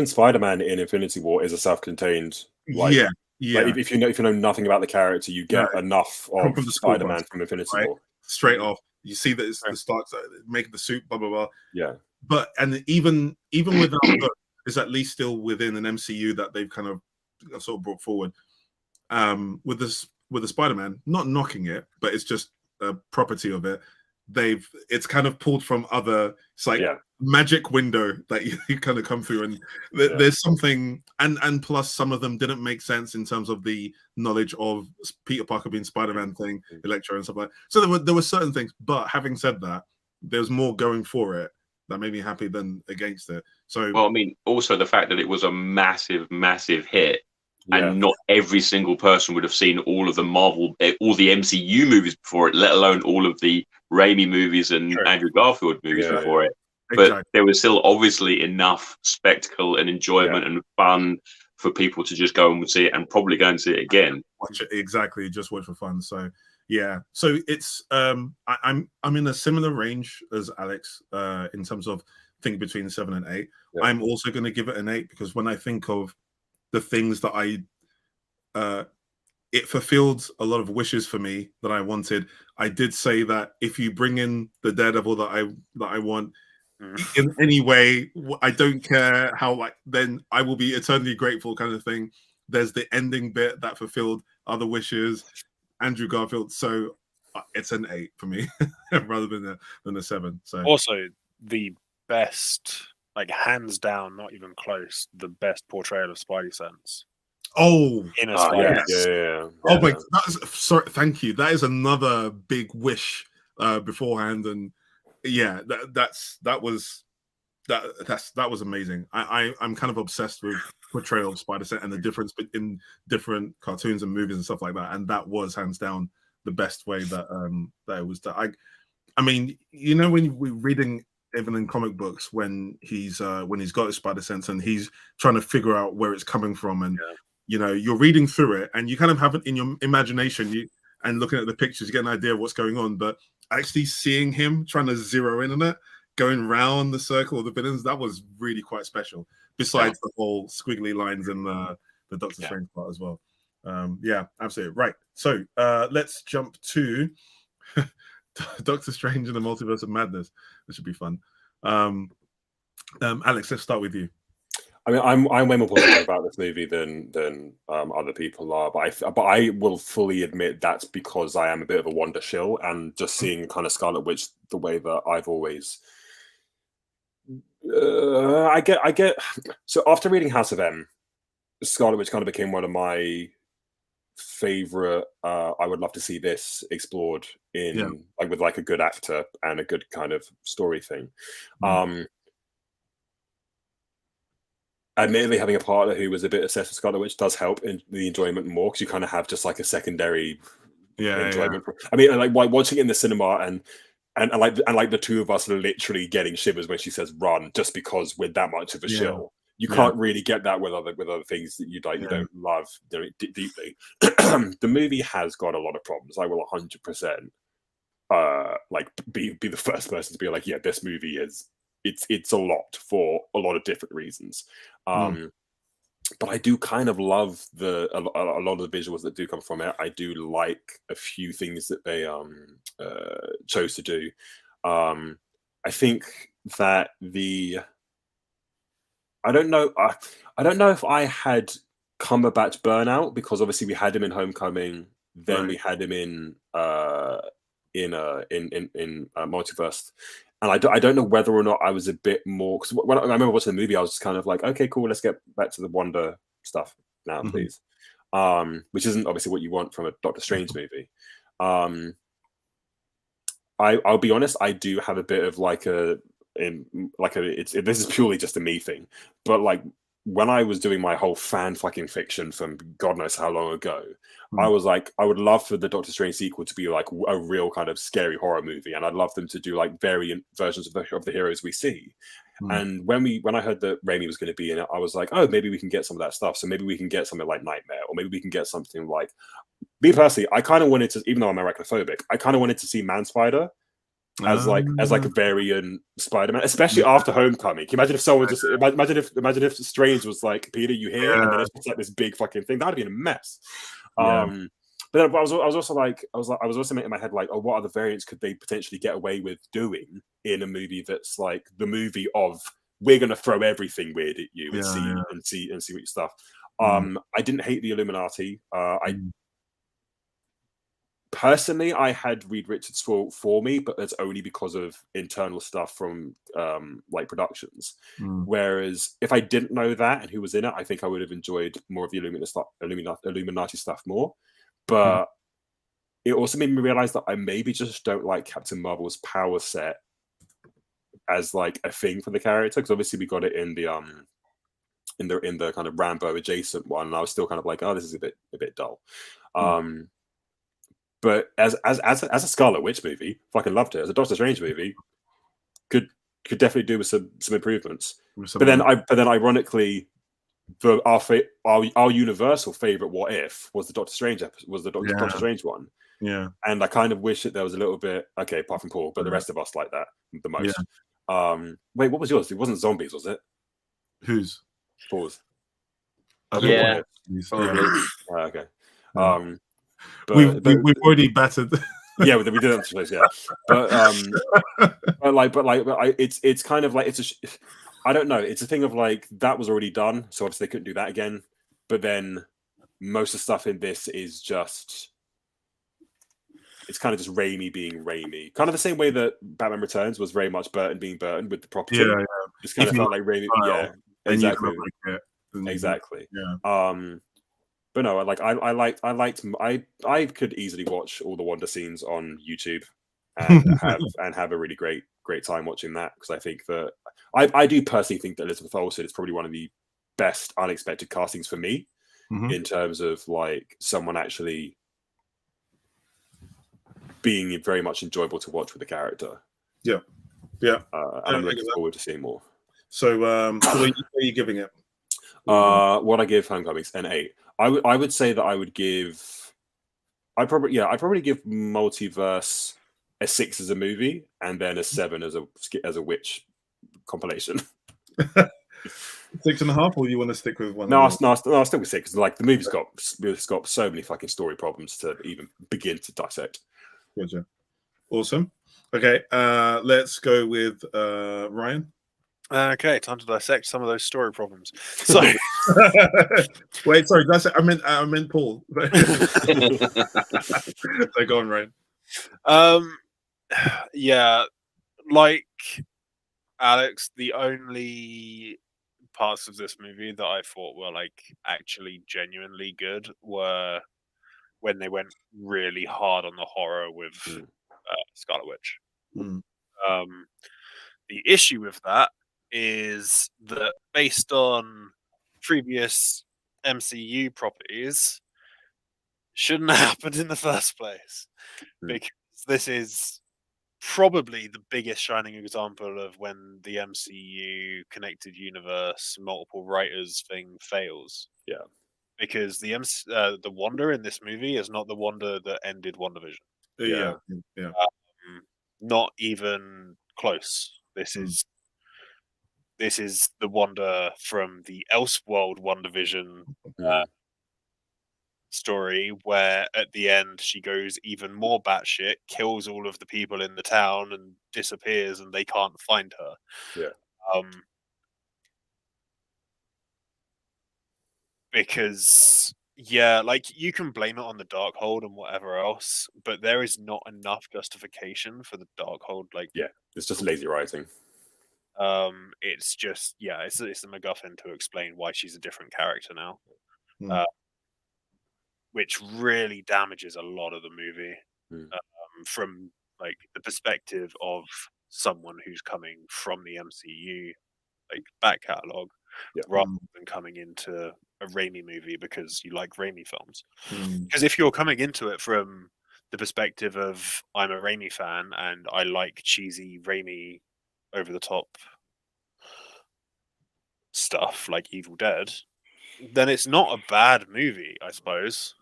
Spider-Man in Infinity War is a self-contained. Like, if you know nothing about the character, you get enough of Spider-Man from Infinity War straight off. You see that it's the Starks making the suit, blah blah blah. Yeah, but and even without that, it's at least still within an MCU that they've kind of sort of brought forward. With the Spider-Man, not knocking it, but it's just a property of it. it's kind of pulled from other. It's like magic window that you kind of come through, and there's something, and plus some of them didn't make sense in terms of the knowledge of Peter Parker being Spider-Man thing, Electro and stuff like that. So there were certain things, but having said that, there's more going for it that made me happy than against it. So, well, I mean, also the fact that it was a massive hit, and not every single person would have seen all of the all the MCU movies before it, let alone all of the Raimi movies and Andrew Garfield movies before it. But there was still obviously enough spectacle and enjoyment and fun for people to just go and see it, and probably go and see it again. Watch it, exactly, just watch for fun. So yeah, so it's I'm in a similar range as Alex in terms of thinking between 7 and 8. I'm also going to give it an 8 because when I think of the things that it fulfilled a lot of wishes for me that I wanted. I did say that if you bring in the Daredevil that I want in any way, I don't care how, like, then I will be eternally grateful, kind of thing. There's the ending bit that fulfilled other wishes, Andrew Garfield. So it's an 8 for me rather than a 7. So also the best, like hands down, not even close, the best portrayal of Spidey sense. Oh, in a Spidey. Oh my, sorry, thank you. That is another big wish beforehand, and yeah, that was amazing. I'm kind of obsessed with portrayal of Spider-Sense and the difference in different cartoons and movies and stuff like that, and that was hands down the best way that it was done. I mean, you know, when we're reading even in comic books, when he's got his Spider-Sense and he's trying to figure out where it's coming from, and you know, you're reading through it and you kind of have it in your imagination, and looking at the pictures, you get an idea of what's going on, but actually seeing him trying to zero in on it, going round the circle of the villains, that was really quite special. Besides the whole squiggly lines in the Doctor Strange part as well. Yeah, absolutely. Right. So let's jump to Doctor Strange in the Multiverse of Madness. This should be fun. Alex, let's start with you. I mean, I'm way more positive about this movie than other people are, but I will fully admit that's because I am a bit of a Wanda shill, and just seeing kind of Scarlet Witch the way that I've always, I get. So after reading House of M, Scarlet Witch kind of became one of my favorite. I would love to see this explored in like with like a good actor and a good kind of story thing. Admittedly, having a partner who was a bit obsessed with Scarlet Witch does help in the enjoyment more, because you kind of have just like a secondary enjoyment. I mean, like watching it in the cinema and like the two of us are literally getting shivers when she says "run," just because we're that much of a shill. You can't really get that with other things that you like. You don't love deeply. The movie has got a lot of problems. I will 100% like be the first person to be like, yeah, this movie is. It's a lot for a lot of different reasons, but I do kind of love a lot of the visuals that do come from it. I do like a few things that they chose to do. I think that I don't know if I had Cumberbatch burnout, because obviously we had him in Homecoming, then we had him in Multiverse. And I don't know whether or not I was a bit more, because when I remember watching the movie, I was just kind of like, okay, cool, let's get back to the Wanda stuff now, please. Which isn't obviously what you want from a Doctor Strange movie. I'll be honest, I do have a bit of this is purely just a me thing, but like when I was doing my whole fan fucking fiction from God knows how long ago, I was like, I would love for the Doctor Strange sequel to be like a real kind of scary horror movie, and I'd love them to do like variant versions of the heroes we see. And when I heard that Raimi was going to be in it, I was like, oh, maybe we can get some of that stuff. So maybe we can get something like Nightmare, or maybe we can get something like. Me personally, I kind of wanted to, even though I'm arachnophobic, I kind of wanted to see Man Spider as like a variant Spider-Man, especially after Homecoming. Can you imagine if someone just imagine if Strange was like, Peter, you here? And then it's just like this big fucking thing. That'd be a mess. But then I was also in my head like, oh, what other variants could they potentially get away with doing in a movie that's like the movie of we're gonna throw everything weird at you and see what your stuff. I didn't hate the Illuminati. personally, I had Reed Richards for me, but that's only because of internal stuff from like productions. Whereas if I didn't know that and who was in it, I think I would have enjoyed more of the Illuminati stuff more. But it also made me realize that I maybe just don't like Captain Marvel's power set as like a thing for the character, because obviously we got it in the kind of Rambo adjacent one, and I was still kind of like, oh, this is a bit dull. But as a Scarlet Witch movie, fucking loved it. As a Doctor Strange movie, could definitely do with some improvements. But then ironically, our universal favorite What If was the Doctor Strange Doctor Strange one. Yeah. And I kind of wish that there was a little bit, okay, apart from Paul, but the rest of us like that the most. Wait, what was yours? It wasn't zombies, was it? Whose? Paul's. Yeah, probably. Okay. But we've already battered. Yeah, we did that. Yeah, but it's kind of like I don't know. It's a thing of like that was already done, so obviously they couldn't do that again. But then most of the stuff in this is just. It's kind of just Raimi being Raimi. Kind of the same way that Batman Returns was very much Burton being Burton with the property. Yeah. It's kind of felt like Raimi. Yeah, exactly. Exactly. Yeah. But no, I could easily watch all the Wanda scenes on YouTube and have a really great time watching that, because I think that I do personally think that Elizabeth Olsen is probably one of the best unexpected castings for me in terms of like someone actually being very much enjoyable to watch with the character. Yeah. And I'm looking forward to seeing more. So, what are you giving it? What I give Homecomings an 8. I would say that I would give. I'd probably give Multiverse a 6 as a movie, and then a 7 as a witch compilation. 6.5, or you want to stick with one? No, I'll stick with 6, because like the movie's got so many fucking story problems to even begin to dissect. Gotcha. Awesome. Okay, let's go with Ryan. Okay, time to dissect some of those story problems. So, wait, sorry, I meant Paul. So go on, Ryan. Yeah, like Alex, the only parts of this movie that I thought were like actually genuinely good were when they went really hard on the horror with Scarlet Witch. The issue with that is that based on previous MCU properties, shouldn't have happened in the first place, because this is probably the biggest shining example of when the MCU connected universe multiple writers thing fails. Yeah, because the Wanda in this movie is not the Wanda that ended WandaVision. Yeah. Not even close. This is the Wanda from the Elseworld WandaVision story, where at the end she goes even more batshit, kills all of the people in the town, and disappears, and they can't find her. Yeah. Because like you can blame it on the Darkhold and whatever else, but there is not enough justification for the Darkhold. Like, it's just lazy writing. It's just it's a MacGuffin to explain why she's a different character now, which really damages a lot of the movie from like the perspective of someone who's coming from the MCU, like back catalog, rather than coming into a Raimi movie because you like Raimi films. Because if you're coming into it from the perspective of I'm a Raimi fan and I like cheesy Raimi over the top stuff like Evil Dead, then it's not a bad movie, I suppose.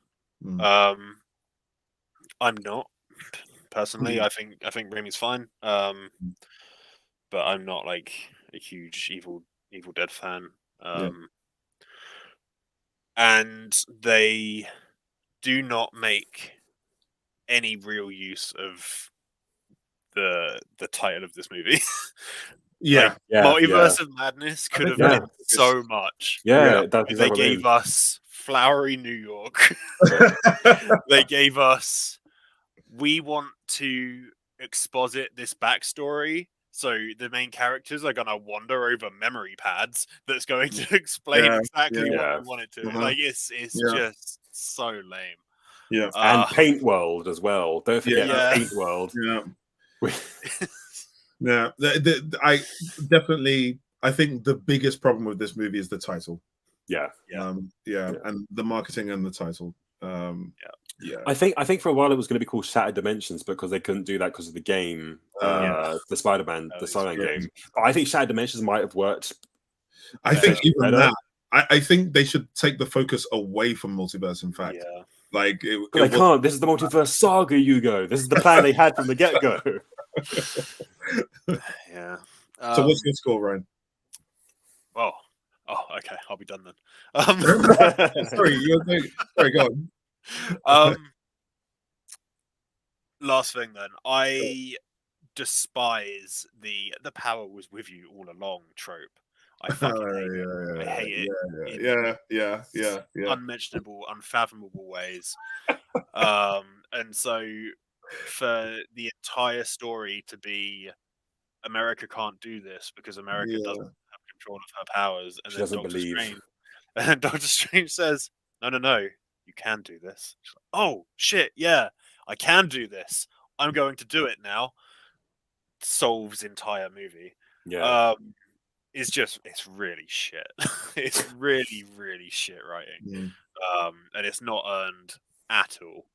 I'm not personally. I think Raimi's fine, but I'm not like a huge Evil Dead fan. And they do not make any real use of the title of this movie. Multiverse of Madness could have been so much. They gave us flowery New York. They gave us we want to exposit this backstory. So the main characters are gonna wander over memory pads. That's going to explain exactly what we want it to. Like it's just so lame. Yeah, and Paint World as well. Don't forget Paint World. Yeah, I definitely. I think the biggest problem with this movie is the title. Yeah. And the marketing and the title. I think for a while it was going to be called Shattered Dimensions because they couldn't do that because of the game, the Spider-Man game. But I think Shattered Dimensions might have worked. I think even that. I think they should take the focus away from multiverse. In fact, like they can't. This is the multiverse saga, Hugo. This is the plan they had from the get-go. So what's your score, Ryan? Oh, okay. I'll be done then. Sorry, go on. Last thing then. I despise the power was with you all along trope. I fucking hate it. I hate it. Yeah. Unmentionable, unfathomable ways. And so for the entire story to be America can't do this because America doesn't have control of her powers, and then Doctor Strange says, No, you can do this. She's like, oh shit, yeah, I can do this. I'm going to do it now. Solves entire movie. It's really shit. It's really, really shit writing. And it's not earned at all.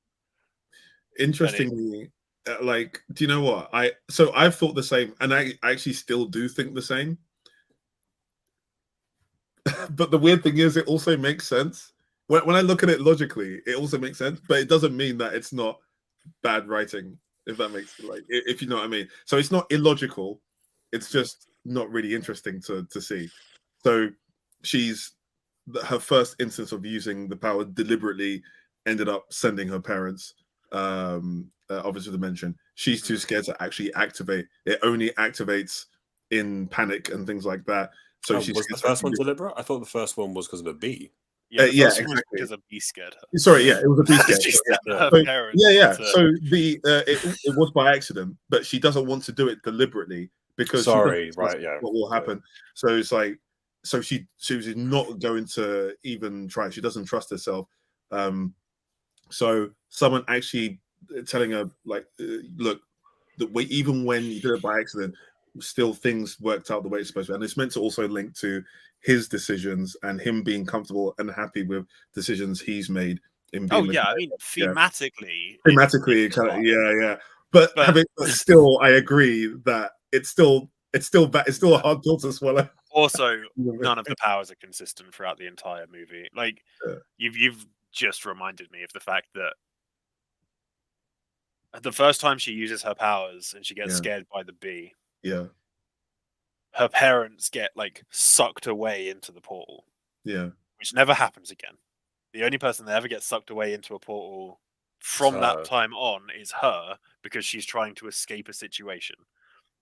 Interestingly, like, do you know what? I've thought the same, and I actually still do think the same. But the weird thing is, it also makes sense. When I look at it logically, it also makes sense, but it doesn't mean that it's not bad writing, if that makes if you know what I mean. So it's not illogical, it's just not really interesting to see. So her first instance of using the power deliberately ended up sending her parents obviously the mention. She's too scared to actually activate. It only activates in panic and things like that. So was the first one deliberate? I thought the first one was because of a bee. Exactly. Because a bee scared her. Sorry, it was a bee scared. So it was by accident, but she doesn't want to do it deliberately because what will happen. So it's like, she's not going to even try. She doesn't trust herself. So someone actually telling her, like, look, even when you did it by accident, still things worked out the way it's supposed to. And it's meant to also link to his decisions and him being comfortable and happy with decisions he's made in being. I mean, thematically, But still, I agree that it's still a hard pill to swallow. Also, none of the powers are consistent throughout the entire movie. Like, you've just reminded me of the fact that the first time she uses her powers and she gets scared by the bee, her parents get like sucked away into the portal, which never happens again. The only person that ever gets sucked away into a portal from that time on is her, because she's trying to escape a situation.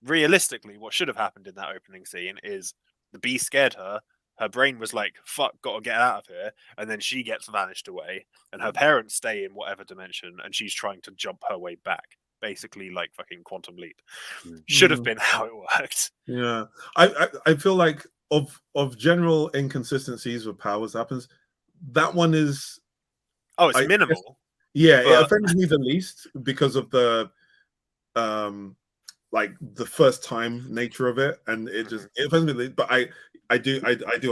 Realistically, what should have happened in that opening scene is the bee scared her. Her brain was like, fuck, gotta get out of here. And then she gets vanished away. And her parents stay in whatever dimension. And she's trying to jump her way back. Basically, like fucking Quantum Leap. Should have been how it worked. Yeah. I feel like of general inconsistencies with powers happens, that one is... Oh, it's minimal. It offends me the least because of the... like the first time nature of it, and it offends me. But I do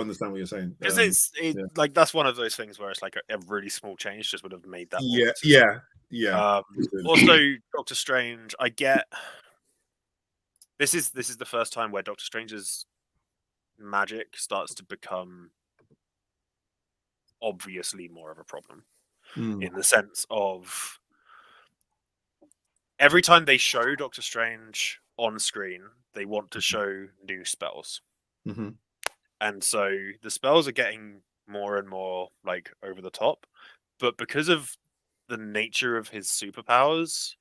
understand what you're saying, because like that's one of those things where it's like a really small change just would have made that. Also, Doctor Strange, I get this is the first time where Doctor Strange's magic starts to become obviously more of a problem in the sense of every time they show Doctor Strange on screen, they want to show new spells. And so the spells are getting more and more like over the top. But because of the nature of his superpowers,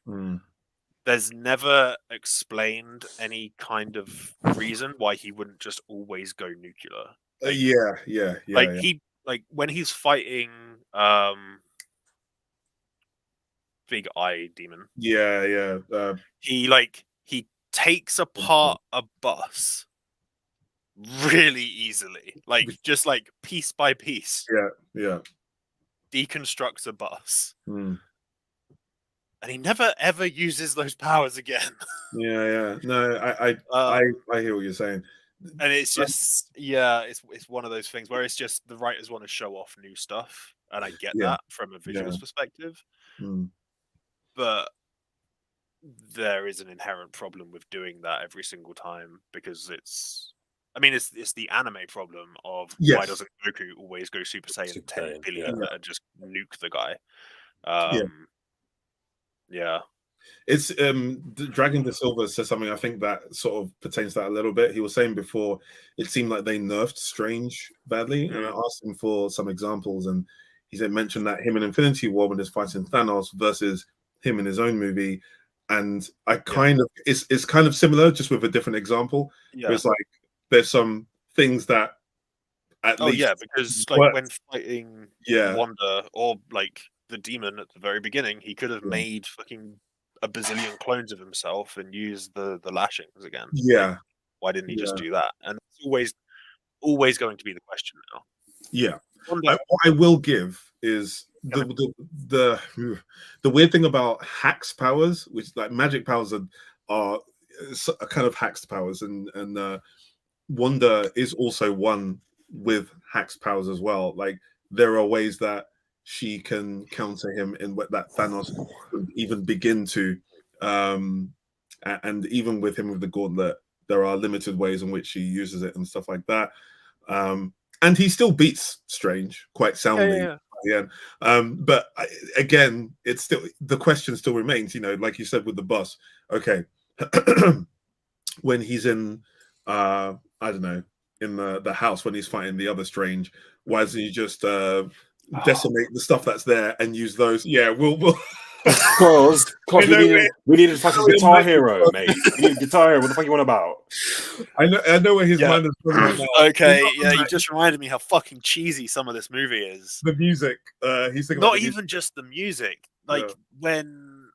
there's never explained any kind of reason why he wouldn't just always go nuclear. Like, he, like when he's fighting big eye demon. Yeah. He takes apart a bus really easily, just piece by piece. Yeah. Deconstructs a bus, Mm. and he never ever uses those powers again. Yeah. No, I hear what you're saying. And it's just, it's one of those things where it's just the writers want to show off new stuff, and I get that from a visuals perspective. Mm. But there is an inherent problem with doing that every single time, because it's the anime problem of why doesn't Goku always go Super Saiyan 10 billion and just nuke the guy? It's Dragon de Silva says something I think that sort of pertains to that a little bit. He was saying before it seemed like they nerfed Strange badly, and I asked him for some examples, and he said mentioned that him in Infinity War when he's fighting Thanos versus him in his own movie, and I kind of it's kind of similar, just with a different example. It's like there's some things that at least because when fighting Wanda or the demon at the very beginning, he could have made fucking a bazillion clones of himself and used the lashings again. Why didn't he just do that? And it's always going to be the question now. What I will give is the weird thing about Hack's powers, which like magic powers are kind of Hack's powers, and Wanda is also one with Hack's powers as well. Like there are ways that she can counter him in what that Thanos would even begin to, and even with him with the gauntlet, there are limited ways in which she uses it and stuff like that. And he still beats Strange quite soundly. But again, it's still, the question still remains, like you said with the bus. Okay, when he's in, I don't know, in the house when he's fighting the other Strange, why doesn't he just decimate the stuff that's there and use those? We'll Because we needed a fucking Guitar Hero, mate. We need a Guitar Hero. What the fuck you want about? I know where his mind is going right now. Okay, you just reminded me how fucking cheesy some of this movie is. The music, he's thinking not even just the music. When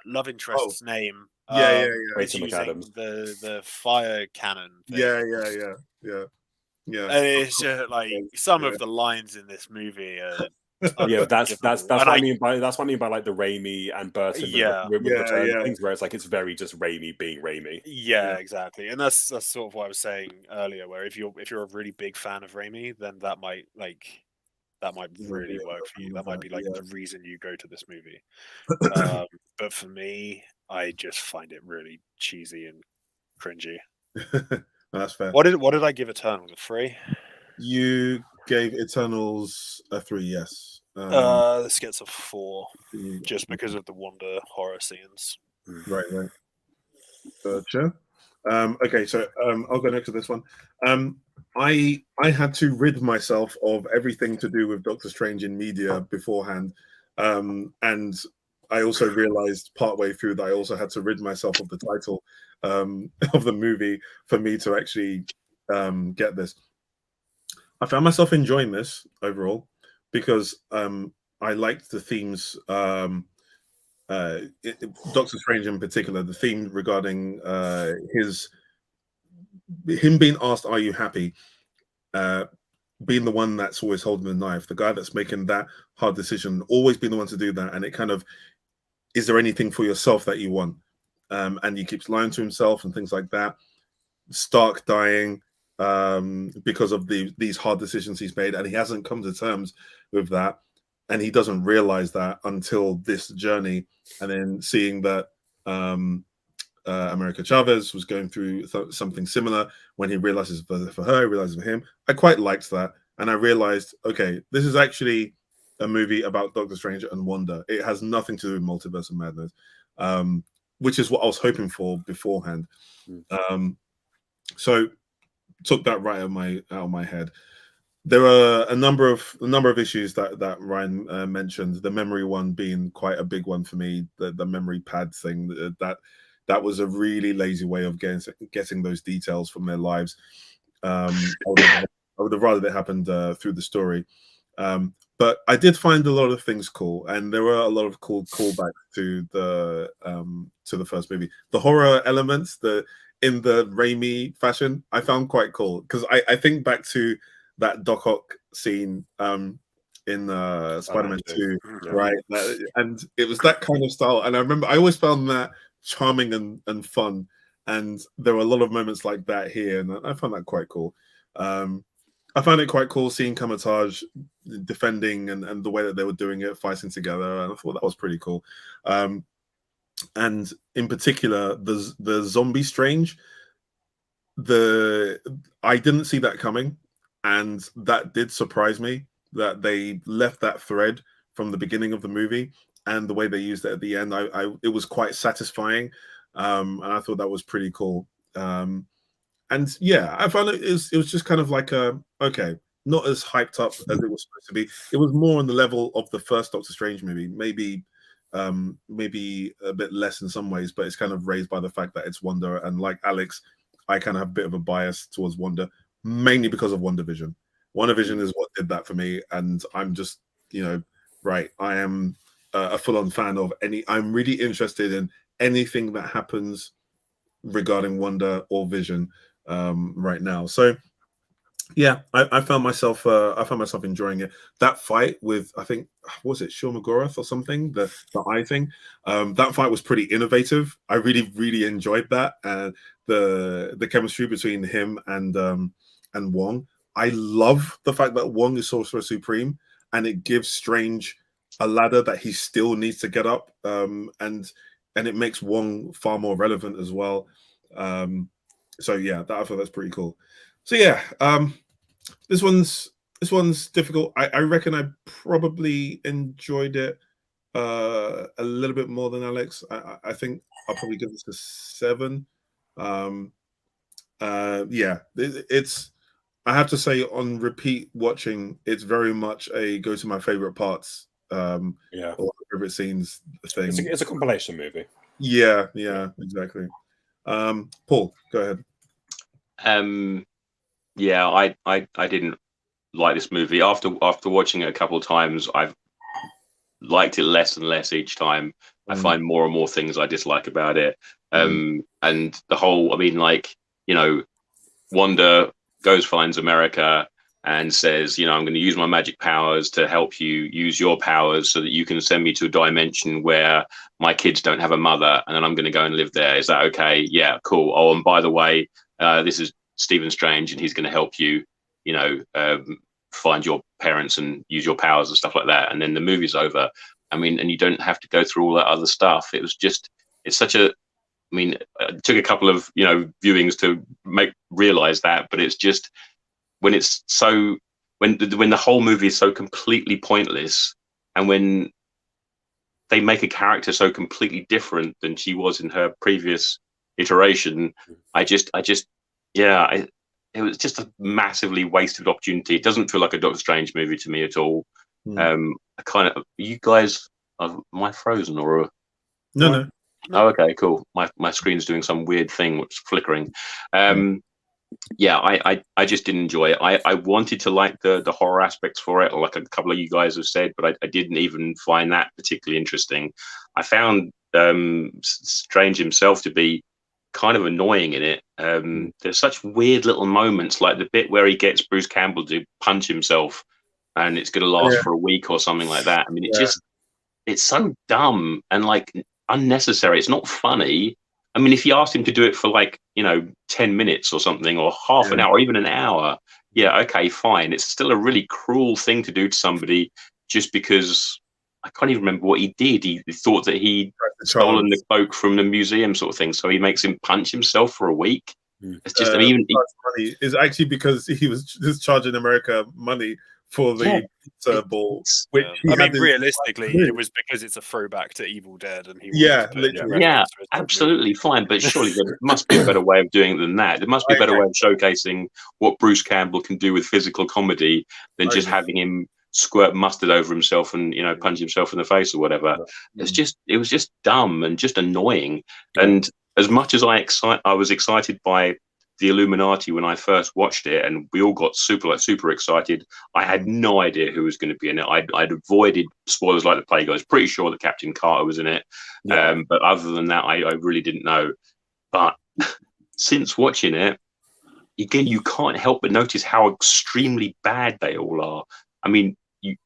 love interest's name, Rachel McAdams, the fire cannon thing. Yeah. And it's just some of the lines in this movie are that's what I mean by like the Raimi and Burton with things where it's very just Raimi being Raimi. Exactly. And that's sort of what I was saying earlier, where if you're a really big fan of Raimi, then that might really work for you. That might be the reason you go to this movie. But for me, I just find it really cheesy and cringy. That's fair. What did I give Eternals? A 3? You gave Eternals a 3, yes. This gets a 4, just because of the Wanda horror scenes. Right. Sure. Okay, so I'll go next to this one. I had to rid myself of everything to do with Doctor Strange in media beforehand, and I also realized partway through that I also had to rid myself of the title of the movie for me to actually get this. I found myself enjoying this overall because I liked the themes. Doctor Strange in particular, the theme regarding him being asked, "Are you happy?" Being the one that's always holding the knife, the guy that's making that hard decision, always being the one to do that, and it kind of, is there anything for yourself that you want? And he keeps lying to himself and things like that. Stark dying because of these hard decisions he's made, and he hasn't come to terms with that, and he doesn't realize that until this journey, and then seeing that America Chavez was going through something similar. When he realizes for her, he realizes for him. I quite liked that, and I realized, okay, this is actually a movie about Doctor Strange and Wanda. It has nothing to do with Multiverse of Madness, which is what I was hoping for beforehand. So took that right out of my head. There are a number of issues that Ryan mentioned. The memory one being quite a big one for me. The memory pad thing, that was a really lazy way of getting those details from their lives. I would have rather that happened through the story. But but I did find a lot of things cool, and there were a lot of cool callbacks to the first movie. The horror elements, in the Raimi fashion, I found quite cool, because I think back to that Doc Ock scene in Spider-Man 2, right? And it was that kind of style, and I remember I always found that charming and fun, and there were a lot of moments like that here, and I found that quite cool. I found it quite cool seeing Kamatage defending and the way that they were doing it, fighting together, and I thought that was pretty cool. And in particular, the zombie Strange, I didn't see that coming, and that did surprise me, that they left that thread from the beginning of the movie, and the way they used it at the end, it was quite satisfying, and I thought that was pretty cool. And yeah, I found it was just kind of like okay, not as hyped up as it was supposed to be. It was more on the level of the first Doctor Strange movie, maybe a bit less in some ways, but it's kind of raised by the fact that it's Wanda, and like Alex, I kind of have a bit of a bias towards Wanda, mainly because of WandaVision. WandaVision is what did that for me, and I'm just, right, I am a full-on fan of I'm really interested in anything that happens regarding Wanda or Vision right now. So yeah, I found myself enjoying it. That fight with, I think, was it Shaw McGorath or something, the eye thing, that fight was pretty innovative. I really enjoyed that, and the chemistry between him and Wong. I love the fact that Wong is Sorcerer Supreme, and it gives Strange a ladder that he still needs to get up, and it makes Wong far more relevant as well. So yeah, I thought that's pretty cool. So yeah, this one's difficult. I reckon I probably enjoyed it a little bit more than Alex. I think I'll probably give this a 7. Yeah, it's. I have to say, on repeat watching, it's very much a go to my favorite parts. Or favorite scenes thing. It's a compilation movie. Yeah, exactly. Paul, go ahead. Yeah, I didn't like this movie. After watching it a couple of times, I've liked it less and less each time. I find more and more things I dislike about it. And the whole, I mean, like, Wanda finds America and says, I'm going to use my magic powers to help you use your powers so that you can send me to a dimension where my kids don't have a mother, and then I'm going to go and live there. Is that okay? Yeah, cool. Oh, and by the way, this is Stephen Strange, and he's going to help you, find your parents and use your powers and stuff like that. And then the movie's over. I mean, and you don't have to go through all that other stuff. It was just, it's such a, I mean, it took a couple of, viewings to realize that, but it's just, when it's so, when the whole movie is so completely pointless, and when they make a character so completely different than she was in her previous iteration, it was just a massively wasted opportunity. It doesn't feel like a Doctor Strange movie to me at all. You guys, am I frozen or? No. Oh, okay, cool. My screen's doing some weird thing, which is flickering. I just didn't enjoy it. I wanted to like the horror aspects for it, like a couple of you guys have said, but I didn't even find that particularly interesting. I found Strange himself to be kind of annoying in it. There's such weird little moments, like the bit where he gets Bruce Campbell to punch himself, and it's going to last for a week or something like that. I mean, it's so dumb and like unnecessary. It's not funny. I mean, if you asked him to do it for 10 minutes or something, or half an hour, or even an hour, yeah, okay, fine. It's still a really cruel thing to do to somebody just because I can't even remember what he did. He thought that he'd stolen the cloak from the museum, sort of thing. So he makes him punch himself for a week. It's just, money is actually because he was just charging America money for the pizza ball. Which realistically, it was because it's a throwback to Evil Dead, and absolutely fine. But surely there must be a better way of doing it than that. There must be a better way of showcasing what Bruce Campbell can do with physical comedy than just having him squirt mustard over himself and punch himself in the face or whatever. It was just dumb and just annoying. And as much as I was excited by the Illuminati when I first watched it, and we all got super excited. I had no idea who was going to be in it. I'd avoided spoilers like the plague. I was pretty sure that Captain Carter was in it, but other than that, I really didn't know. But since watching it again, you can't help but notice how extremely bad they all are. I mean,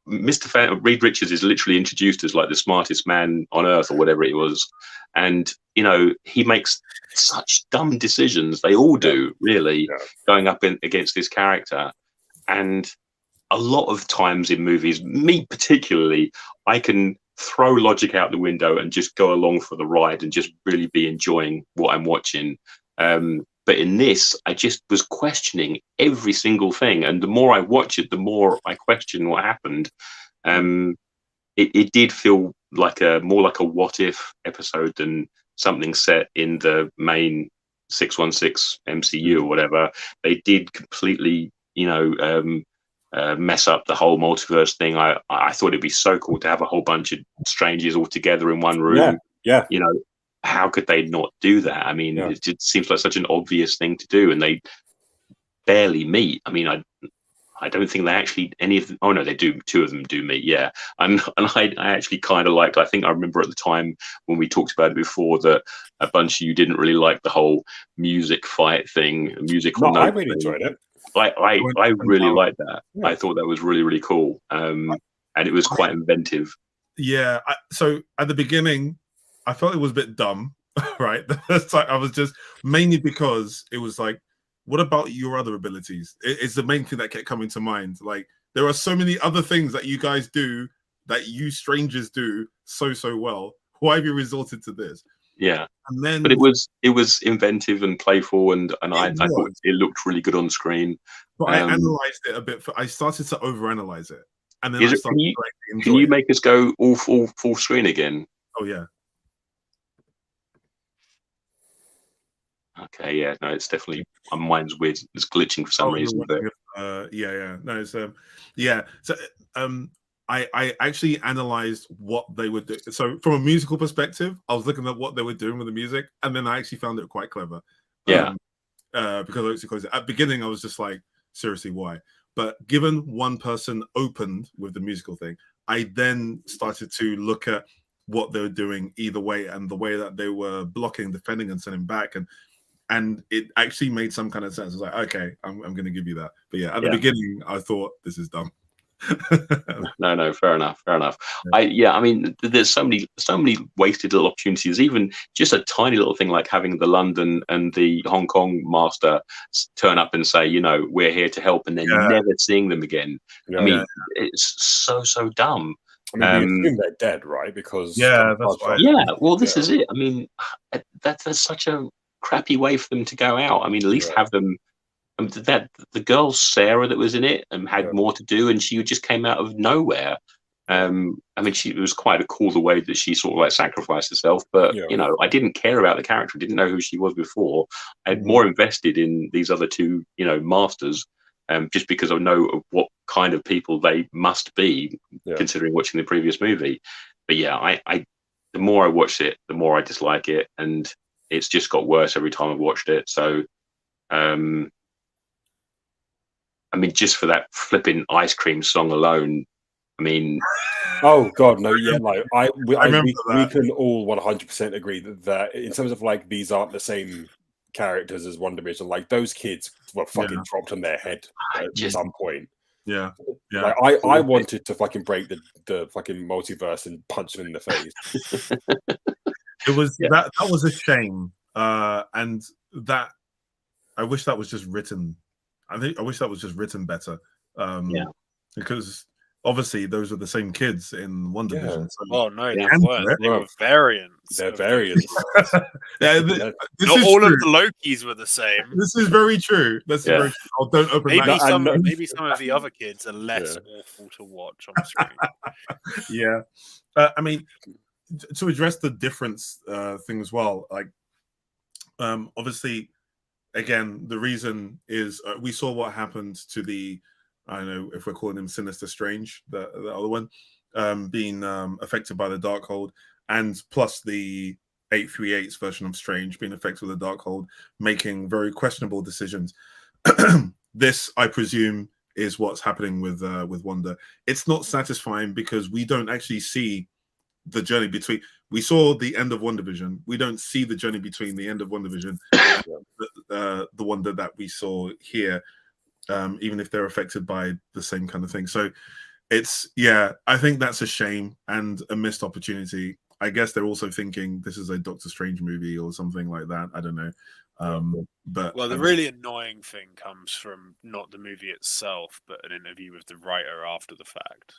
Reed Richards is literally introduced as like the smartest man on earth or whatever it was, and he makes such dumb decisions. They all do, really, going up against this character. And a lot of times in movies, me particularly, I can throw logic out the window and just go along for the ride and just really be enjoying what I'm watching. But in this, I just was questioning every single thing. And the more I watch it, the more I question what happened. It did feel like more like a what if episode than something set in the main 616 MCU or whatever. They did completely, mess up the whole multiverse thing. I thought it'd be so cool to have a whole bunch of strangers all together in one room. Yeah. How could they not do that? I mean, it just seems like such an obvious thing to do, and they barely meet. I mean, I don't think they actually any of them. Oh no, they do. Two of them do meet. Yeah, and I actually kind of liked. I think I remember at the time when we talked about it before that a bunch of you didn't really like the whole music fight thing. Musical. No, I really enjoyed it. I really liked that. Yeah. I thought that was really, really cool, and it was quite inventive. Yeah. So at the beginning, I felt it was a bit dumb, right? The first time I was just mainly because it was like, what about your other abilities? It's the main thing that kept coming to mind. Like, there are so many other things that you guys do that you strangers do so well. Why have you resorted to this? Yeah. And then, but it was inventive and playful, and I thought it looked really good on screen. But I analyzed it a bit. I started to overanalyze it, and then can you make us go all full screen again? Oh yeah. Okay, yeah, no, it's definitely my mind's weird. It's glitching for some reason. But yeah. No, it's yeah. So I actually analyzed what they would do. So from a musical perspective, I was looking at what they were doing with the music, and then I actually found it quite clever. Yeah. Because at the beginning I was just like, seriously, why? But given one person opened with the musical thing, I then started to look at what they were doing either way and the way that they were blocking, defending, and sending back, and it actually made some kind of sense. I was like, okay, I'm going to give you that. But yeah, at the beginning, I thought this is dumb. No, fair enough. I mean, there's so many wasted little opportunities. Even just a tiny little thing like having the London and the Hong Kong master turn up and say, we're here to help, and then never seeing them again. I mean, it's so dumb. I mean, we assume they're dead, right? Because that's why. Yeah, well, this is it. I mean, that's such a crappy way for them to go out. I mean, at least have them. That the girl Sarah that was in it had more to do, and she just came out of nowhere. I mean, it was quite a cool the way that she sort of like sacrificed herself. But I didn't care about the character. I didn't know who she was before. I had more invested in these other two, masters, just because I know of what kind of people they must be, considering watching the previous movie. But yeah, I the more I watched it, the more I dislike it, and it's just got worse every time I've watched it. So, I mean, just for that flipping ice cream song alone, I mean, oh god, no, yeah, like we can all 100% agree that in terms of like these aren't the same characters as One Division. Like those kids were fucking dropped on their head at some point. Yeah. Like I wanted to fucking break the fucking multiverse and punch them in the face. It was that was a shame, and that I wish that was just written. I wish that was just written better. Because obviously those are the same kids in One Division. So oh no, they were variants. They're variants. Not all of the Lokis were the same. This is very true. That's very true. Oh, don't open that. Maybe some of the other kids are less awful to watch on screen. I mean, to address the difference thing as well, like obviously, again, the reason is we saw what happened to the, I don't know if we're calling him Sinister Strange, the other one, being affected by the Darkhold, and plus the 838's version of Strange, being affected with the Darkhold, making very questionable decisions. This, I presume, is what's happening with Wanda. It's not satisfying because we don't actually see the journey between. We saw the end of WandaVision. We don't see the journey between the end of WandaVision and the Wanda that we saw here, even if they're affected by the same kind of thing. So it's, yeah, I think that's a shame and a missed opportunity. I guess they're also thinking this is a Doctor Strange movie or something like that. I don't know. But well, the really annoying thing comes from not the movie itself, but an interview with the writer after the fact,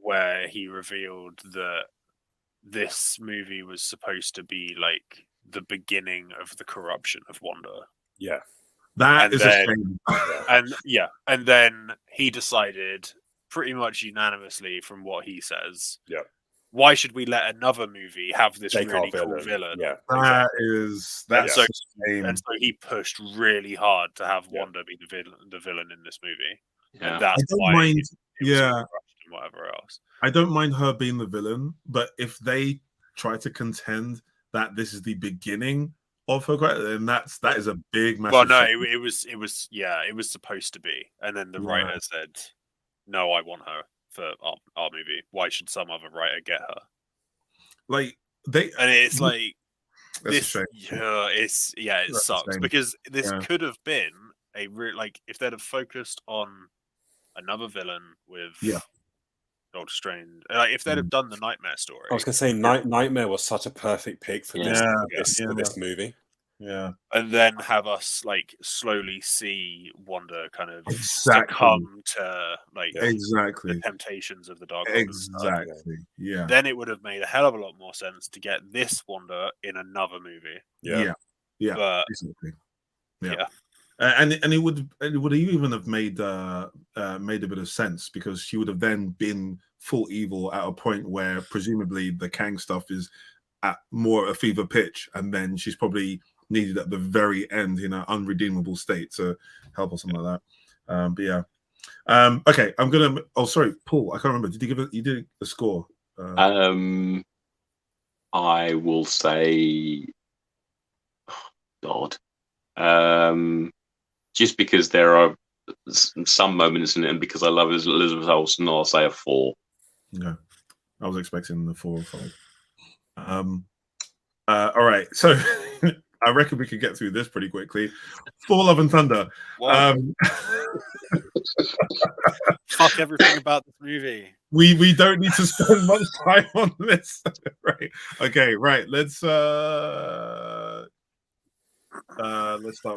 where he revealed that this movie was supposed to be like the beginning of the corruption of Wanda. Yeah, that is a shame. And then he decided pretty much unanimously from what he says. Yeah. Why should we let another movie have this really cool villain? Yeah, that's so he pushed really hard to have Wanda be the villain in this movie. Yeah. And that's why it was rushed and whatever else. I don't mind her being the villain, but if they try to contend that this is the beginning of her, then that is a big massive. Well, no, it was supposed to be, and then the writer said, "No, I want her for our movie. Why should some other writer get her?" Like it's like this. Yeah, it sucks because this could have been a if they'd have focused on another villain with Doctor Strange. Like if they'd have done the Nightmare story. I was going to say Nightmare was such a perfect pick for this movie. Yeah, and then have us like slowly see Wanda kind of succumb to the temptations of the dark. Exactly. Yeah. Then it would have made a hell of a lot more sense to get this Wanda in another movie. Yeah. But exactly. Yeah. And it would even have made a bit of sense because she would have then been full evil at a point where presumably the Kang stuff is at more a fever pitch, and then she's probably needed at the very end in an unredeemable state to help or something like that. But yeah. Okay, I'm gonna. Oh, sorry, Paul. I can't remember. Did you give it? You did a score. I will say, God. Just because there are some moments in it, and because I love Elizabeth Olsen, I'll say a 4. No, I was expecting the 4 or 5. All right, so I reckon we could get through this pretty quickly. Thor: Love and Thunder. Fuck everything about this movie. We don't need to spend much time on this, right? Okay, right. Let's start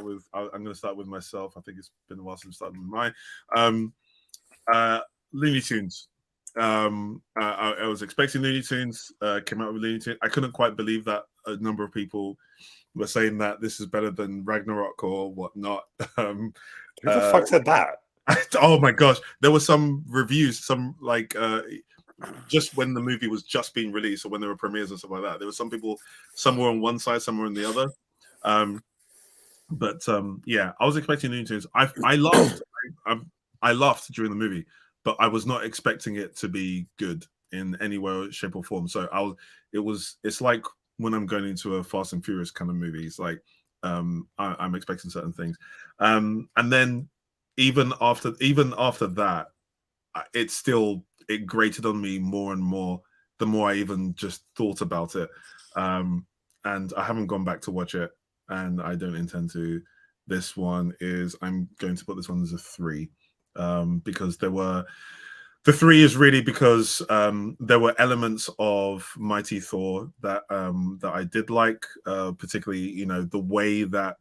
with. I'm going to start with myself. I think it's been a while since I started with mine. Looney Tunes. I was expecting Looney Tunes. Came out with Looney Tunes. I couldn't quite believe that a number of people were saying that this is better than Ragnarok or whatnot. Who the fuck said that? Oh my gosh, there were some reviews, just when the movie was just being released or when there were premieres and stuff like that. There were some people, some were on one side, some were on the other. Yeah, I was expecting Looney Tunes. I laughed. I laughed during the movie, but I was not expecting it to be good in any way, shape, or form. So it's like when I'm going into a Fast and Furious kind of movie. It's like I'm expecting certain things, and then even after that, it grated on me more and more the more I even just thought about it. And I haven't gone back to watch it, and I don't intend to. This one I'm going to put this one as a 3, because the 3 is really because there were elements of Mighty Thor that I did like, particularly the way that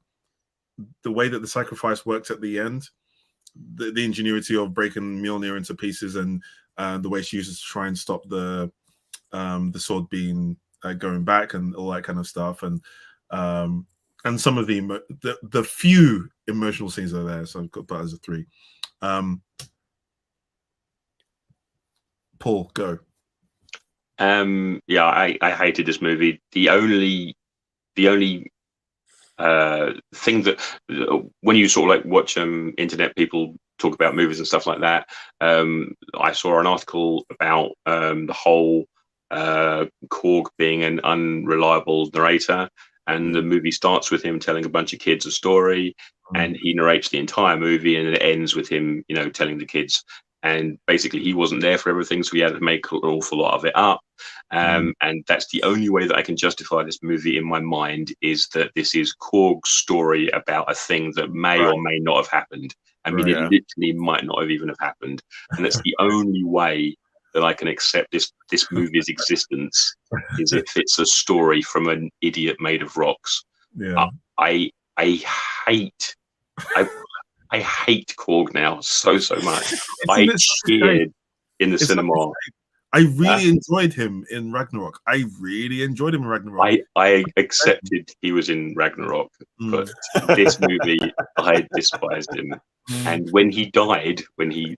the sacrifice worked at the end, the ingenuity of breaking Mjolnir into pieces, and the way she uses to try and stop the sword being going back and all that kind of stuff, and some of the few emotional scenes are there. So I've got that as a 3. Paul, go. Yeah, I hated this movie. The only thing that when you sort of like watch internet people talk about movies and stuff like that, I saw an article about the whole Korg being an unreliable narrator, and the movie starts with him telling a bunch of kids a story, and he narrates the entire movie, and it ends with him, telling the kids. And basically, he wasn't there for everything, so he had to make an awful lot of it up. And that's the only way that I can justify this movie in my mind, is that this is Korg's story about a thing that may or may not have happened. I mean, it literally might not have even have happened. And that's the only way that I can accept this movie's existence, is if it's a story from an idiot made of rocks. Yeah. I hate Korg now so much. I cheered in the cinema. I really enjoyed him in Ragnarok. I accepted he was in Ragnarok, but this movie, I despised him. And when he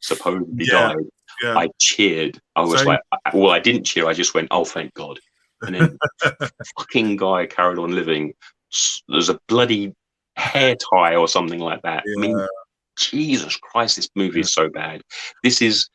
supposedly died, I cheered. I was like, well, I didn't cheer. I just went, oh, thank God. And then fucking guy carried on living. There's a bloody hair tie or something like that. I mean, Jesus Christ, this movie is so bad. This is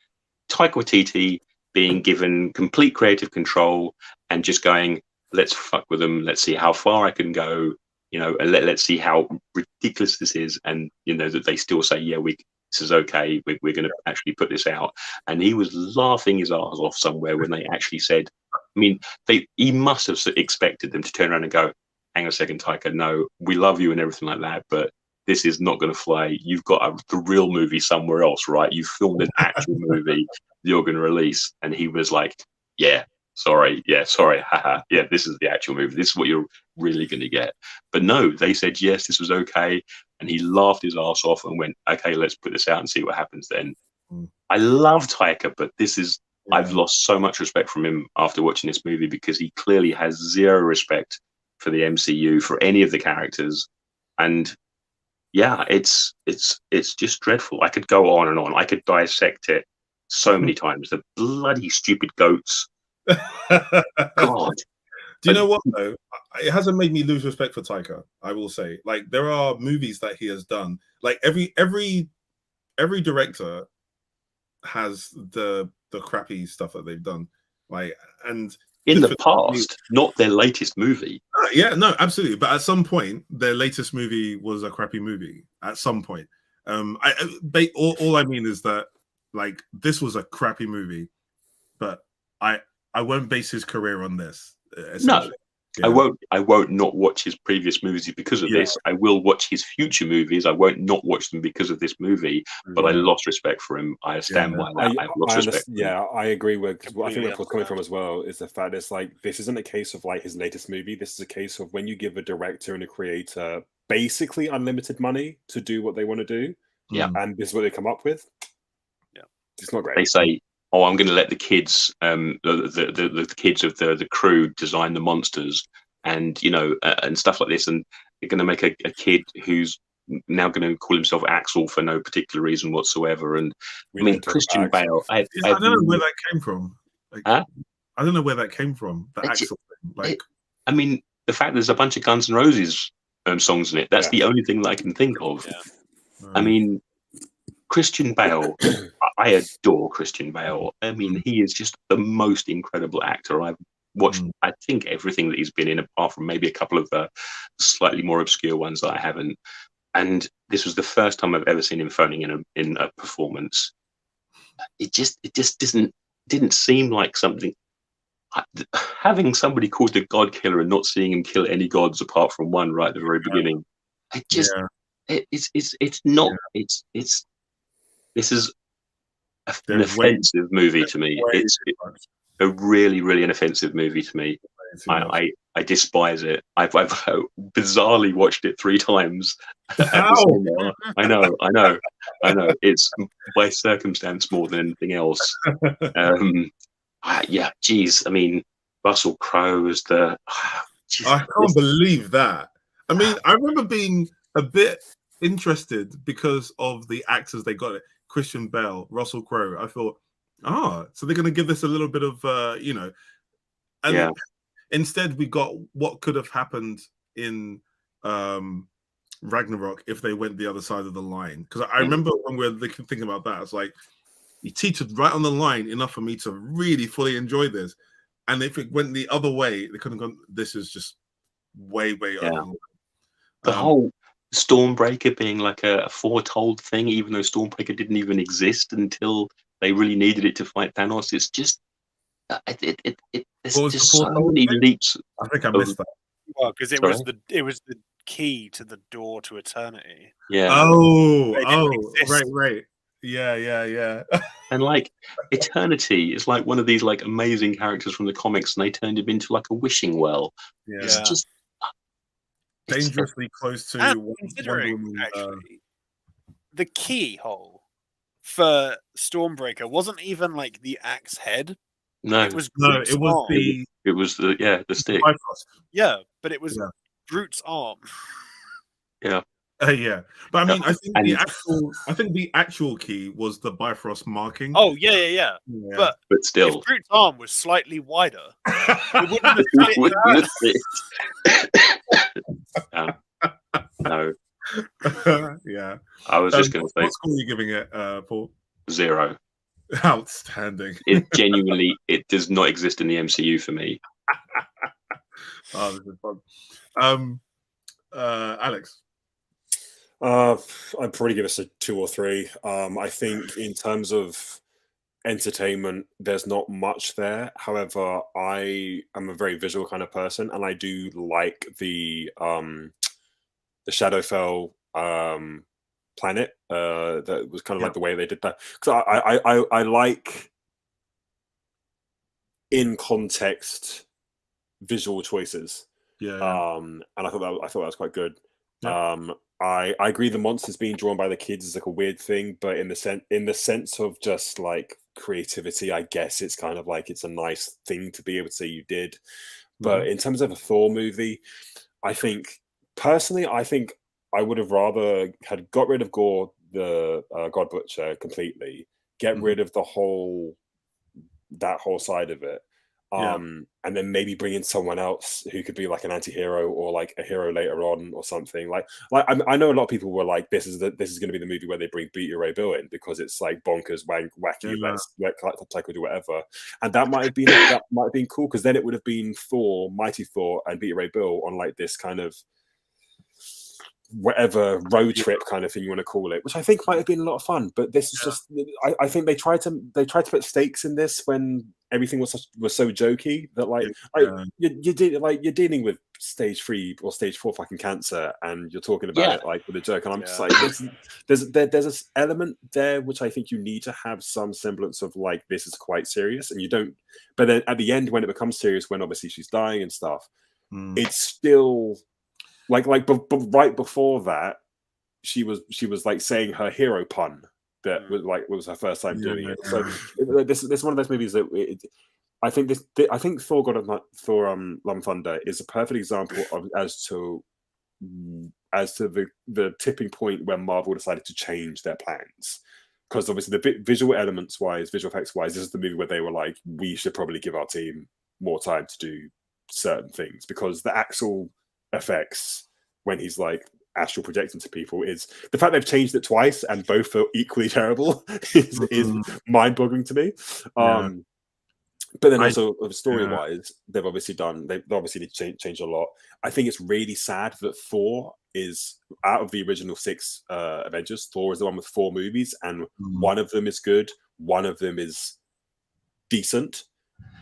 Taika Waititi being given complete creative control and just going, let's fuck with them. Let's see how far I can go, and let's see how ridiculous this is. And, that they still say, this is okay. We're going to actually put this out. And he was laughing his arse off somewhere when they actually said, he must have expected them to turn around and go, hang on a second, Taika, no, we love you and everything like that, but this is not going to fly. You've got the real movie somewhere else, right? You filmed an actual movie you're going to release. And he was like, sorry, haha, this is the actual movie. This is what you're really going to get. But no, they said, yes, this was okay. And he laughed his ass off and went, okay, let's put this out and see what happens then. I love Taika, but this is, I've lost so much respect from him after watching this movie, because he clearly has zero respect for the MCU, for any of the characters. And it's just dreadful. I could go on and on. I could dissect it so many times. The bloody stupid goats. God. Do you know what though? It hasn't made me lose respect for Taika, I will say. Like, there are movies that he has done. Like every director has the crappy stuff that they've done. Like, and in the past, not their latest movie. No, absolutely. But at some point, their latest movie was a crappy movie. At some point, all I mean is that, like, this was a crappy movie, but I won't base his career on this. No, I won't not watch his previous movies because of this. I will watch his future movies. I won't not watch them because of this movie. But I lost respect for him. I understand why I've lost respect. I agree with. I think that's what's coming from as well, is the fact it's like, this isn't a case of like his latest movie. This is a case of when you give a director and a creator basically unlimited money to do what they want to do. And this is what they come up with. It's not great. They say, oh, I'm going to let the kids, the kids of the crew design the monsters, and and stuff like this, and they're going to make a kid who's now going to call himself Axel for no particular reason whatsoever. And Christian Bale. I don't know where that came from. I don't know where that came from. The Axel thing. The fact there's a bunch of Guns N' Roses songs in it. That's the only thing that I can think of. Christian Bale, I adore Christian Bale. He is just the most incredible actor. I've watched, I think, everything that he's been in, apart from maybe a couple of the slightly more obscure ones that I haven't. And this was the first time I've ever seen him phoning in a performance. It just didn't seem like something. Having somebody called the God Killer and not seeing him kill any gods apart from one right at the very beginning, it's not. This is an offensive movie to me. It's a really, really an offensive movie to me. I despise it. I've bizarrely watched it 3 times. I know. It's by circumstance more than anything else. Russell Crowe is the. I can't believe that. I remember being a bit interested because of the actors they got. Christian Bale, Russell Crowe. I thought, so they're going to give this a little bit of, and instead we got what could have happened in Ragnarok if they went the other side of the line. Because I remember when we were thinking about that, it's like, he teetered right on the line enough for me to really fully enjoy this. and if it went the other way, they couldn't gone. This is just way over. The whole Stormbreaker being like a foretold thing, even though Stormbreaker didn't even exist until they really needed it to fight Thanos. It's just there's just so many leaps. I think I missed that. Well, because it was the key to the door to eternity. Yeah. Oh, right. Yeah. And like Eternity is like one of these like amazing characters from the comics, and they turned him into like a wishing well. Yeah. It's just dangerously close to considering actually the keyhole for Stormbreaker wasn't even like the axe head. No, it was the stick. Yeah, but it was Groot's arm. Yeah. Yeah, but I mean, I think the actual key was the Bifrost marking. Oh yeah. But still, if Groot's arm was slightly wider, it wouldn't have fit. No. Yeah. I was just going to say. What score are you giving it, Paul? 0. Outstanding. It does not exist in the MCU for me. Oh, this is fun. Alex. I'd probably give us a 2 or 3. I think in terms of entertainment, there's not much there. However, I am a very visual kind of person, and I do like the Shadowfell planet. That was kind of like the way they did that, because I like in context visual choices. And I thought that was quite good. I agree the monsters being drawn by the kids is like a weird thing, but in the sense of just like creativity, I guess it's kind of like it's a nice thing to be able to say you did. But in terms of a Thor movie, I think personally, I would have rather had got rid of Gore the God Butcher completely, get rid of that whole side of it. And then maybe bring in someone else who could be like an anti-hero or like a hero later on or something. Like I know a lot of people were like, this is going to be the movie where they bring Beta Ray Bill in because it's like bonkers, wacky, let's do whatever. And that might have been cool, because then it would have been Thor, Mighty Thor, and Beta Ray Bill on like this kind of whatever road trip kind of thing you want to call it, which I think might have been a lot of fun. But this is just, I think they tried to put stakes in this when everything was so jokey that you're dealing with stage 3 or stage 4 fucking cancer, and you're talking about it like with a joke, and I'm just like, there's this element there which I think you need to have some semblance of like, this is quite serious, and you don't. But then at the end, when it becomes serious, when obviously she's dying and stuff, it's still. But right before that, she was like saying her hero pun that was her first time doing it. So this is one of those movies that I think Thor: Love and Thunder is a perfect example of as to the tipping point where Marvel decided to change their plans. Because obviously the visual effects wise, this is the movie where they were like, we should probably give our team more time to do certain things, because the actual effects when he's like astral projecting to people is the fact they've changed it twice and both are equally terrible is mind-boggling to me. But then also story-wise, they've obviously changed a lot. I think it's really sad that Thor is out of the original 6 Avengers. Thor is the one with 4 movies, and one of them is good, one of them is decent,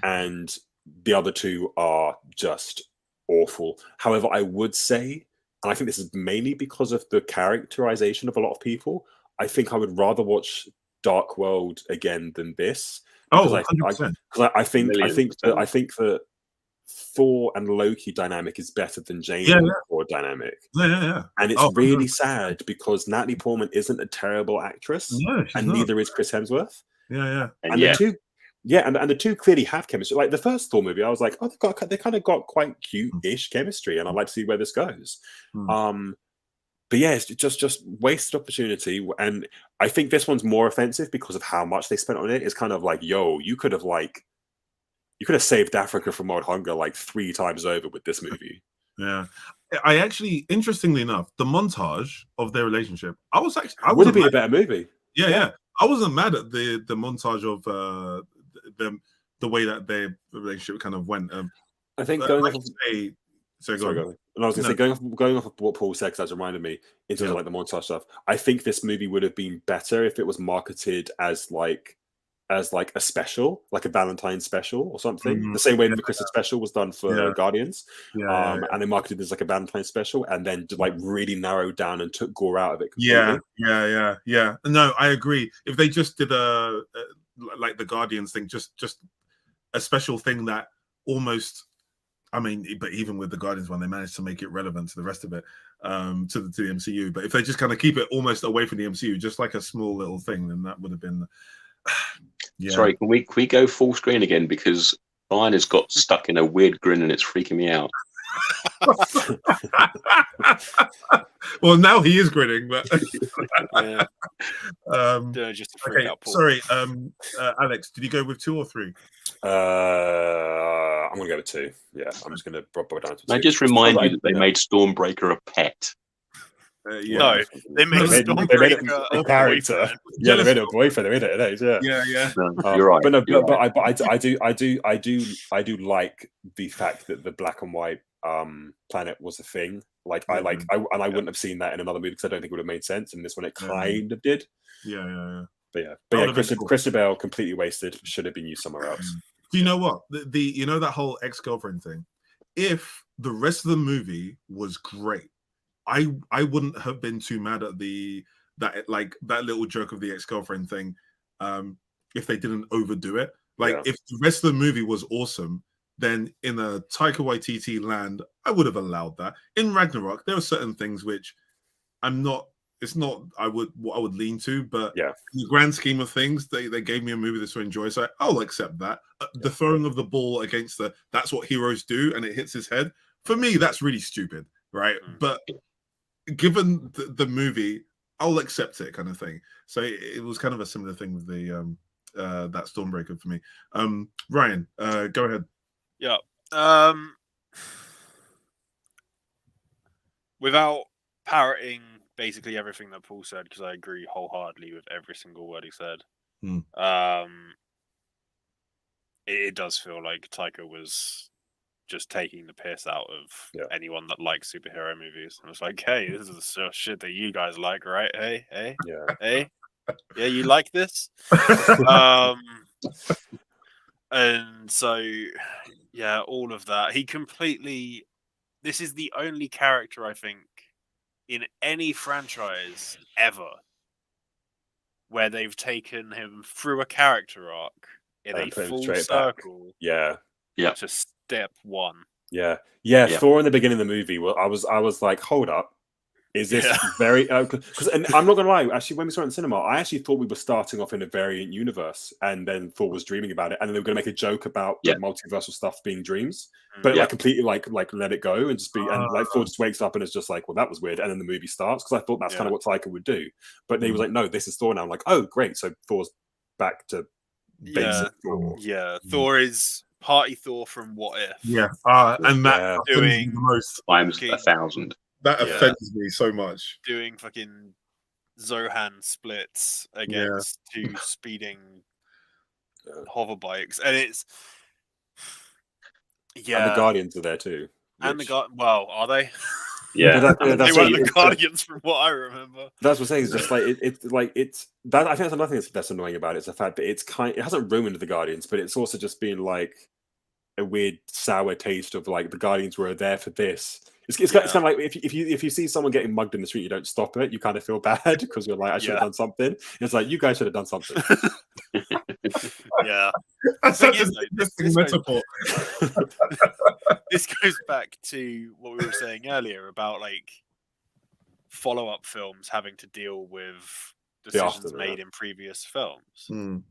and the other 2 are just awful. However, I would say, and I think this is mainly because of the characterization of a lot of people, I think I would rather watch Dark World again than this. Oh, 100%. I think the Thor and Loki dynamic is better than Jane and Thor dynamic. Yeah. And it's really sad because Natalie Portman isn't a terrible actress, and neither is Chris Hemsworth. Yeah. And the two. Yeah, and the 2 clearly have chemistry. Like the first Thor movie, I was like, oh, they kind of got quite cute-ish chemistry, and I'd like to see where this goes. But yeah, it's just wasted opportunity. And I think this one's more offensive because of how much they spent on it. It's kind of like, yo, you could have saved Africa from world hunger like 3 times over with this movie. Yeah, I actually, interestingly enough, the montage of their relationship, I would have been a better movie. Yeah. I wasn't mad at the montage of them the way that their relationship kind of went. I think going like off. You say, sorry, Sorry, go on. go on. And I was going to say, going off of what Paul said, because that's reminded me in terms of like the montage stuff. I think this movie would have been better if it was marketed as like a special, like a Valentine's special or something. The same way the Christmas special was done for Guardians. And they marketed this like a Valentine's special, and then like really narrowed down and took gore out of it completely. Yeah. No, I agree. If they just did a like the Guardians thing, just a special thing that almost. I mean, but even with the Guardians one, they managed to make it relevant to the rest of it, to the MCU. But if they just kind of keep it almost away from the MCU, just like a small little thing, then that would have been. Sorry, can we go full screen again, because Ryan has got stuck in a weird grin and it's freaking me out. Well, now he is grinning, but just to freak out Paul. Sorry, Alex, did you go with 2 or 3? I'm gonna go with 2. Yeah, I'm just gonna drop it down to 2. I just remind you that they made Stormbreaker a pet. No, they made Stormbreaker a character. Yeah, they made it a boyfriend. They made it an age. Yeah. You're right. But no, I do like the fact that the black and white planet was a thing. Like I wouldn't have seen that in another movie because I don't think it would have made sense. And this one, it kind of did. Yeah. But yeah, Christian Bale completely wasted. Should have been used somewhere else. Do you know what? The you know that whole ex-girlfriend thing? If the rest of the movie was great, I wouldn't have been too mad at that little joke of the ex-girlfriend thing, if they didn't overdo it. If the rest of the movie was awesome, then in a Taika Waititi land, I would have allowed that. In Ragnarok, there are certain things which it's not what I would lean to, but in the grand scheme of things, they gave me a movie to enjoy, so I'll accept that. The throwing of the ball against that's what heroes do, and it hits his head. For me, that's really stupid, right? But given the movie, I'll accept it, kind of thing. So it was kind of a similar thing with the that Stormbreaker for me. Ryan, go ahead. Yeah. Without parroting basically everything that Paul said, because I agree wholeheartedly with every single word he said. It does feel like Taika was just taking the piss out of anyone that likes superhero movies. And it's like, hey, this is the sort of shit that you guys like, right? Hey, yeah, you like this? And so, yeah, all of that. This is the only character, I think, in any franchise ever where they've taken him through a character arc in a full circle to step 1. Yeah. Thor in the beginning of the movie, well, I was like, hold up. Is this very... and I'm not going to lie, actually, when we saw it in cinema, I actually thought we were starting off in a variant universe, and then Thor was dreaming about it, and then they were going to make a joke about the multiversal stuff being dreams, but like completely like let it go and just be... And like Thor just wakes up and it's just like, well, that was weird, and then the movie starts, because I thought that's kind of what Taika would do. But he was like, no, this is Thor now. I'm like, oh, great, so Thor's back to basic Thor. Yeah, Thor is party Thor from What If. Yeah, and that doing the most times 1,000. That offends me so much. Doing fucking Zohan splits against 2 speeding hover bikes, and it's and the Guardians are there too. And well, are they? Yeah, they weren't the Guardians from what I remember. That's what I'm saying. It's just like it's that. I think that's another thing that's annoying about it. Is the fact that it hasn't ruined the Guardians, but it's also just been like a weird sour taste of like the Guardians were there for this. It's kind of like if you see someone getting mugged in the street, you don't stop it. You kind of feel bad because you're like, I should have done something. It's like, you guys should have done something. That's such an interesting metaphor. This goes back to what we were saying earlier about like follow-up films having to deal with decisions made in previous films.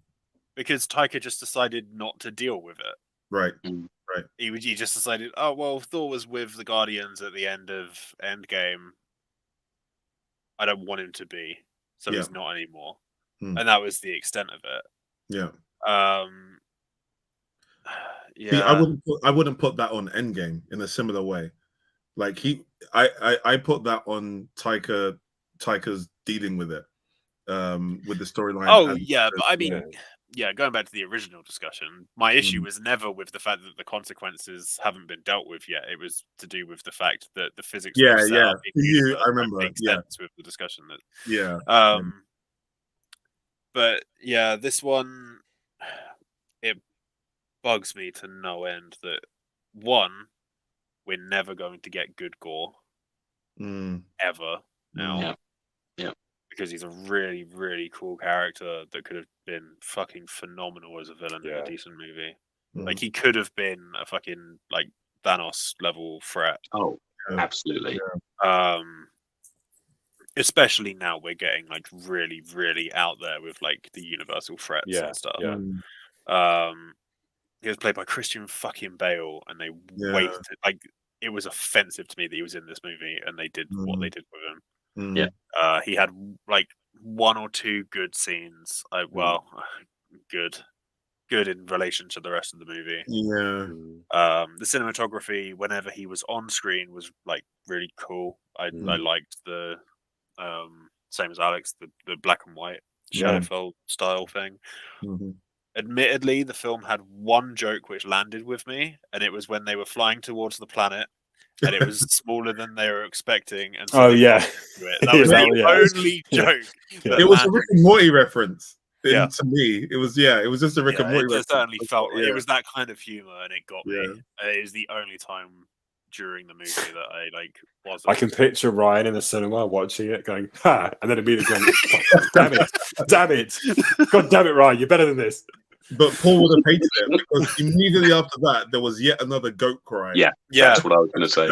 Because Taika just decided not to deal with it. Right. He just decided, oh, well, Thor was with the Guardians at the end of Endgame. I don't want him to be, so he's not anymore. And that was the extent of it. Yeah. Yeah. I wouldn't put that on Endgame in a similar way. Like I put that on Taika's dealing with it. With the storyline. Oh, but I mean, going back to the original discussion, my issue was never with the fact that the consequences haven't been dealt with yet. It was to do with the fact that the physics Yeah, we've set yeah. up in For the you, universe I remember, don't make yeah. sense with the discussion. That Yeah. But yeah, this one, it bugs me to no end that, one, we're never going to get good gore ever now. Yeah. Yeah. Because he's a really, really cool character that could have been fucking phenomenal as a villain in a decent movie. Like, he could have been a fucking, like, Thanos level threat. Oh, absolutely. Especially now we're getting, like, really, really out there with, like, the universal threats and stuff. He was played by Christian fucking Bale, and they wasted, like, it was offensive to me that he was in this movie, and they did what they did with him. Yeah. He had, like, one or two good scenes. Good in relation to the rest of the movie. The cinematography, whenever he was on screen, was, like, really cool. I liked the same as Alex, the black and white Shadowfell style thing. Admittedly, the film had one joke which landed with me, and it was when they were flying towards the planet, and it was smaller than they were expecting. And so that was the only joke. It was a Rick and Morty reference. To me, it was just a Rick and Morty it reference. Certainly felt like it was that kind of humor, and it got me. It was the only time during the movie that I wasn't. I can picture Ryan in the cinema watching it, going "ha," and then immediately going, "Damn it, God damn it, Ryan, you're better than this." But Paul would have hated it because immediately after that there was yet another goat cry. Yeah, that's what I was going to say.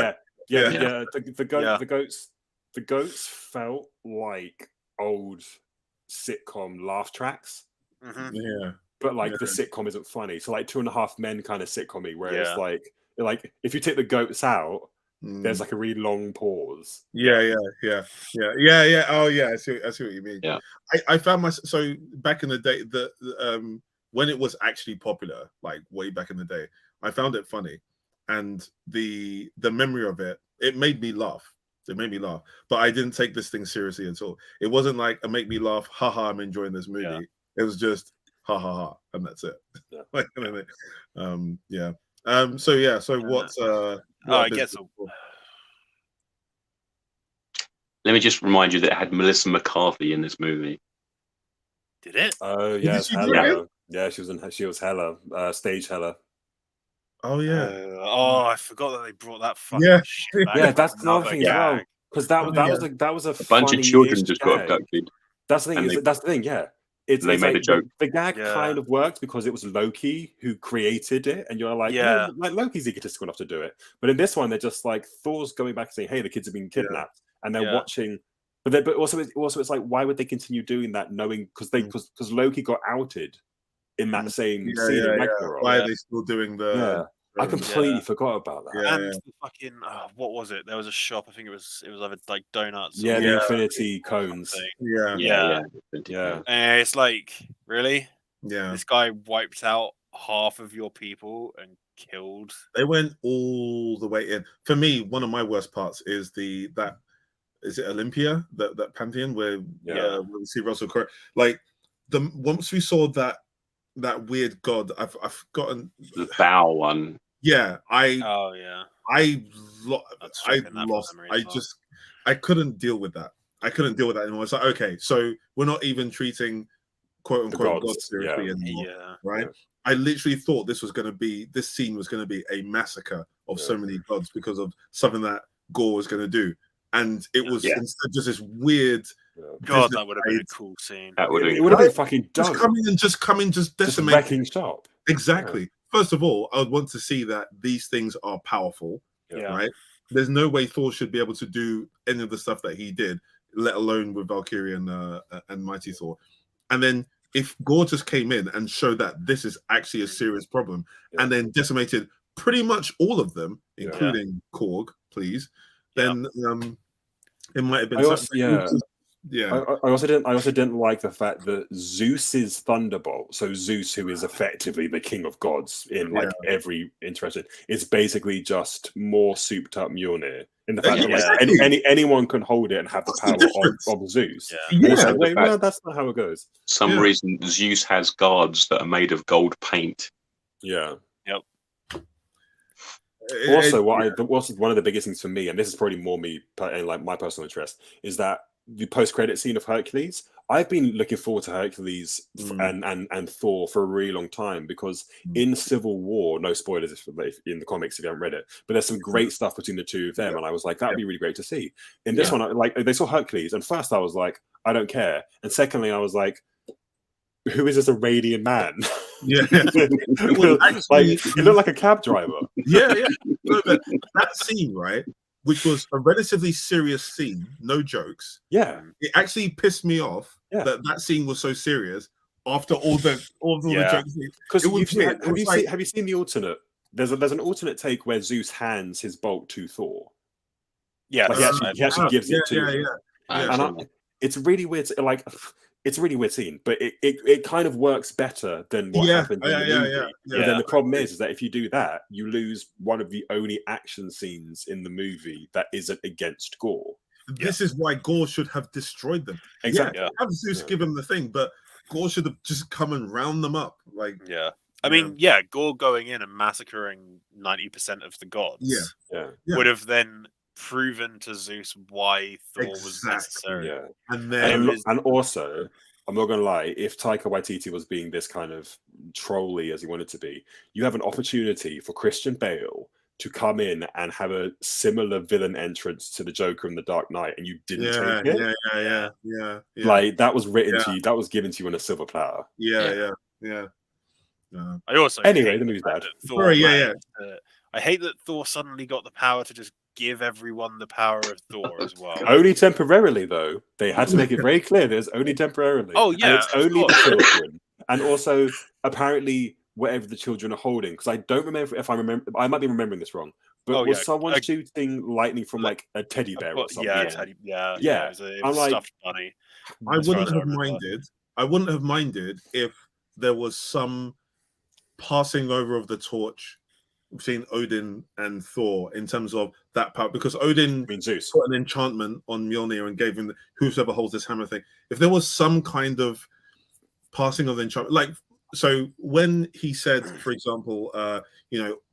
The goats felt like old sitcom laugh tracks. But like the sitcom isn't funny, so like 2.5 Men kind of sitcom-y, where it's like if you take the goats out, there's like a really long pause. Oh yeah, I see what you mean. I found so back in the day that when it was actually popular, like way back in the day, I found it funny, and the memory of it made me laugh. It made me laugh, but I didn't take this thing seriously at all. It wasn't like a make me laugh, haha, I'm enjoying this movie. It was just ha ha ha, and that's it. So what's I guess. Let me just remind you that it had Melissa McCarthy in this movie. Did it? Oh yes, Hella. Yeah, she was Hella, stage Hella. Oh yeah. I forgot that they brought that fucking shit back. Yeah, that's another thing as well. Because that was a bunch of children just got abducted. That's the thing. That's the thing. Yeah, it's made like a joke. The gag kind of worked because it was Loki who created it, and you're like, like Loki's egotistical enough to do it. But in this one, they're just like Thor's going back and saying, "Hey, the kids have been kidnapped," and they're watching. But also it's like, why would they continue doing that, knowing because Loki got outed in that same scene in Ragnarok. Why are they still doing the? I completely forgot about that. And the fucking what was it? There was a shop. I think it was either like donuts. Yeah, the Infinity Cones. Yeah. And it's like, really? Yeah. This guy wiped out half of your people and killed. They went all the way in. For me, one of my worst parts is that is it Olympia, that Pantheon where we see Russell Crowe. Like once we saw that weird god, I've forgotten the bow one. Yeah, I couldn't deal with that. I couldn't deal with that anymore. It's like, okay, so we're not even treating quote unquote God seriously anymore, right? I literally thought this scene was going to be a massacre of so many gods because of something that Gore was going to do, and it was instead just this weird. God, that would have been a cool scene. It would have been fucking dope. Just decimate. Just wrecking shop. Exactly. Yeah. First of all, I would want to see that these things are powerful, right? There's no way Thor should be able to do any of the stuff that he did, let alone with Valkyrie and Mighty Thor. And then if Gore just came in and showed that this is actually a serious problem, and then decimated pretty much all of them, including Korg, please, then it might have been Yeah. I also didn't like the fact that Zeus's thunderbolt, so Zeus, who is effectively the king of gods in like every iteration, is basically just more souped up Mjolnir. In the fact that like anyone can hold it and have the power of Zeus. Yeah. And it's like, wait, no, that's not how it goes. Some reason Zeus has guards that are made of gold paint. Yeah. Yep. Also, one of the biggest things for me, and this is probably more me and like my personal interest, is that the post-credit scene of Hercules. I've been looking forward to Hercules and Thor for a really long time because in Civil War, no spoilers if in the comics if you haven't read it, but there's some great stuff between the two of them, and I was like, that'd be really great to see. In this one, like they saw Hercules, and first I was like, I don't care, and secondly I was like, who is this Iranian man? Yeah, like he looked like a cab driver. Yeah. No, that scene, right, which was a relatively serious scene, no jokes. Yeah, it actually pissed me off that scene was so serious after all the jokes. Because have you seen the alternate? There's an alternate take where Zeus hands his bolt to Thor. Yeah, like he actually gives it to him. And it's really weird. Like it's a really weird scene, but it kind of works better than what happens in the movie. But then the problem is that if you do that, you lose one of the only action scenes in the movie that isn't against Gore. This is why Gore should have destroyed them. Exactly. Have Zeus give him the thing, but Gore should have just come and round them up. Like, I mean, Gore going in and massacring 90% of the gods would have then proven to Zeus why Thor was necessary. Yeah. And also, I'm not gonna lie, if Taika Waititi was being this kind of trolly as he wanted to be, you have an opportunity for Christian Bale to come in and have a similar villain entrance to the Joker in The Dark Knight, and you didn't take it. Yeah. Like that was written to you, that was given to you on a silver platter. Yeah. I also anyway, the movie's bad. I hate that Thor suddenly got the power to just give everyone the power of Thor as well. Only temporarily, though. They had to make it very clear there's only temporarily. Oh, yeah. And it's only the children. And also, apparently, whatever the children are holding. Because I don't remember if I might be remembering this wrong. But was someone shooting lightning from like a teddy bear or something? Yeah. It was I'm a stuffed bunny. I wouldn't have minded if there was some passing over of the torch between Odin and Thor in terms of that power, because Odin Zeus put an enchantment on Mjolnir and gave him whosoever holds this hammer thing. If there was some kind of passing of the enchantment, like so when he said, for example,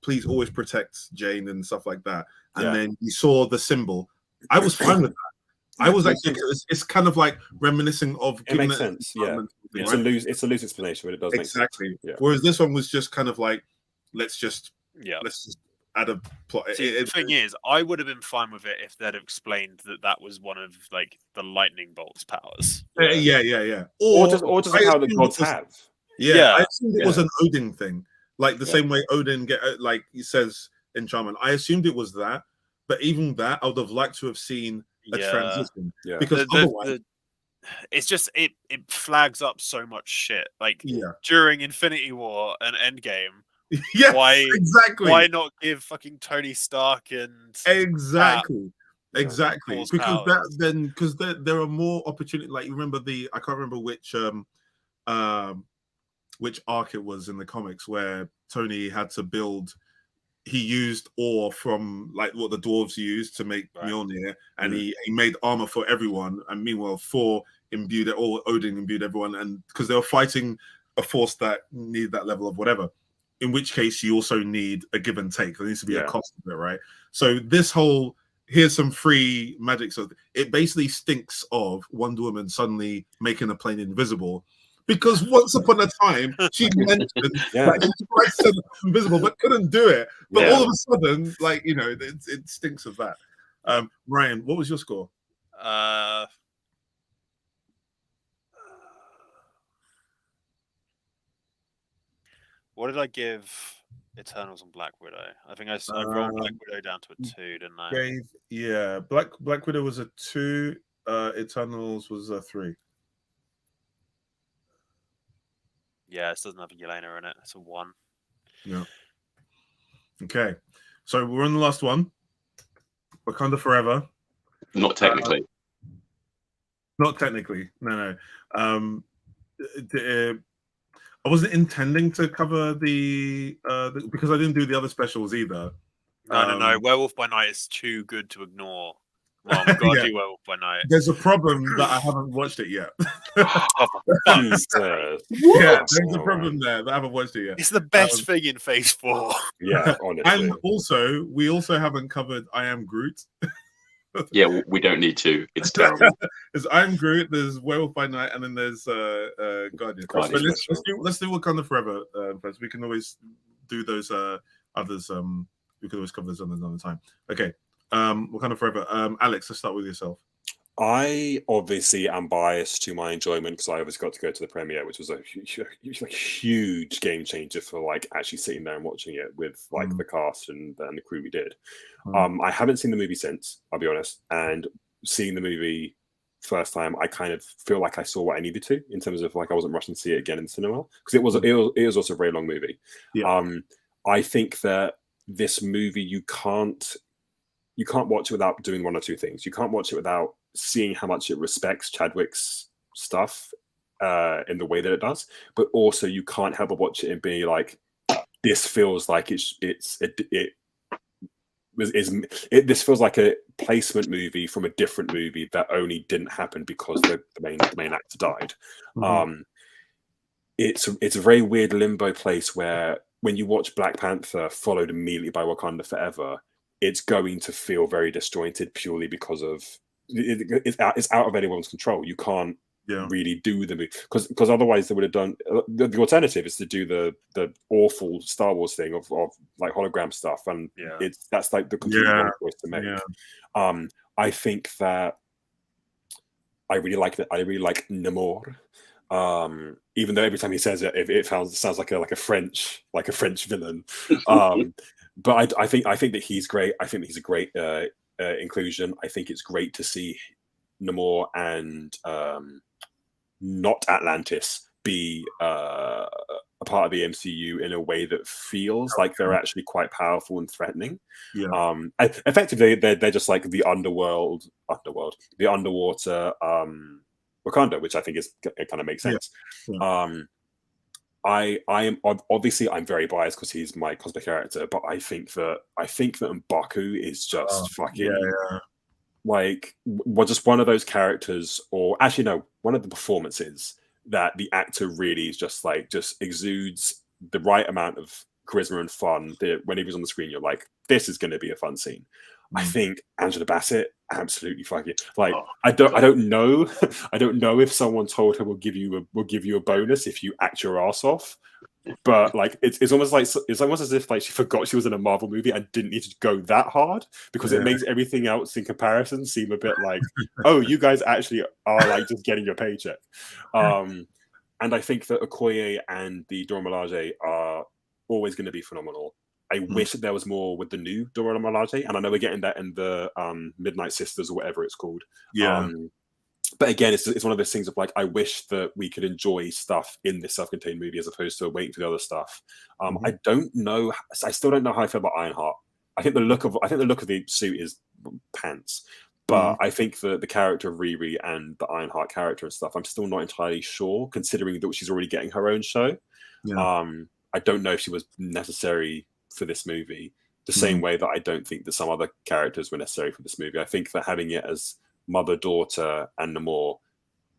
please always protect Jane and stuff like that, and then you saw the symbol, I was fine with that. I was actually, it's kind of like reminiscing of. It makes sense. Yeah, it's a loose explanation, but it does exactly. Make sense. Yeah. Whereas this one was just kind of like, let's just add a plot. The thing is, I would have been fine with it if they'd explained that was one of like the lightning bolt's powers. Yeah. Or just how the gods have. I assumed it was an Odin thing, like the same way Odin like he says enchantment. I assumed it was that, but even that, I would have liked to have seen a transition because otherwise. It's just it flags up so much shit. Like during Infinity War and Endgame. Why not give fucking Tony Stark and exactly because there are more opportunities. Like you remember I can't remember which arc it was in the comics where Tony had to build. He used ore from like what the dwarves used to make Mjolnir, and he made armor for everyone. And meanwhile, Thor imbued it, or Odin imbued everyone, and because they were fighting a force that needed that level of whatever. In which case, you also need a give and take. There needs to be a cost of it, right? So this whole here's some free magic. So it basically stinks of Wonder Woman suddenly making a plane invisible. Because once upon a time, she mentioned that she tried to send it invisible, but couldn't do it. But all of a sudden, like, it stinks of that. Ryan, what was your score? What did I give Eternals and Black Widow? I think I rolled Black Widow down to a 2, didn't I? Black Widow was a 2. Eternals was a 3. Yeah, it doesn't have a Yelena in it. It's a 1. Yeah. Okay. So we're on the last one. Wakanda Forever. Not technically. Not technically, no. I wasn't intending to cover the because I didn't do the other specials either. No. Werewolf by Night is too good to ignore. Well, we've got to do Werewolf by Night. There's a problem that I haven't watched it yet. Jesus. Yeah, there's a problem there that I haven't watched it yet. It's the best thing in Phase 4. Yeah, honestly. And we also haven't covered I Am Groot. Yeah, we don't need to. It's terrible. There's I Am Groot, there's Werewolf by Night, and then there's Guardian. But let's do Wakanda Forever first. We can always do those others. We can always cover those another time. Okay. Wakanda Forever. Alex, let's start with yourself. I obviously am biased to my enjoyment because I obviously got to go to the premiere, which was a huge game changer for like actually sitting there and watching it with like the cast and the crew we did. I haven't seen the movie since, I'll be honest, and seeing the movie first time, I kind of feel like I saw what I needed to in terms of like I wasn't rushing to see it again in the cinema because it was also a very long movie. Yeah. I think that this movie you can't watch it without doing one or two things. You can't watch it without seeing how much it respects Chadwick's stuff in the way that it does, but also you can't help but watch it and be like, this feels like this feels like a placement movie from a different movie that only didn't happen because the main actor died. It's a very weird limbo place where when you watch Black Panther followed immediately by Wakanda Forever, it's going to feel very disjointed purely because of it's out of anyone's control. You can't really do the movie because otherwise they would have done the alternative is to do the awful Star Wars thing of like hologram stuff, and that's like the complete wrong choice to make. I think that I really like Namor. Even though every time he says it, it sounds like a French villain. But I think that he's great. I think that he's a great inclusion. I think it's great to see Namor and not Atlantis be a part of the MCU in a way that feels like they're actually quite powerful and threatening. Effectively, they're just like the underwater Wakanda, which I think it kind of makes sense. I am obviously I'm very biased because he's my cosmic character, but I think that M'Baku is just like just one of those characters, or actually no, one of the performances that the actor really is just exudes the right amount of charisma and fun. That when he was on the screen, you're like, this is going to be a fun scene. I think Angela Bassett absolutely fucking like. I don't know if someone told her we'll give you a bonus if you act your ass off, but like it's almost as if like she forgot she was in a Marvel movie and didn't need to go that hard because it makes everything else in comparison seem a bit like, oh, you guys actually are like just getting your paycheck. And I think that Okoye and the Dora Milaje are always going to be phenomenal. I wish that there was more with the new Dora Milaje, and I know we're getting that in the Midnight Sisters or whatever it's called. But again, it's one of those things of like, I wish that we could enjoy stuff in this self-contained movie as opposed to waiting for the other stuff. I don't know. I still don't know how I feel about Ironheart. I think the look of the suit is pants, but I think the character of Riri and the Ironheart character and stuff, I'm still not entirely sure, considering that she's already getting her own show. I don't know if she was necessary for this movie, the same way that I don't think that some other characters were necessary for this movie. I think that having it as mother, daughter, and Namor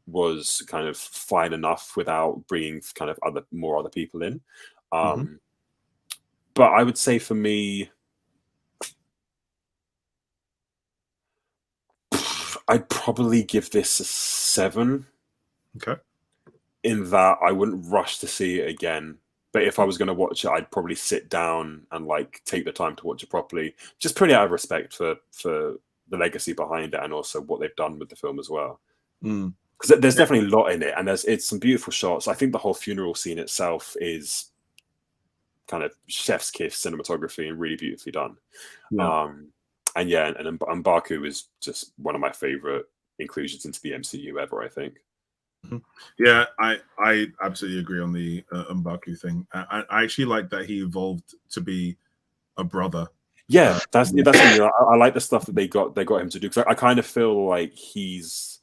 was kind of fine enough without bringing kind of more other people in. But I would say for me, I'd probably give this a 7. Okay. In that I wouldn't rush to see it again. But if I was going to watch it, I'd probably sit down and like take the time to watch it properly, just purely out of respect for the legacy behind it and also what they've done with the film as well. Because there's definitely a lot in it, and it's some beautiful shots. I think the whole funeral scene itself is kind of chef's kiss cinematography and really beautifully done. And M'Baku is just one of my favorite inclusions into the MCU ever, I think. Yeah, I absolutely agree on the M'Baku thing. I actually like that he evolved to be a brother. Yeah, that's I like the stuff that they got him to do, because I kind of feel like he's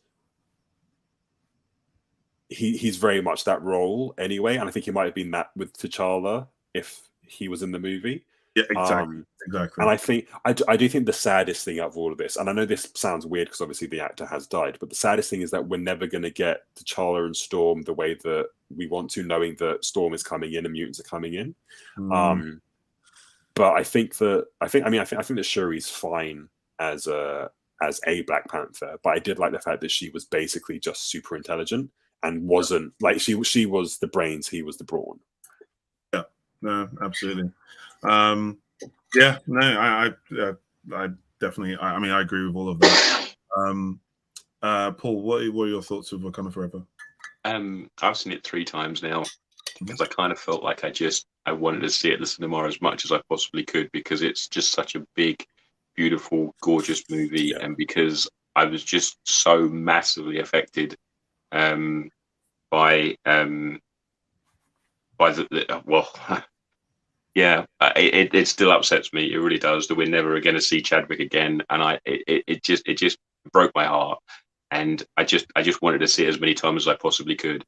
he's very much that role anyway, and I think he might have been that with T'Challa if he was in the movie. Yeah, exactly. Um, Exactly. and I think I do think the saddest thing out of all of this, and I know this sounds weird because obviously the actor has died, but the saddest thing is that we're never going to get T'Challa and Storm the way that we want to, knowing that Storm is coming in and mutants are coming in. But I think that Shuri's fine as a Black Panther, but I did like the fact that she was basically just super intelligent and wasn't like she was the brains, he was the brawn. Yeah, no, absolutely. Yeah, no, I definitely. I mean, I agree with all of that. Paul, what are your thoughts of Wakanda Forever? I've seen it 3 times now because I kind of felt like I wanted to see it at the cinema as much as I possibly could because it's just such a big, beautiful, gorgeous movie, and because I was just so massively affected by the yeah, it still upsets me. It really does that we're never going to see Chadwick again, and it just broke my heart, and I just wanted to see it as many times as I possibly could.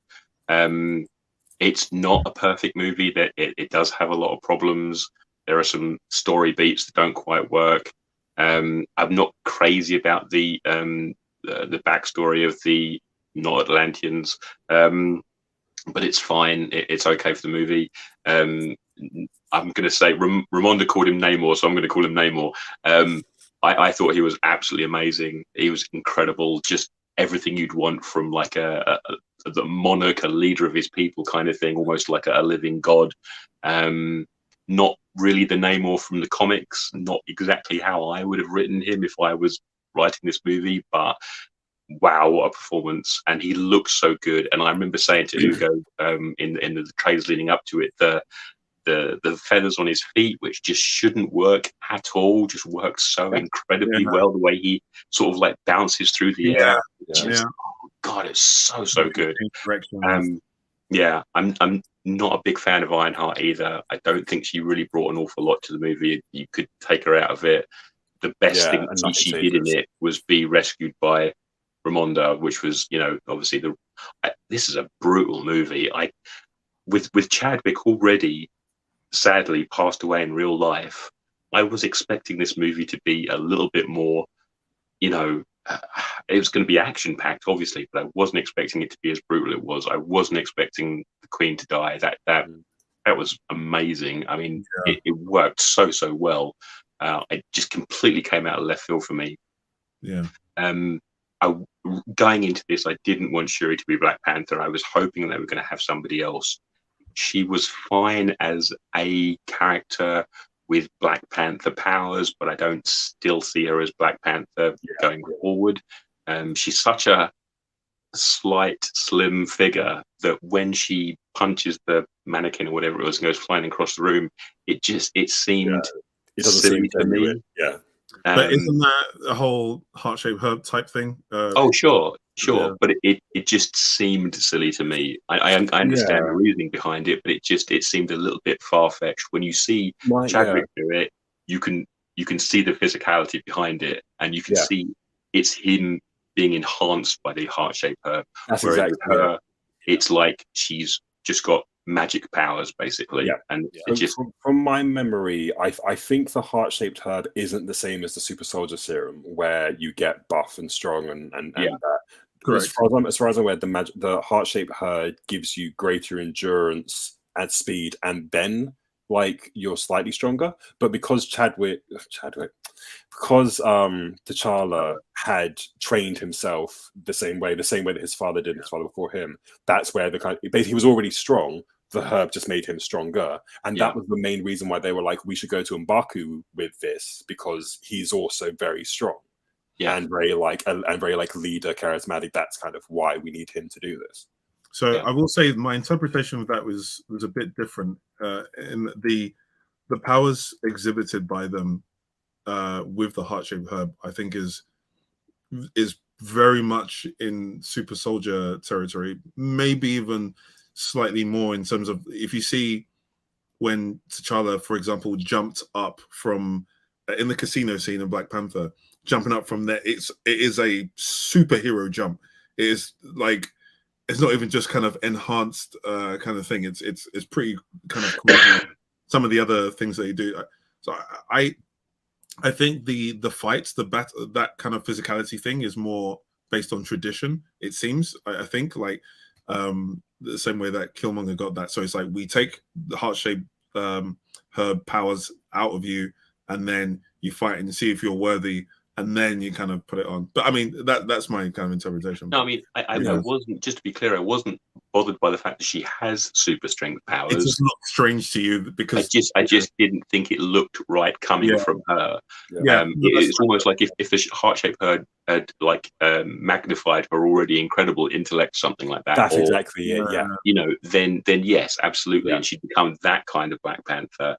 It's not a perfect movie. That it does have a lot of problems. There are some story beats that don't quite work. I'm not crazy about the backstory of the not Atlanteans, but it's fine. It's okay for the movie. I'm going to say Ramonda called him Namor, so I'm going to call him Namor. I thought he was absolutely amazing. He was incredible. Just everything you'd want from like the monarch, a leader of his people kind of thing, almost like a living god. Not really the Namor from the comics, not exactly how I would have written him if I was writing this movie, but wow, what a performance. And he looks so good. And I remember saying to Ugo in the trailers leading up to it, the feathers on his feet, which just shouldn't work at all, just works so incredibly well. The way he sort of like bounces through the air, oh god, it's so good. Yeah, I'm not a big fan of Ironheart either. I don't think she really brought an awful lot to the movie. You could take her out of it. The best thing she did in it was be rescued by Ramonda, which was, obviously this is a brutal movie. With Chadwick already sadly passed away in real life, I was expecting this movie to be a little bit more, it was going to be action packed, obviously, but I wasn't expecting it to be as brutal as it was. I wasn't expecting the Queen to die. That was amazing. I mean, it worked so well. It just completely came out of left field for me. Yeah. Going into this, I didn't want Shuri to be Black Panther. I was hoping they were going to have somebody else. She was fine as a character with Black Panther powers, but I don't still see her as Black Panther going forward. She's such a slight, slim figure that when she punches the mannequin or whatever it was and goes flying across the room, it seemed silly to me. Yeah. But isn't that a whole heart-shaped herb type thing? Sure. Yeah. But it just seemed silly to me. I understand the reasoning behind it, but it seemed a little bit far-fetched. When you see Chadwick do it, you can see the physicality behind it, and you can see it's him being enhanced by the heart-shaped herb. That's whereas exactly with her, it's like she's just got magic powers basically. And it just from my memory, I think the heart-shaped herb isn't the same as the super soldier serum where you get buff and strong and that. As far as I'm aware, the heart-shaped herb gives you greater endurance and speed, and then like you're slightly stronger. But because T'Challa had trained himself the same way that his father did, his father before him, that's where basically he was already strong. The herb just made him stronger, and that was the main reason why they were like, we should go to M'Baku with this, because he's also very strong and very leader, charismatic. That's kind of why we need him to do this. So I will say my interpretation of that was a bit different. In the powers exhibited by them with the heart-shaped herb, I think is very much in super soldier territory, maybe even slightly more in terms of, if you see when T'Challa, for example, jumped up from in the casino scene in Black Panther, jumping up from there, it is a superhero jump. It is like it's not even just kind of enhanced kind of thing. It's pretty kind of cool. Some of the other things that you do. So I think the fights, that kind of physicality thing is more based on tradition. It seems. I think like the same way that Killmonger got that. So it's like we take the heart shape her powers out of you, and then you fight and see if you're worthy, and then you kind of put it on. But I mean that's my kind of interpretation. No, I mean I wasn't, just to be clear, I wasn't bothered by the fact that she has super strength powers. It just looked strange to you because I just didn't think it looked right coming from her. It's almost like if the heart shape had like magnified her already incredible intellect, something like that. That's exactly it. Yeah, you know, then yes, absolutely, and she'd become that kind of Black Panther.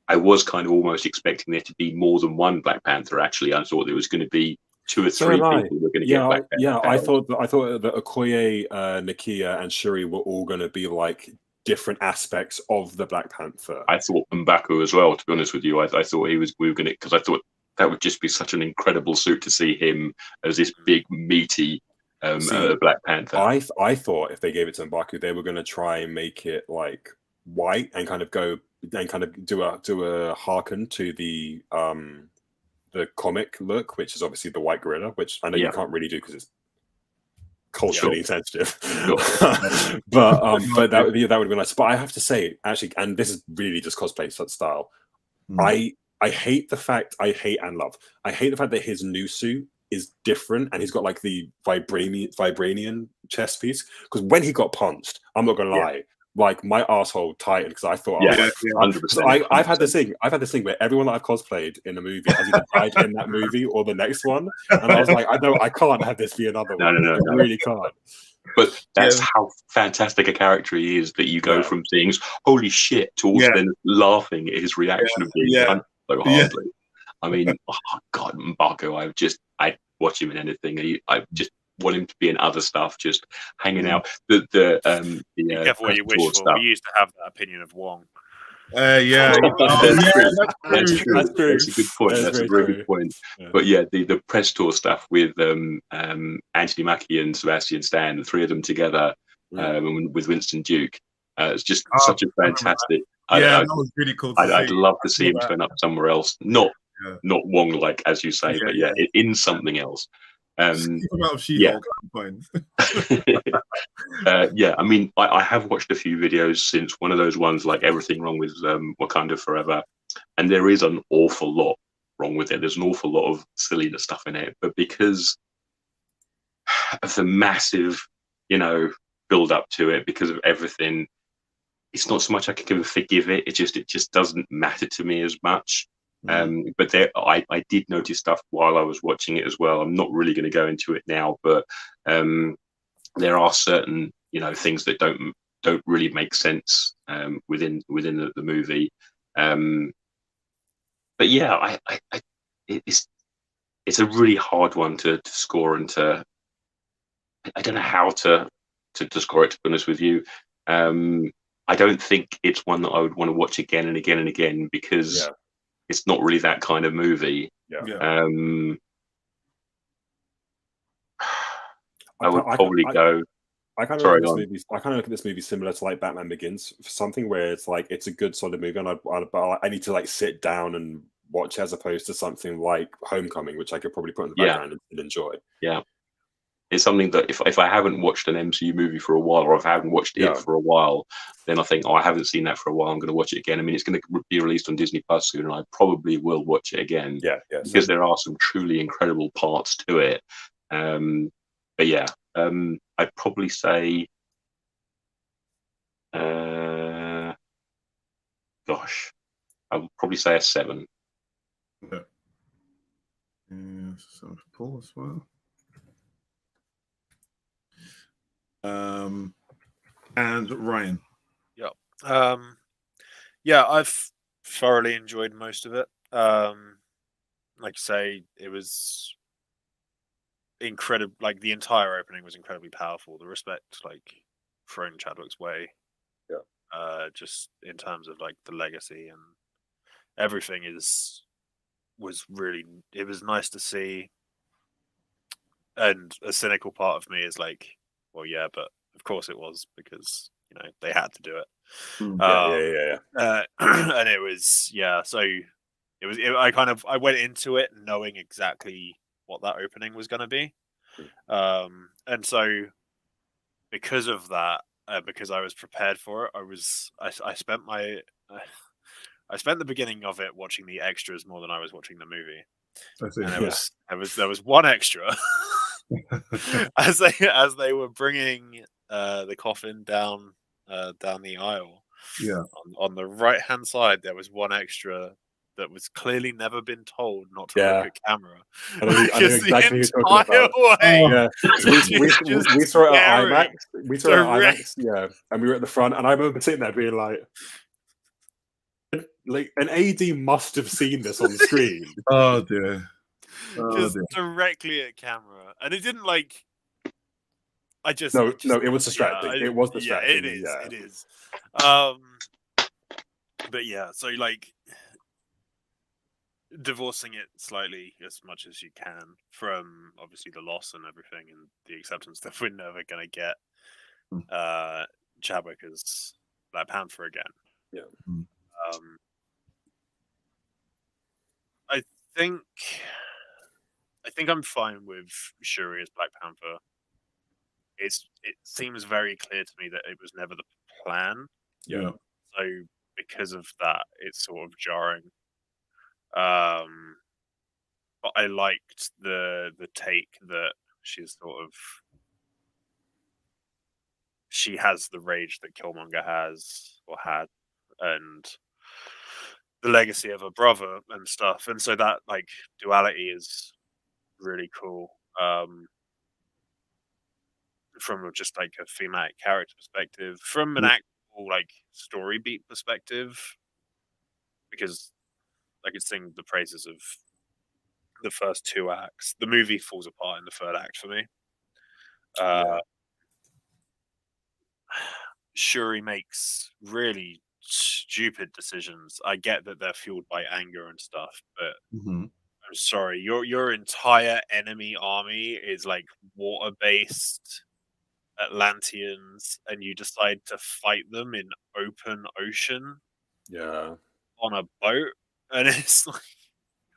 I was kind of almost expecting there to be more than one Black Panther. Actually, I thought there was going to be 2 or 3 people who were going to get Black Panther. Yeah, I thought that Okoye, Nakia, and Shuri were all going to be like different aspects of the Black Panther. I thought M'Baku as well. To be honest with you, I thought we were going to, because I thought that would just be such an incredible suit to see him as this big meaty Black Panther. I thought if they gave it to M'Baku, they were going to try and make it like white and kind of do a hearken to the comic look, which is obviously the white gorilla, which I know you can't really do because it's culturally sensitive. but that would be nice. But I have to say, actually, and this is really just cosplay style. I hate the fact I hate the fact that his new suit is different and he's got like the vibranium chest piece, because when he got punched, I'm not gonna lie, like my asshole tightened because I thought 100%. I've had this thing where everyone that I've cosplayed in a movie has either died in that movie or the next one, and I was like, I can't have this be another one. No. I really can't. But that's how fantastic a character he is, that you go from seeing holy shit towards then laughing at his reaction of being punched so hardly. I mean, oh God, M'Baku, I watch him in anything. I just want him to be in other stuff, just hanging out. Be careful what you wish for. Stuff. We used to have that opinion of Wong. That's true. That's a good point. That's a very good point. Yeah. But yeah, the press tour stuff with Anthony Mackie and Sebastian Stan, the 3 of them together, with Winston Duke. It's just such a fantastic. That was really cool. I'd love to see him turn up somewhere else, not Wong, like as you say, but in something else. I mean, I have watched a few videos since, one of those ones like Everything Wrong with Wakanda Forever, and there is an awful lot wrong with it. There's an awful lot of silliness stuff in it, but because of the massive, build up to it, because of everything, it's not so much I can forgive it. It just doesn't matter to me as much. But I did notice stuff while I was watching it as well. I'm not really going to go into it now, but there are certain things that don't really make sense within the movie. But yeah, it's a really hard one to score, and I don't know how to score it, to be honest with you. I don't think it's one that I would want to watch again and again and again, because it's not really that kind of movie. I would probably go. I kind of look at this movie similar to like Batman Begins, something where it's like it's a good solid movie, and I need to like sit down and watch, as opposed to something like Homecoming, which I could probably put in the background and enjoy. Yeah, it's something that if I haven't watched an MCU movie for a while, or if I haven't watched it for a while, then I think, I haven't seen that for a while, I'm going to watch it again. I mean, it's going to be released on Disney Plus soon, and I probably will watch it again. Because there are some truly incredible parts to it. But yeah, I'd probably say, I would probably say a 7. Okay. So Paul as well. And Ryan. I've thoroughly enjoyed most of it. Like you say, it was incredible. Like the entire opening was incredibly powerful. The respect, like, thrown Chadwick's way. Just in terms of like the legacy and everything was really, it was nice to see. And a cynical part of me is like, well, yeah, but of course it was, because they had to do it. Yeah. And it was so it was. I went into it knowing exactly what that opening was going to be, and so because of that, because I was prepared for it, I spent I spent the beginning of it watching the extras more than I was watching the movie. I see. And there was one extra as they were bringing the coffin down the aisle. Yeah. On the right hand side, there was one extra that was clearly never been told not to look at camera. I know exactly who you're talking about. We saw it at IMAX. Yeah, and we were at the front, and I remember sitting there being like an AD must have seen this on the screen. Oh dear. Directly at camera, and it didn't like. It was distracting. It was distracting. It is. But yeah, so like divorcing it slightly as much as you can from obviously the loss and everything, and the acceptance that we're never going to get Chadwick as Black Panther again. Yeah. I think I'm fine with Shuri as Black Panther. It seems very clear to me that it was never the plan. Yeah. So because of that, it's sort of jarring. But I liked the take that she's she has the rage that Killmonger has or had, and the legacy of her brother and stuff. And so that like duality is really cool. From just like a thematic character perspective, from an actual like story beat perspective, because I could sing the praises of the first 2 acts. The movie falls apart in the 3rd act for me. Shuri makes really stupid decisions. I get that they're fueled by anger and stuff, but I'm sorry, your entire enemy army is like water-based Atlanteans, and you decide to fight them in open ocean on a boat, and it's like,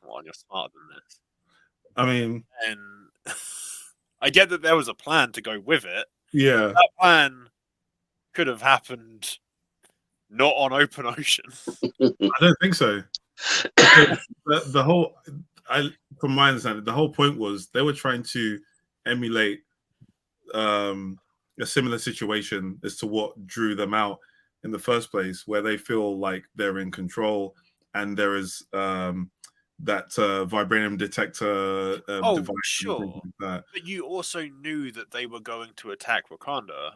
come on, you're smarter than this. I mean, and I get that there was a plan to go with it. Yeah. That plan could have happened not on open ocean. I don't think so. The whole, from my understanding, the whole point was they were trying to emulate a similar situation as to what drew them out in the first place, where they feel like they're in control, and there is that vibranium detector device. Sure. But you also knew that they were going to attack Wakanda.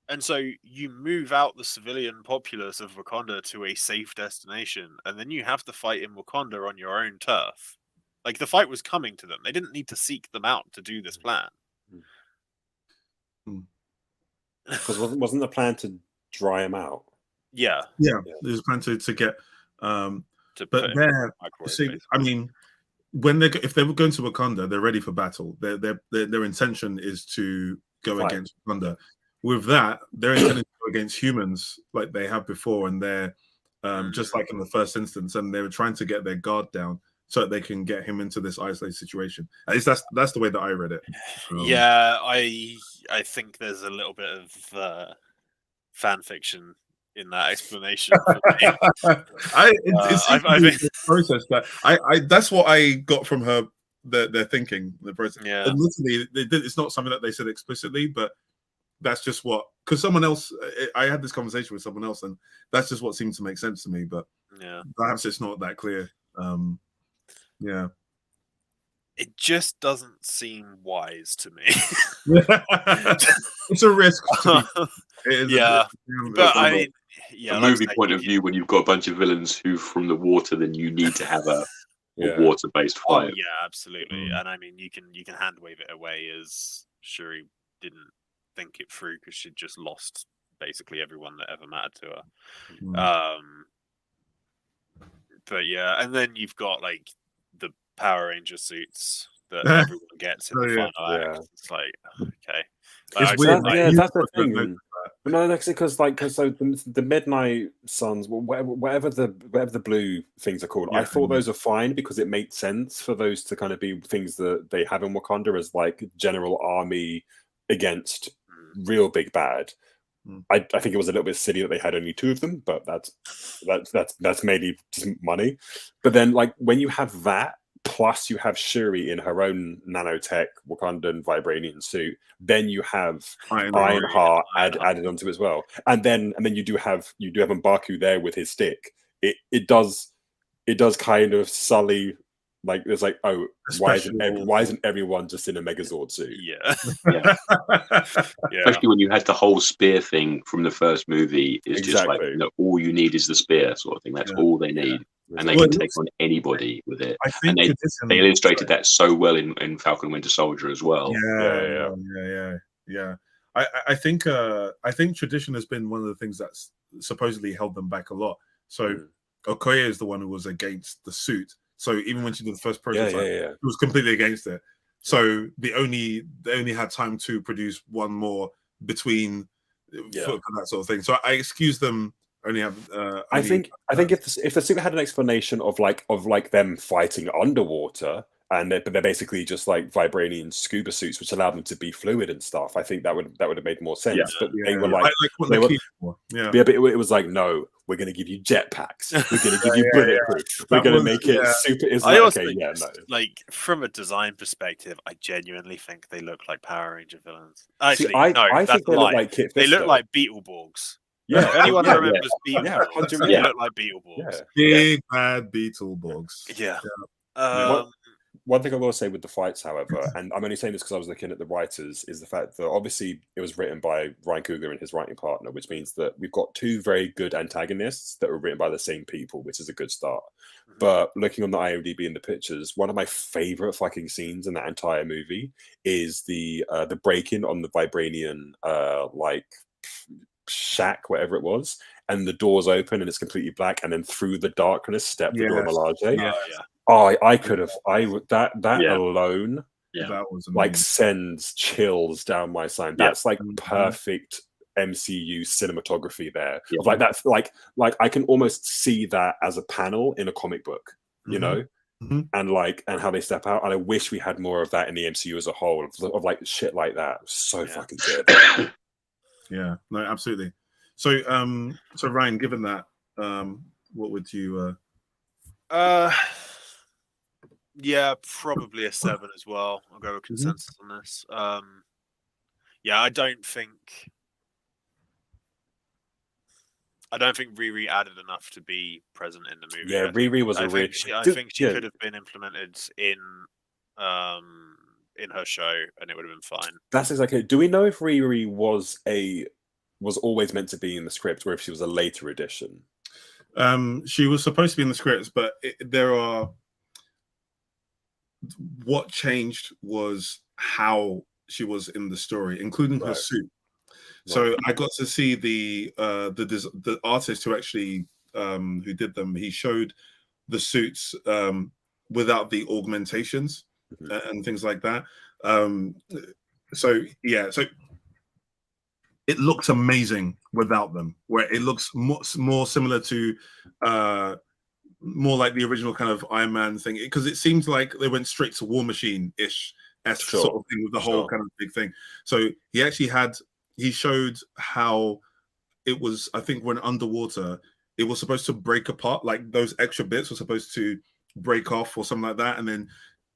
And so you move out the civilian populace of Wakanda to a safe destination, and then you have to fight in Wakanda on your own turf. Like, the fight was coming to them. They didn't need to seek them out to do this plan. Because wasn't the plan to dry him out? Yeah. There's a plan to get but they're see, I mean, if they were going to Wakanda, they're ready for battle. Their intention is to go against Wakanda. With that, they're intending to go against humans like they have before, and they're just like in the first instance, and they were trying to get their guard down so that they can get him into this isolated situation. At least that's the way that I read it. Yeah, I think there's a little bit of fan fiction in that explanation. I think process that that's what I got from her. Their thinking, the process. Yeah, and literally, it's not something that they said explicitly, but that's just what. Because someone else, I had this conversation with someone else, and that's just what seemed to make sense to me. But yeah, perhaps it's not that clear. Yeah. It just doesn't seem wise to me. It's a risk. Yeah, but I mean, a movie point of view, when you've got a bunch of villains who from the water, then you need to have a water-based fight. Oh yeah, absolutely. And I mean, you can hand wave it away as Shuri didn't think it through because she'd just lost basically everyone that ever mattered to her. But yeah, and then you've got like the Power Ranger suits that everyone gets in the final act. It's like, okay. It's I weird. like- Yeah, that's the I don't thing. know. No, because so the Midnight Suns, whatever the blue things are called, I Yeah. thought those are fine because it made sense for those to kind of be things that they have in Wakanda as like general army against real big bad. Mm. I think it was a little bit silly that they had only 2 of them, but that's mainly just money. But then like when you have that, plus you have Shuri in her own nanotech Wakandan vibranium suit, then you have Ironheart added onto it as well, and then you do have M'Baku there with his stick. It does kind of sully, like there's like, oh, why isn't everyone just in a Megazord suit? Yeah. Yeah. Yeah. Especially when you had the whole spear thing from the first movie. It's just like, Exactly. all you need is the spear sort of thing. That's Yeah. all they need. And they Well, can it take on anybody with it. I think And tradition. they illustrated that so well in Falcon and Winter Soldier as well. Yeah. I think tradition has been one of the things that's supposedly held them back a lot. So Okoye is the one who was against the suit. So even when she did the first prototype, she was completely against it. So they only had time to produce one more between for that sort of thing. So I excuse them. I think if the suit had an explanation of them fighting underwater, but they're basically just like vibranium scuba suits, which allow them to be fluid and stuff, I think that would have made more sense. Yeah. But Yeah. they were I like, what they the were- key for. Yeah. yeah, but it was like, no, we're going to give you jetpacks. We're going to give you bulletproof. We're That going to was- make it yeah. super. It's I like, also okay, yeah, just, no. like from a design perspective, I genuinely think they look like Power Ranger villains. See, Actually, I that's think a they lie. look like Kit They look Fisto. like Beetleborgs. Yeah, If anyone yeah, remembers yeah, Beetleborgs, 100%. they look like Beetleborgs. Big bad Beetleborgs. Yeah. One thing I will say with the fights, however, and I'm only saying this because I was looking at the writers, is the fact that obviously it was written by Ryan Coogler and his writing partner, which means that we've got 2 very good antagonists that were written by the same people, which is a good start. But looking on the IMDb and the pictures, one of my favorite fucking scenes in that entire movie is the break-in on the vibranium like shack, whatever it was, and the doors open and it's completely black, and then through the darkness step the Dora Milaje. Yeah. Oh, I could have. That Yeah. alone, That was like, amazing. sends chills down my spine. Yeah. That's like perfect MCU cinematography there. Yeah. Of like that's like I can almost see that as a panel in a comic book, you know, and how they step out. And I wish we had more of that in the MCU as a whole, of like shit like that. So fucking good. Yeah, no, absolutely. So, so Ryan, given that, what would you? Yeah, probably a 7 as well. I'll go with consensus on this. Yeah, I don't think Riri added enough to be present in the movie. Yeah, Riri was I a think really. I think she could have been implemented in her show, and it would have been fine. That's exactly. Do we know if Riri was always meant to be in the script, or if she was a later addition? She was supposed to be in the scripts, but what changed was how she was in the story, including her suit. So I got to see the artist who actually who did them. He showed the suits without the augmentations and things like that. So it looks amazing without them, where it looks more similar to more like the original kind of Iron Man thing, because it seems like they went straight to War Machine-ish sort of thing with the whole kind of big thing. So he actually he showed how it was, I think when underwater, it was supposed to break apart, like those extra bits were supposed to break off or something like that, and then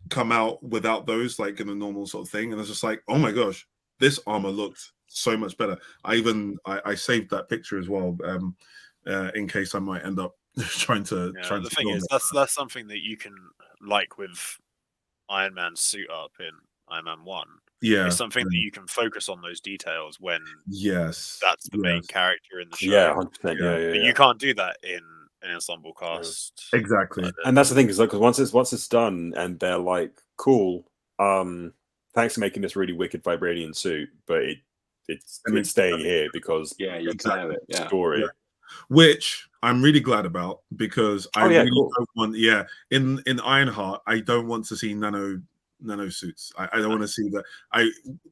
come out without those, like in a normal sort of thing. And it's just like, oh my gosh, this armor looked so much better. I saved that picture as well, in case I might end up trying to. The thing is, that's something that you can like with Iron Man's suit up in Iron Man 1. Yeah, it's something that you can focus on those details when that's the main character in the show. Yeah, 100%. Yeah. But you can't do that in an ensemble cast. Exactly. And that's the thing, is like, because once it's done and they're like, cool, thanks for making this really wicked vibranium suit, but it's staying here because you can have it. Yeah. Story. Yeah. Which I'm really glad about, because I really don't want. Yeah, in Ironheart, I don't want to see nano suits. I don't want to see that.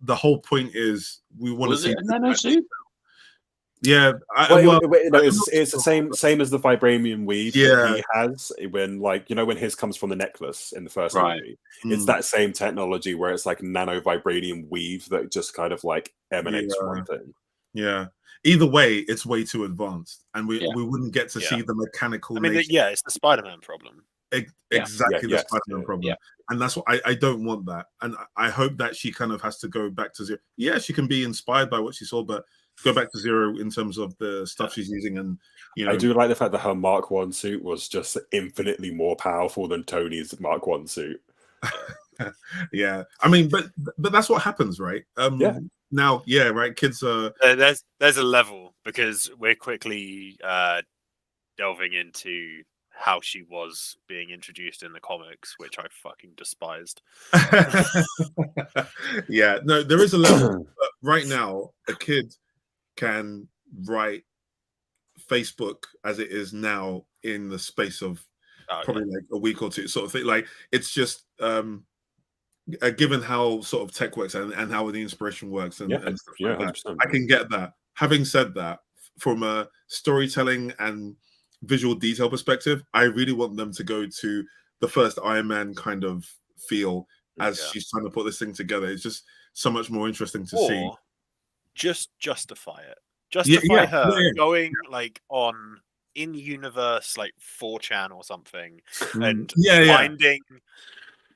The whole point is we want to Was see it a nano suit? Yeah, it's the same as the vibranium weave that he has when, like, you know, when his comes from the necklace in the first movie. It's that same technology where it's like nano vibranium weave that just kind of like emanates from one thing. Yeah. Either way, it's way too advanced, and we wouldn't get to see the mechanical. I mean, it's the Spider-Man problem. Exactly, the Spider-Man problem, and that's what I don't want that, and I hope that she kind of has to go back to zero. Yeah, she can be inspired by what she saw, but go back to zero in terms of the stuff she's using. And you know, I do like the fact that her Mark 1 suit was just infinitely more powerful than Tony's Mark 1 suit. Yeah, I mean, but that's what happens, right? Now, right, kids are there's a level, because we're quickly delving into how she was being introduced in the comics, which I fucking despised. Yeah, no, there is a level. But right now, a kid can write Facebook as it is now in the space of probably like a week or two, sort of thing. Like, it's just given how sort of tech works and how the inspiration works and stuff like that, I can get that. Having said that, from a storytelling and visual detail perspective, I really want them to go to the first Iron Man kind of feel as she's trying to put this thing together. It's just so much more interesting to see. Just justify it. Justify her going like on in-universe, like 4chan or something, and finding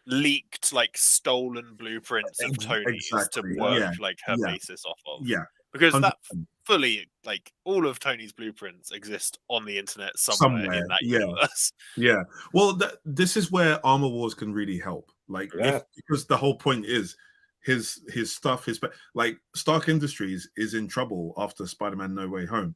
leaked, like, stolen blueprints of Tony's to work like her basis off of. Yeah, because 100%. That fully, like, all of Tony's blueprints exist on the internet somewhere in that universe. Yeah. Well, this is where Armor Wars can really help. Like, because the whole point is his stuff, like, Stark Industries is in trouble after Spider-Man No Way Home,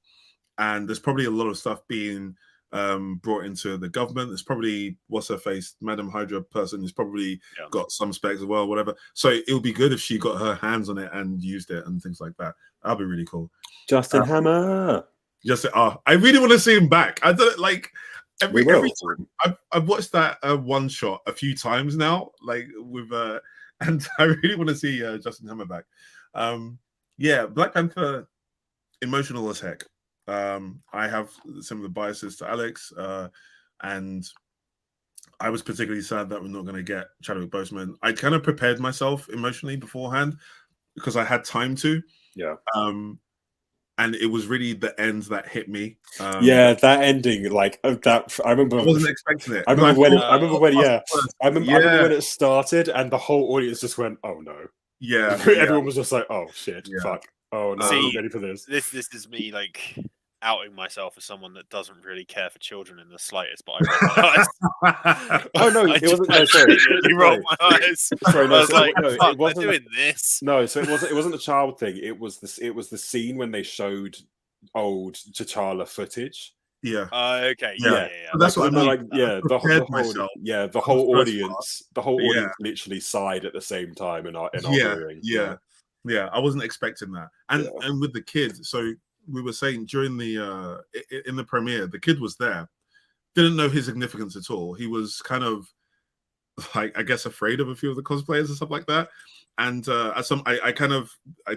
and there's probably a lot of stuff being brought into the government. There's probably, what's her face, Madam Hydra person has probably got some specs as well, whatever. So it would be good if she got her hands on it and used it and things like that. That'd be really cool. Justin Hammer. I really want to see him back. I don't like every time. I've watched that one shot a few times now, like with and I really want to see Justin Hammer back. Black Panther, emotional as heck. I have some of the biases to Alex, and I was particularly sad that we're not going to get Chadwick Boseman. I kind of prepared myself emotionally beforehand because I had time to. Yeah. And it was really the end that hit me. That ending, like that. I remember. I wasn't expecting it. I remember when it started, and the whole audience just went, "Oh no!" Yeah. Everyone was just like, "Oh shit, fuck! Oh no, I'm ready for this." This is me, like, outing myself as someone that doesn't really care for children in the slightest, but I oh no, it wasn't. No, sorry, you rolled my eyes. Sorry, no, I was like, it wasn't doing this. No, so it wasn't a child thing. It was the scene when they showed old T'Challa footage. Yeah. Okay. Yeah. That's what I mean. Like, the whole audience literally sighed at the same time in our hearing. Yeah. I wasn't expecting that, and with the kids, so. We were saying during the in the premiere, the kid was there, didn't know his significance at all. He was kind of, like, I guess, afraid of a few of the cosplayers and stuff like that. And I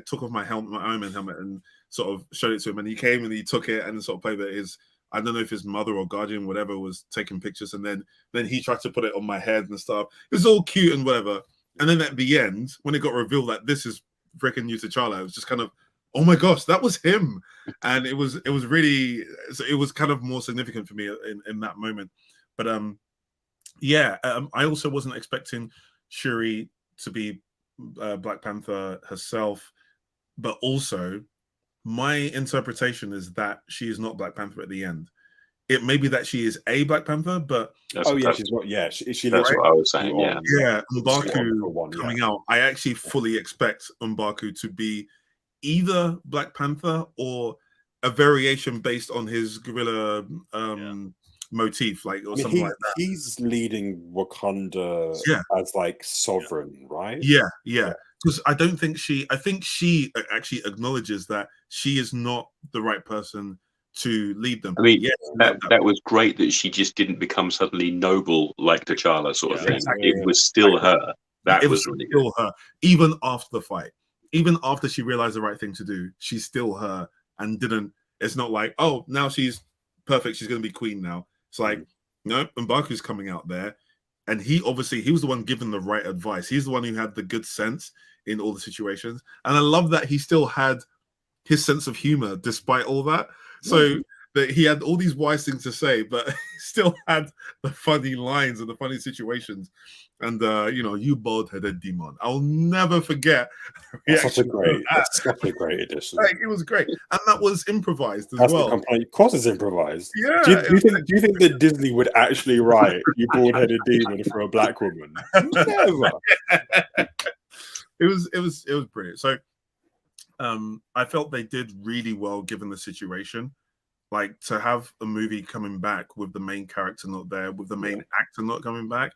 took off my helmet, my Iron Man helmet, and sort of showed it to him. And he came and he took it and sort of played it. I don't know if his mother or guardian, whatever, was taking pictures, and then he tried to put it on my head and stuff. It was all cute and whatever. And then at the end, when it got revealed that this is freaking new T'Challa, it was just kind of, oh my gosh, that was him. And it was really, it was kind of more significant for me in that moment. But I also wasn't expecting Shuri to be Black Panther herself, but also my interpretation is that she is not Black Panther at the end. It may be that she is a Black Panther, but she's not. Yeah, that's what I was saying. M'Baku coming out. I actually fully expect M'Baku to be either Black Panther or a variation based on his gorilla motif, like, or something like that. He's leading Wakanda as, like, sovereign, right? Yeah. Because I think she actually acknowledges that she is not the right person to lead them. I mean, that was great that she just didn't become suddenly noble like T'Challa, sort of thing. Exactly. It was still her. That it was really good. still her, even after the fight, even after she realized the right thing to do. She's still her, and didn't. It's not like, oh, now she's perfect. She's going to be queen now. It's like, no, M'Baku's coming out there, and he was the one given the right advice. He's the one who had the good sense in all the situations, and I love that he still had his sense of humor despite all that. So that he had all these wise things to say, but he still had the funny lines and the funny situations. And you bald-headed demon. I'll never forget. That's such a great addition. Like, it was great, and that was improvised as That's well. the complaint. Of course, it's improvised. Yeah. Do you think that Disney would actually write "you bald-headed demon" for a black woman? Never. It was brilliant. So, I felt they did really well given the situation. Like, to have a movie coming back with the main character not there, with the main actor not coming back,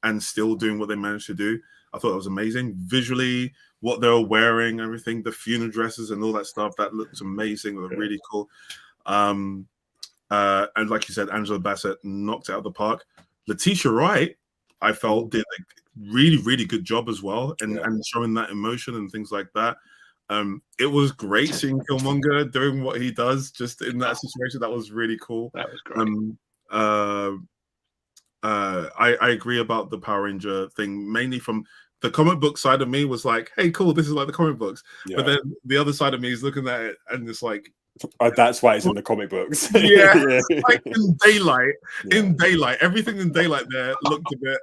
and still doing what they managed to do, I thought that was amazing. Visually, what they were wearing, everything, the funeral dresses and all that stuff, that looked amazing. It was really cool. And like you said, Angela Bassett knocked it out of the park. Letitia Wright, I felt, did a really, really good job as well, and showing that emotion and things like that. It was great seeing Killmonger doing what he does just in that situation. That was really cool. That was great. I agree about the Power Ranger thing, mainly from the comic book side of me was like, hey, cool, this is like the comic books. But then the other side of me is looking at it and it's like, that's why it's in the comic books. Like in daylight, everything in daylight there looked a bit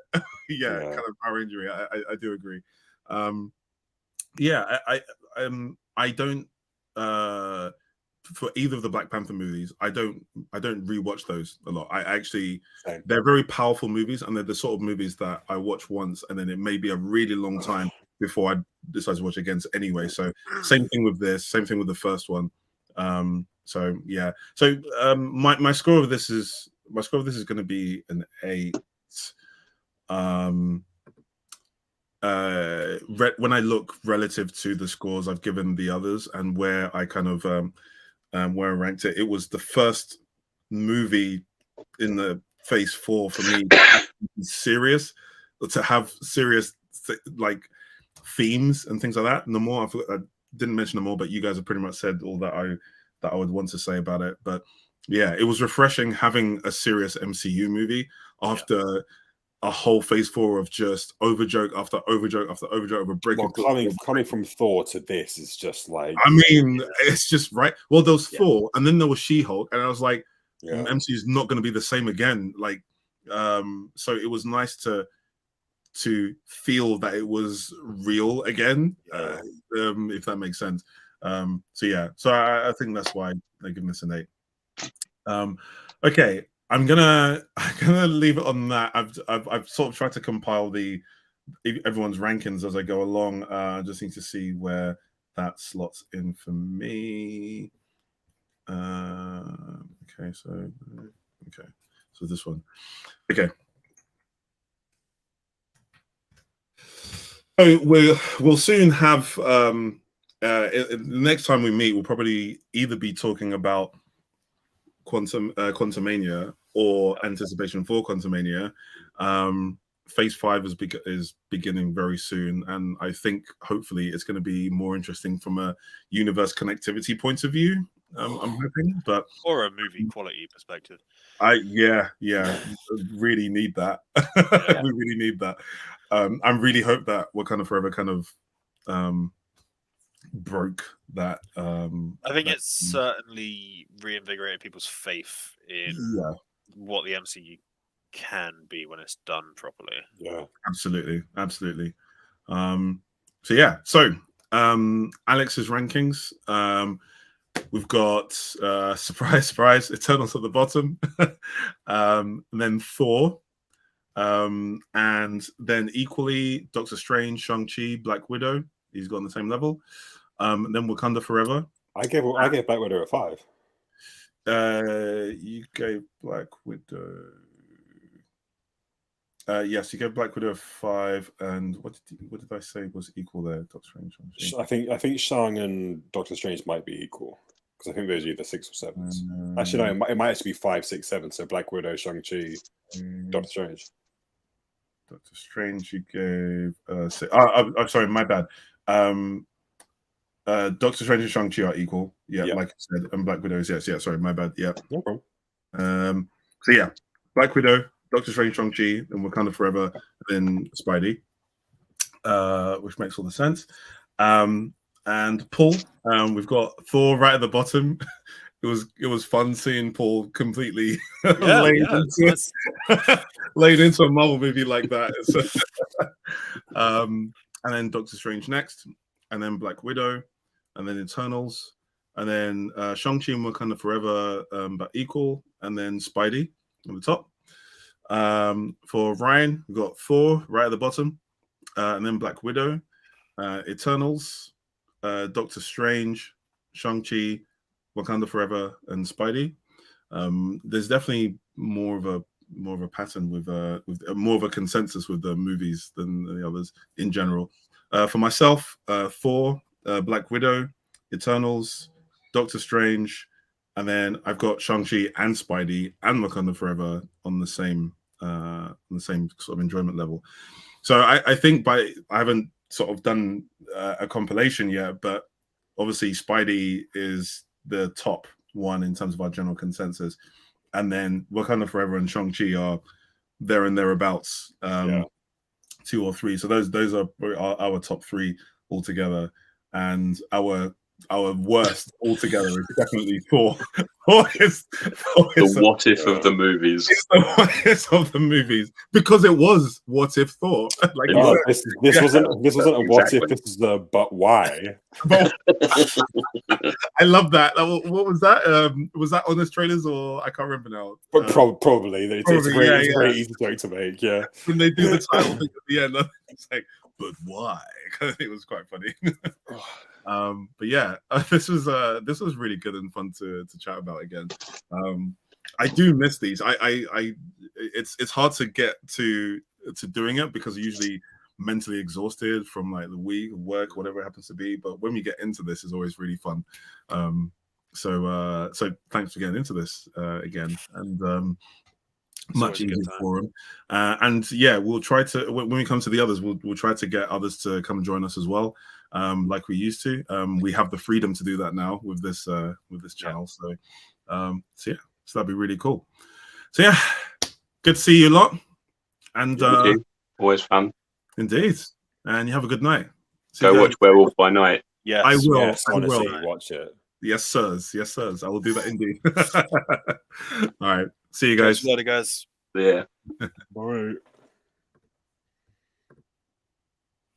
kind of Power Ranger. I do agree. I don't for either of the Black Panther movies, I don't rewatch those a lot. I actually they're very powerful movies, and they're the sort of movies that I watch once and then it may be a really long time before I decide to watch again anyway. So same thing with this, same thing with the first one. My score of this is going to be an 8. When I look relative to the scores I've given the others and where I kind of where I ranked it, it was the first movie in the phase 4 for me serious, to have serious like themes and things like that. And I didn't mention them all, but you guys have pretty much said all that I would want to say about it. But yeah, it was refreshing having a serious MCU movie after a whole phase 4 of just over joke after over joke after over joke over breaking. Coming from Thor to this is just like, I mean, it's just right. Well, there was Thor, and then there was She-Hulk, and I was like, MCU is not going to be the same again. Like, so it was nice to feel that it was real again, if that makes sense. So I think that's why they're giving this an 8. Okay. I'm gonna leave it on that. I've sort of tried to compile everyone's rankings as I go along. Just need to see where that slots in for me. Okay, so this one. Okay. So we'll soon have the next time we meet, we'll probably either be talking about Quantumania or anticipation for Quantumania. Phase 5 is beginning very soon, and I think hopefully it's going to be more interesting from a universe connectivity point of view. I'm hoping, but or a movie quality perspective. I really need that. We really need that. I really hope that Wakanda Forever kind of broke that. I think it's certainly reinvigorated people's faith in what the MCU can be when it's done properly. Yeah, absolutely. So Alex's rankings. We've got surprise, Eternals at the bottom, and then Thor, and then equally Doctor Strange, Shang-Chi, Black Widow. He's got on the same level. And then Wakanda Forever. I gave Black Widow a 5. You gave Black Widow. Yes, you gave Black Widow a 5. And what did I say was equal there? Doctor Strange. I think Shang and Doctor Strange might be equal, because I think those are either 6 or 7. Actually, no, it might actually be 5, 6, 7. So Black Widow, Shang-Chi, Doctor Strange. Doctor Strange, you gave. I'm sorry, my bad. Doctor Strange and Shang-Chi are equal. Yeah, Yep. like I said, and Black Widow is yes. Yeah, sorry, my bad. Yeah. No problem. So yeah, Black Widow, Doctor Strange, Shang-Chi, and Wakanda Forever, then Spidey, which makes all the sense. And Paul, we've got Thor right at the bottom. It was fun seeing Paul completely laid into a Marvel movie like that. So, and then Doctor Strange next, and then Black Widow, and then Eternals, and then Shang-Chi and Wakanda Forever, but equal, and then Spidey on the top. For Ryan, we've got Thor right at the bottom, and then Black Widow, Eternals, Doctor Strange, Shang-Chi, Wakanda Forever, and Spidey. There's definitely more of a pattern with more of a consensus with the movies than the others in general. For myself, Thor, Black Widow, Eternals, Doctor Strange, and then I've got Shang-Chi and Spidey and Wakanda Forever on the same sort of enjoyment level. So I think I haven't sort of done a compilation yet, but obviously Spidey is the top one in terms of our general consensus, and then Wakanda Forever and Shang-Chi are there and thereabouts, 2 or 3. So those are our top 3 altogether, and our worst altogether is definitely Thor. The what if of the movies. It's the what if of the movies, because it was what if Thor. Like this wasn't a what if. This is the but why. I love that. What was that? Was that Honest Trailers or I can't remember now? But probably. It's a very easy joke to make. Yeah. When they do the title thing at the end, it's like, but why? It was quite funny. But yeah, this was really good and fun to chat about again. I do miss these. It's hard to get to doing it because I'm usually mentally exhausted from like the week of work, whatever it happens to be. But when we get into this, it's always really fun. So thanks for getting into this again, and much easier for them. And yeah, we'll try to, when we come to the others, we'll try to get others to come and join us as well, like we used to. We have the freedom to do that now with this channel. So yeah, so that'd be really cool. So yeah, good to see you a lot, and always fun indeed. And you have a good night. Go watch Werewolf by Night. Yes, I will. Yes, honestly, watch it. Yes, sirs. Yes, sirs. I will do that indeed. All right. See you guys. Later, guys. Yeah.